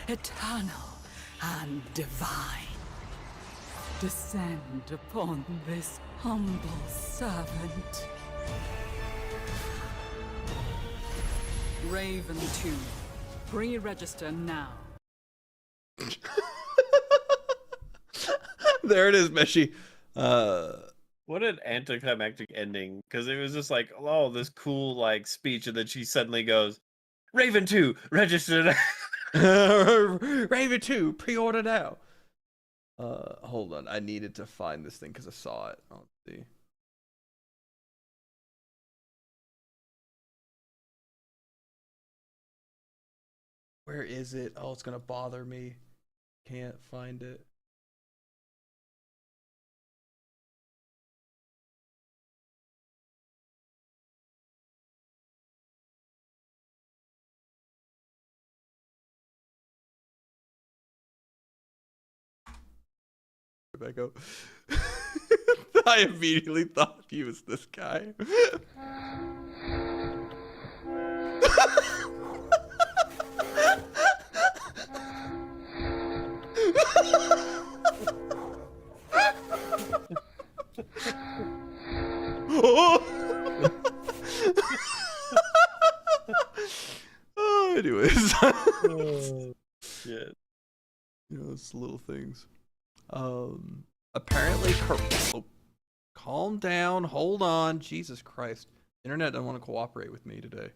eternal and divine. Descend upon this humble servant. Raven 2, pre-register now. There it is, Meshi. What an anticlimactic ending, because it was just like, oh, this cool like speech, and then she suddenly goes, Raven 2, registered. Raven 2, pre-order now. Hold on. I needed to find this thing because I saw it. Let's see. Where is it? Oh, it's gonna bother me. Can't find it. Rebecca. I immediately thought he was this guy. Oh, anyways. Oh, shit. You know, it's little things. Apparently, oh, calm down, hold on, Jesus Christ. Internet doesn't want to cooperate with me today.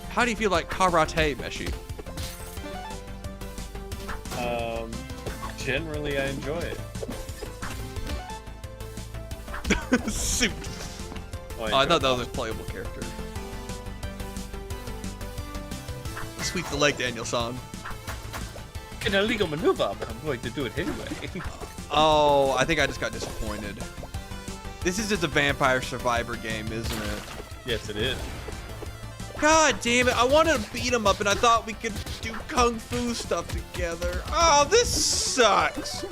How do you feel like karate, Meshi? Generally I enjoy it. Suit. Oh, Oh, I thought that was a playable character. Sweep the leg, Daniel-san. An illegal maneuver, but I'm going to do it anyway. Oh, I think I just got disappointed. This is just a Vampire Survivor game, isn't it? Yes, it is. God damn it, I wanted to beat him up and I thought we could do kung fu stuff together. Oh, this sucks.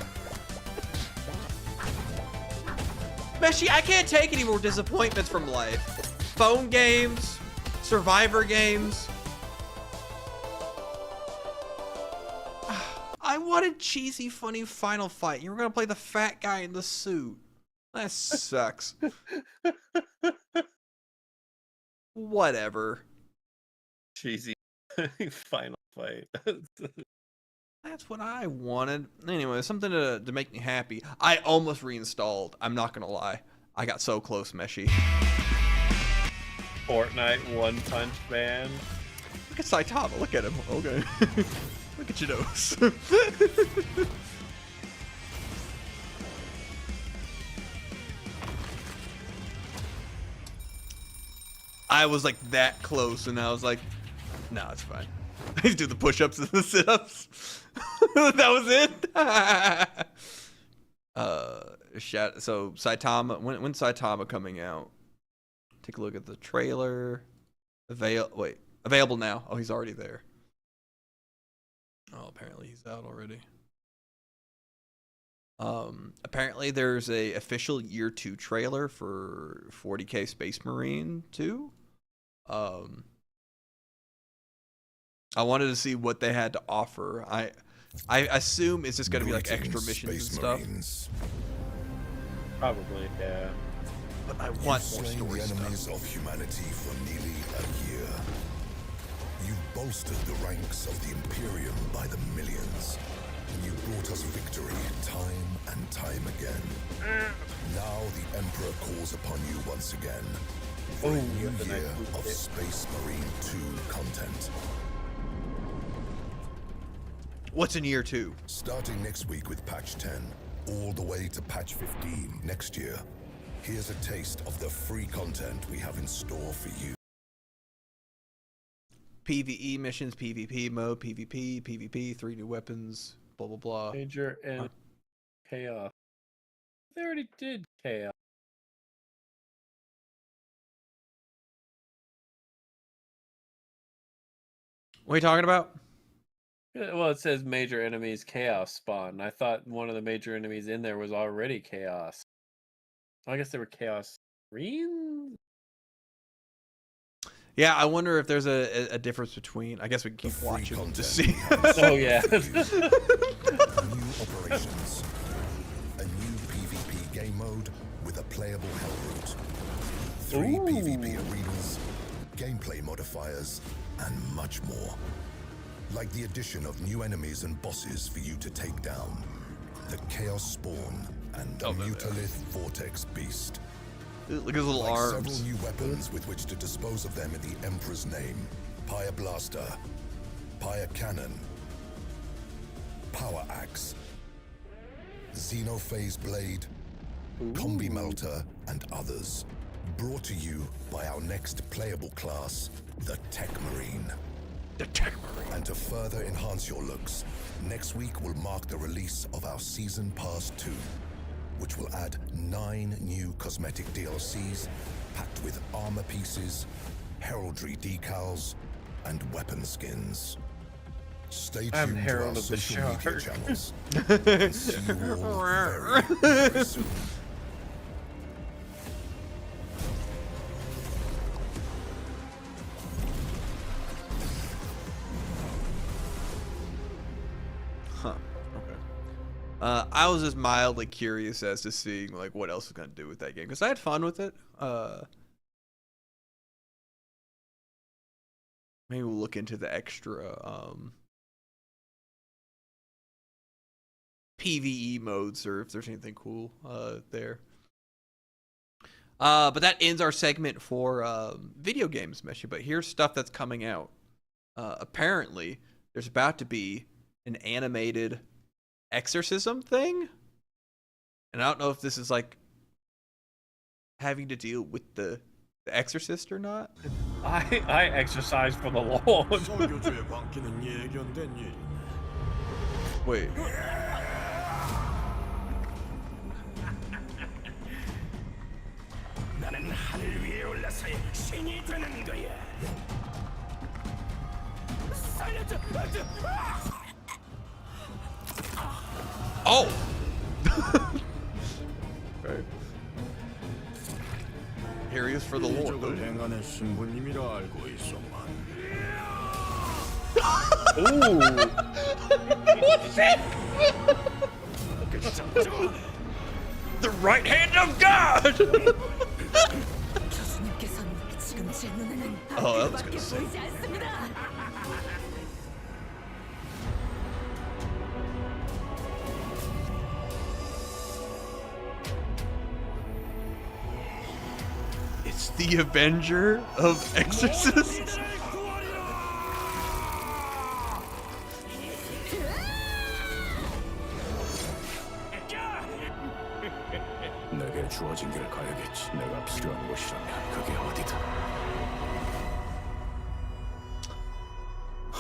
Meshi, I can't take any more disappointments from life. Phone games, Survivor games. I wanted cheesy, funny final fight. You were gonna play the fat guy in the suit. That sucks. Whatever. Cheesy final fight. That's what I wanted. Anyway, something to make me happy. I almost reinstalled. I'm not gonna lie. I got so close, Meshi. Fortnite One Punch Man. Look at Saitama. Look at him. Okay. Look at your nose. I was like that close, and I was like, no, it's fine. He's do the push-ups and the sit-ups. That was it. So Saitama. When's Saitama coming out? Take a look at the trailer. Available now. Oh, he's already there. Oh, apparently he's out already. Apparently there's a official year 2 trailer for 40K Space Marine 2. I wanted to see what they had to offer. I assume it's just gonna be like Greetings, extra missions and Space stuff. Marines. Probably, yeah. But I want You've more slain story the stuff. enemies of humanity for nearly a year. You've bolstered the ranks of the Imperium by the millions. You brought us victory time and time again. Now the Emperor calls upon you once again for a new that's a nice year boost of hit. Space Marine 2 content. What's in year 2? Starting next week with patch 10, all the way to patch 15 next year, here's a taste of the free content we have in store for you. PvE missions, PvP mode, PvP, PvP, 3 new weapons, blah blah blah. Major and chaos. They already did chaos. What are you talking about? Well, it says major enemies chaos spawn. I thought one of the major enemies in there was already chaos. I guess they were chaos marines. Yeah, I wonder if there's a difference between. I guess we can keep free watching to content see. we have in store Oh yeah. for you. New operations, a new PvP game mode with a playable hell route, 3 PvP arenas, gameplay modifiers, and much more. Like the addition of new enemies and bosses for you to take down, the Chaos Spawn and the Mutalith Vortex Beast. Look at his little Like arms. several new weapons with which to dispose of them in the Emperor's name. Pyre Blaster, Pyre Cannon, Power Axe, Xenophase Blade, Combi Melter, and others. Brought to you by our next playable class, the Tech Marine. The Tech Marine. And to further enhance your looks, next week will mark the release of our Season Pass 2, which will add 9 new cosmetic DLCs packed with armor pieces, heraldry decals, and weapon skins. Stay I'm tuned to our Herald of the social media Shark. channels. And see you all very, very soon. Huh. Okay. I was just mildly curious as to seeing like what else is gonna do with that game because I had fun with it. Maybe we'll look into the extra PvE modes or if there's anything cool there. But that ends our segment for video games, Messi. But here's stuff that's coming out. Apparently, there's about to be an animated exorcism thing. And I don't know if this is like having to deal with the exorcist or not. I exercise for the Lord. 설교주의 광기는 예견된 일이네. Wait. 나는 하늘 위에 올라서의 신이 되는 거야. 살려줘! Oh! Okay. Here he is for the Lord. 이적을 행하는 신부님이라 알고 있었만. The right hand of God! 교수님께서는 지금 제 눈에는 Oh, that was 밖에 gonna say. 보이지 않습니다. It's the Avenger of Exorcists. 내게 주어진 길 가야겠지. 내가 필요한 곳이라면 그게 어디든.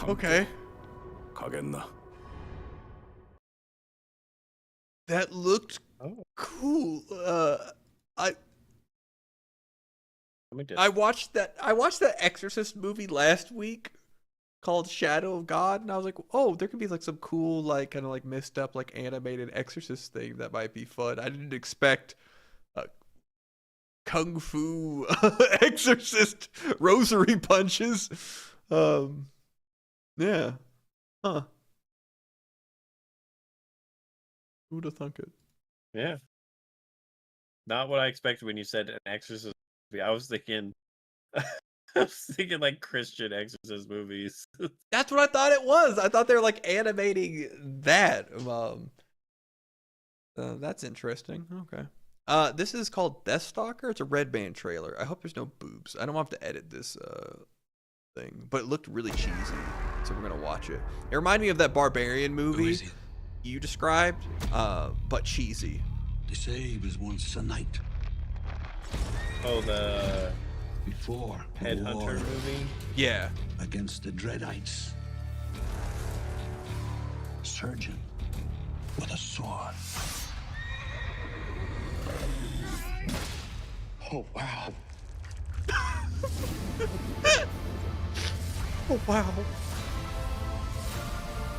Okay. 가겠나? That looked Oh. cool. I Let me I watched that Exorcist movie last week called Shadow of God, and I was like, oh, there could be like some cool, like kind of like messed up, like animated Exorcist thing that might be fun. I didn't expect kung fu Exorcist rosary punches. Yeah. Huh. Who'd have thunk it? Yeah. Not what I expected when you said an exorcist movie. I was thinking I was thinking like Christian exorcist movies. That's what I thought it was. I thought they were like animating that. That's interesting. Okay. This is called Deathstalker. It's a Red Band trailer. I hope there's no boobs. I don't have to edit this thing, but it looked really cheesy, so we're gonna watch it. It reminded me of that Barbarian movie you described, but cheesy. They say he was once a knight. Oh, the Before the Headhunter war movie? Yeah. against the Dreadites. Surgeon with a sword. Oh, wow. Oh wow.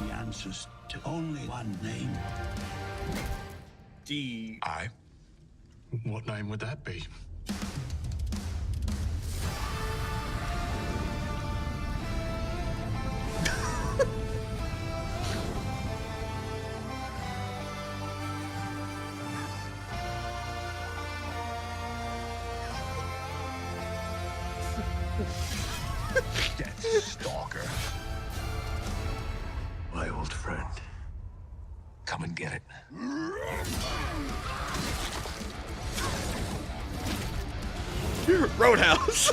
He answers to only one name. D. I? What name would that be? Deathstalker. My old friend. Come and get it. Roadhouse.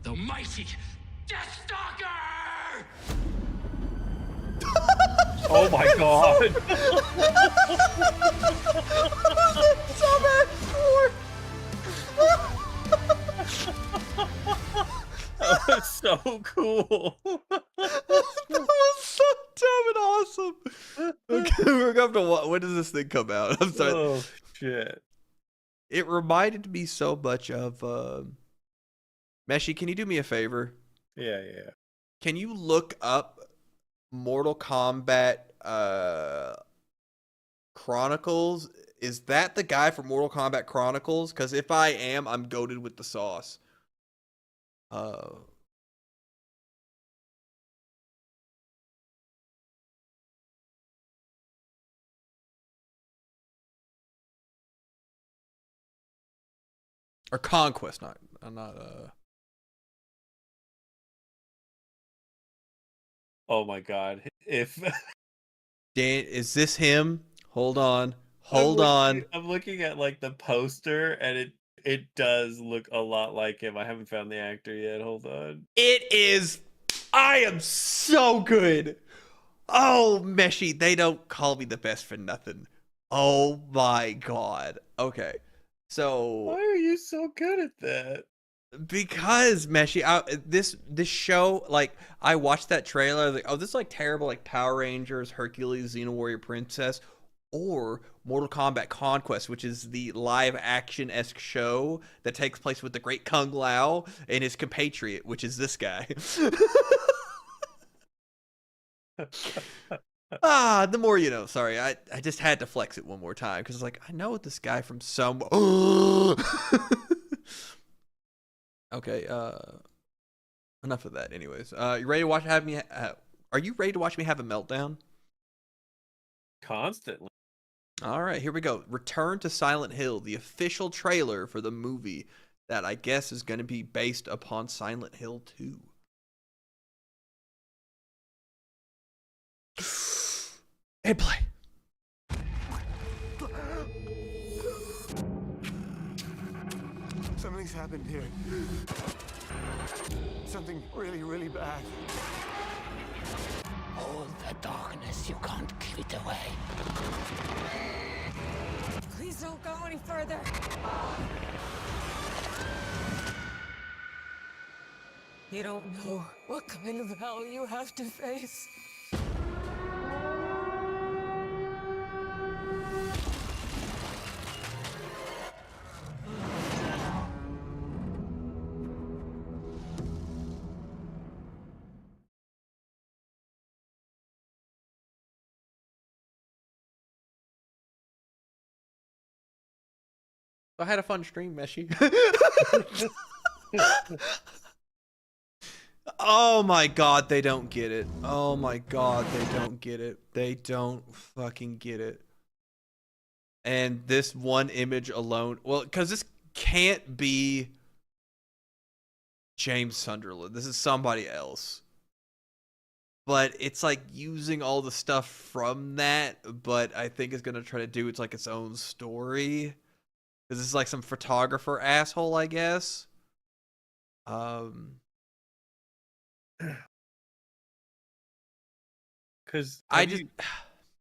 The mighty Deathstalker! Oh my god. That was so cool. That was so dumb and awesome. Okay, we're gonna have to watch. When does this thing come out? I'm sorry. Oh shit. It reminded me so much of Meshi. Can you do me a favor? Yeah. Can you look up Mortal Kombat Chronicles? Is that the guy from Mortal Kombat Chronicles? Because if I am, I'm goated with the sauce. Or Conquest, not. Oh my god. If Dan, is this him? Hold on. I'm looking at like the poster and it does look a lot like him. I haven't found the actor yet. Hold on. It is. I am so good. Oh, Meshi, they don't call me the best for nothing. Oh my god. Okay. So Why are you so good at that? because Meshi, this show, like I watched that trailer, like, oh, this is like terrible, like Power Rangers, Hercules, Xena Warrior Princess, or Mortal Kombat Conquest, which is the live action-esque show that takes place with the great Kung Lao and his compatriot, which is this guy. The more you know. Sorry, I just had to flex it one more time because it's like I know this guy from some. Okay, enough of that. Anyways, you ready to watch? Are you ready to watch me have a meltdown? Constantly. All right, here we go. Return to Silent Hill, the official trailer for the movie that I guess is going to be based upon Silent Hill 2. Hey, play. Something's happened here. Something really, really bad. Hold the darkness. You can't keep it away. Please don't go any further. You don't know what kind of hell you have to face. I had a fun stream, Meshi. Oh my god, they don't get it. Oh my god, they don't get it. They don't fucking get it. And this one image alone, well, because this can't be James Sunderland. This is somebody else. But it's like using all the stuff from that, but I think it's going to try to do it's like its own story. Because this is like some photographer asshole, I guess. Because I just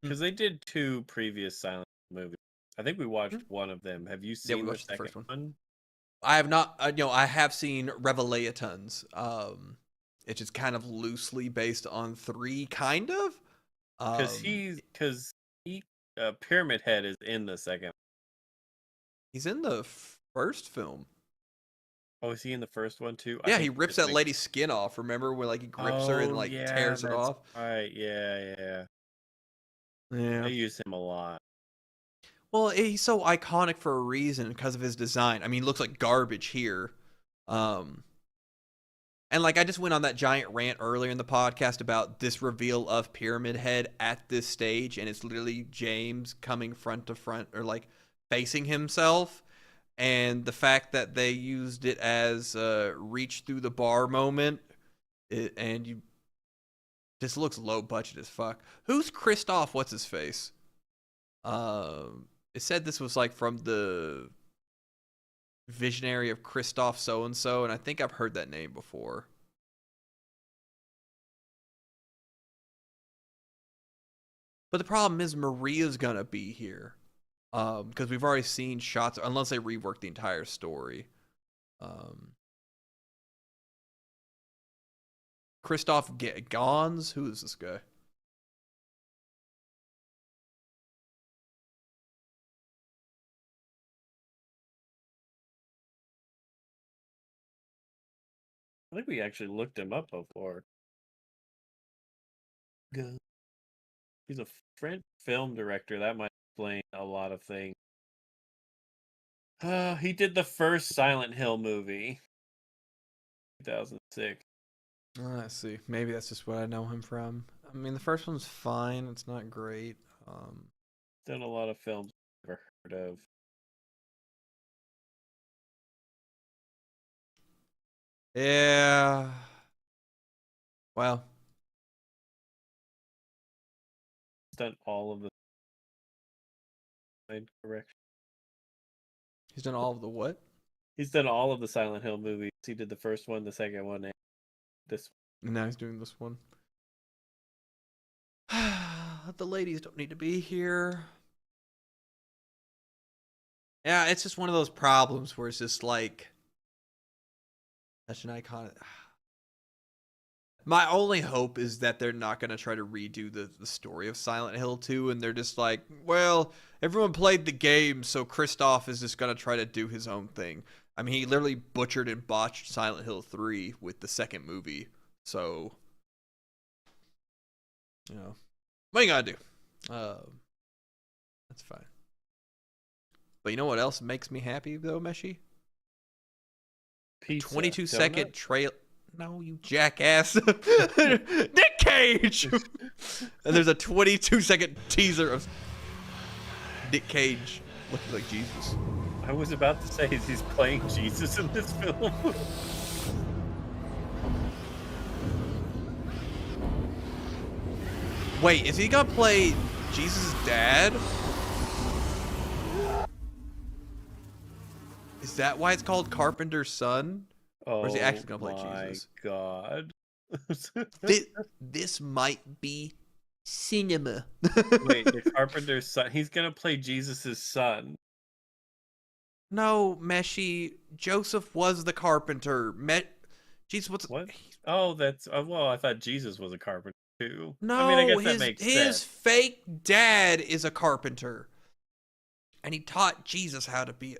because they did 2 previous Silent Hill movies. I think we watched one of them. Have you Yeah, we seen the watched the first second one. one? I have not, I have seen Revelations. It's just kind of loosely based on 3, kind of. Because Pyramid Head is in the second. He's in the first film. Oh, is he in the first one too? Yeah, he rips that lady's skin off. Remember when like he grips her and like tears it off? Right, yeah. Yeah. They use him a lot. Well, he's so iconic for a reason because of his design. I mean, he looks like garbage here. And like I just went on that giant rant earlier in the podcast about this reveal of Pyramid Head at this stage, and it's literally James coming front to front or like facing himself. And the fact that they used it as a reach through the bar moment, and you just looks low budget as fuck. Who's Christoph? What's his face? It said this was like from the visionary of Christoph so and so, and I think I've heard that name before. But the problem is Maria's gonna be here. Because we've already seen shots, unless they rework the entire story. Christoph Gans? Who is this guy? I think we actually looked him up before. He's a French film director. That might explain a lot of things. He did the first Silent Hill movie, 2006. Oh, I see. Maybe that's just what I know him from. I mean, the first one's fine. It's not great. Done a lot of films I've never heard of. Yeah. Well. He's done all of the correction. He's done all of the what? He's done all of the Silent Hill movies. He did the first one, the second one, and this one. And now he's doing this one. The ladies don't need to be here. Yeah, it's just one of those problems where it's just like such an iconic. My only hope is that they're not going to try to redo the story of Silent Hill 2, and they're just like, well, everyone played the game, so Christoph is just going to try to do his own thing. I mean, he literally butchered and botched Silent Hill 3 with the second movie, so, you know, what you got to do? That's fine. But you know what else makes me happy, though, Meshi? Pizza, 22-second trail. No, you jackass. Nick Cage! And there's a 22-second teaser of Nick Cage looking like Jesus. I was about to say, he's playing Jesus in this film. Wait, is he gonna play Jesus' dad? Is that why it's called Carpenter's Son? Or is he actually gonna play Jesus? Oh my god. This might be cinema. Wait, the Carpenter's son. He's gonna play Jesus' son. No, Meshi. Joseph was the carpenter. Jesus, what? Oh, that's well. I thought Jesus was a carpenter too. No, I mean, I guess that makes his sense. fake dad is a carpenter, and he taught Jesus how to be.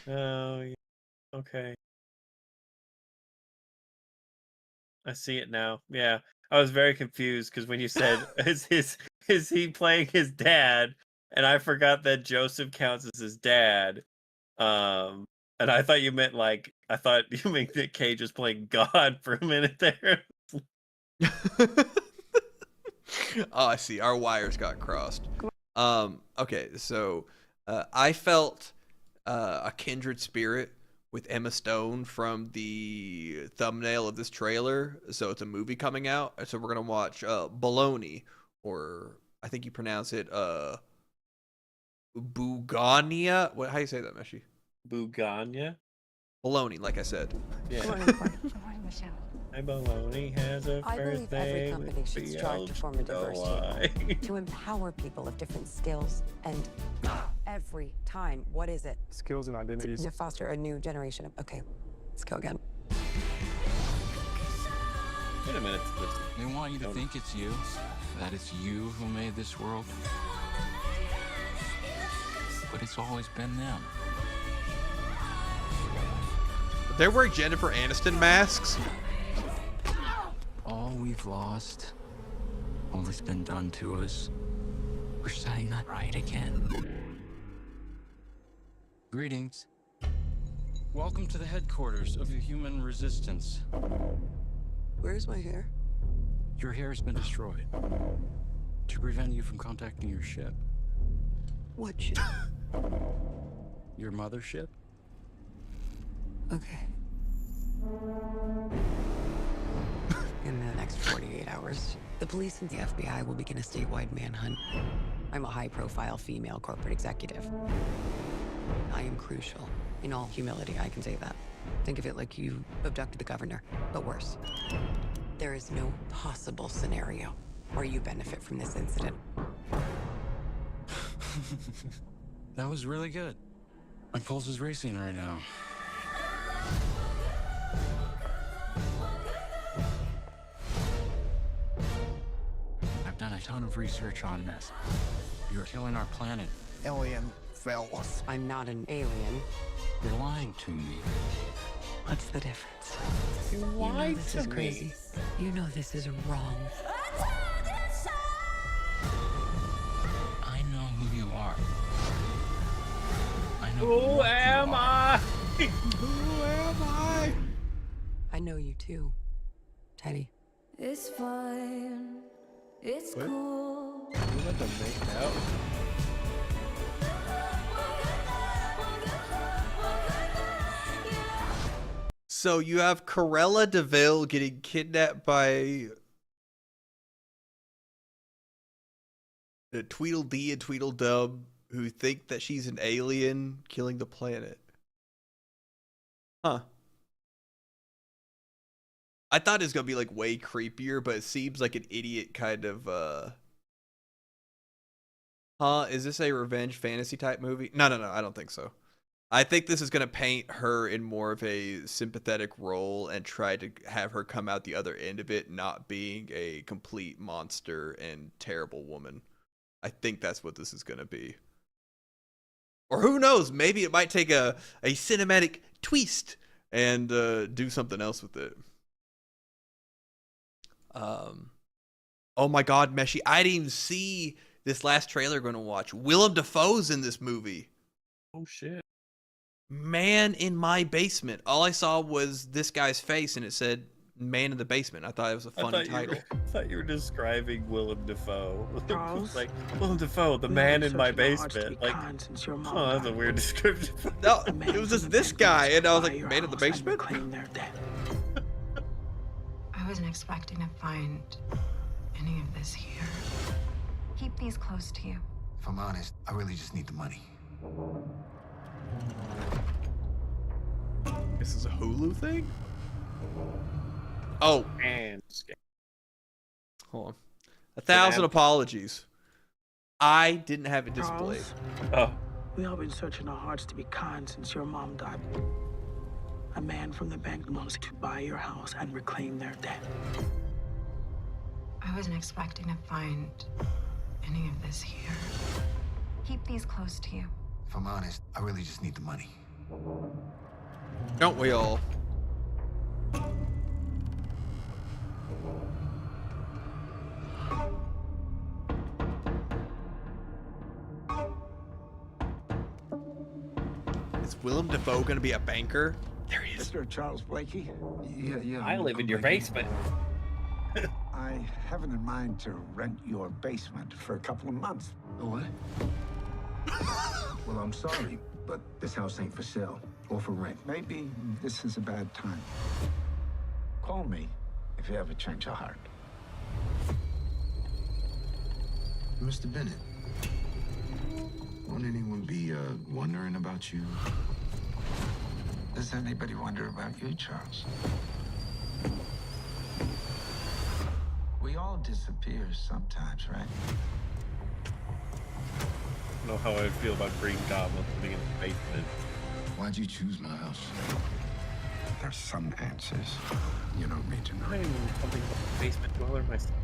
Oh, yeah. Okay. I see it now. Yeah, I was very confused because when you said is he playing his dad, and I forgot that Joseph counts as his dad. And I thought you meant like you meant Nick Cage is playing God for a minute there. Oh, I see. Our wires got crossed. Okay, so I felt a kindred spirit with Emma Stone from the thumbnail of this trailer. So it's a movie coming out. So we're gonna watch Baloney, or I think you pronounce it Bugania. What? How do you say that, Meshi? Bugania? Baloney, like I said. Yeah. Good morning, Michelle. My baloney has a I first believe every name. company should strive to form a diverse team, to empower people of different skills, and every time, what is it? Skills and identities. To foster a new generation of, okay, let's go again. Wait a minute. They want you to think it's you, that it's you who made this world. But it's always been them. They're wearing Jennifer Aniston masks. All we've lost, all that's been done to us, we're setting that right again. Greetings. Welcome to the headquarters of the human resistance. Where's my hair? Your hair has been destroyed to prevent you from contacting your ship. What shit? Your mothership? Okay. In the next 48 hours, the police and the FBI will begin a statewide manhunt. I'm a high-profile female corporate executive. I am crucial. In all humility, I can say that. Think of it like you abducted the governor, but worse. There is no possible scenario where you benefit from this incident. That was really good. My pulse is racing right now. I've done a ton of research on this. You're killing our planet. Alien fellas. I'm not an alien. You're lying to me. What's the difference? You You know lied this to is me. crazy. You know this is wrong. I know who you are. I know Who what you am are. I? Who am I? I know you too, Teddy. It's fine. It's cool. You want to make out? So you have Corella DeVille getting kidnapped by the Tweedledee and Tweedledum, who think that she's an alien killing the planet. Huh. I thought it was gonna be like way creepier, but it seems like an idiot kind of is this a revenge fantasy type movie? No, I don't think so. I think this is gonna paint her in more of a sympathetic role and try to have her come out the other end of it not being a complete monster and terrible woman. I think that's what this is gonna be. Or who knows, maybe it might take a cinematic twist and do something else with it. Oh my god, Meshi, I didn't even see this last trailer we're gonna watch. Willem Dafoe's in this movie. Oh shit. Man in My Basement. All I saw was this guy's face and it said Man in the Basement. I thought it was a funny title. I thought you were describing Willem Dafoe. Charles? Like, Willem Dafoe, the man in my basement. Like, oh, that's a weird description. No, it was just this guy, and I was like, Man in the Basement? I wasn't expecting to find any of this here. Keep these close to you. If I'm honest, I really just need the money. This is a Hulu thing? Oh. And Hold on. 1,000 apologies. I didn't have it displayed. Oh. We all been searching our hearts to be kind since your mom died. A man from the bank wants to buy your house and reclaim their debt. I wasn't expecting to find any of this here. Keep these close to you. If I'm honest, I really just need the money. Don't we all? Willem Dafoe going to be a banker? There he is. Mr. Charles Blakey? Yeah. I live in your basement. I have it in mind to rent your basement for a couple of months. What? Well, I'm sorry, but this house ain't for sale or for rent. Maybe this is a bad time. Call me if you ever change your heart. Mr. Bennett, won't anyone be wondering about you? Does anybody wonder about you, Charles? We all disappear sometimes, right? I don't know how I would feel about Green Goblin living in the basement. Why'd you choose my house? There's some answers you don't need to know. I don't even know something about the basement dweller myself.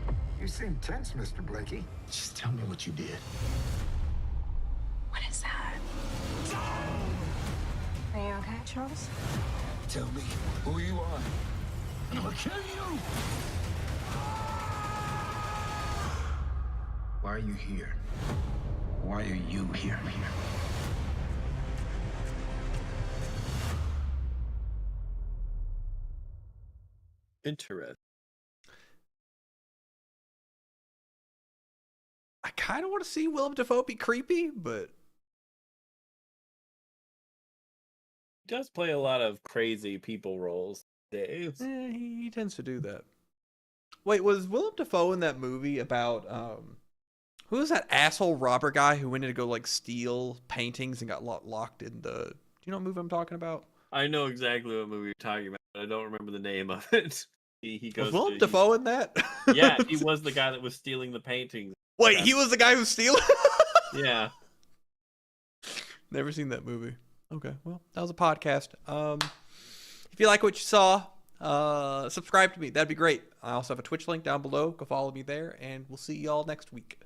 You seem tense, Mr. Blakey. Just tell me what you did. What is that? Are you okay, Charles? Tell me who you are, and I'll kill you. Why are you here? Why are you here? Interesting. I kind of want to see Willem Dafoe be creepy, but He does play a lot of crazy people roles days. he tends to do that. Wait, was Willem Dafoe in that movie about who was that asshole robber guy who went in to go like steal paintings and got locked in the? Do you know what movie I'm talking about? I know exactly what movie you're talking about, but I don't remember the name of it. He goes. Was Willem Dafoe in that? Yeah, he was the guy that was stealing the paintings. Wait, he was the guy who's stealing? Yeah. Never seen that movie. Okay, well, that was a podcast. If you like what you saw, subscribe to me. That'd be great. I also have a Twitch link down below. Go follow me there, and we'll see y'all next week.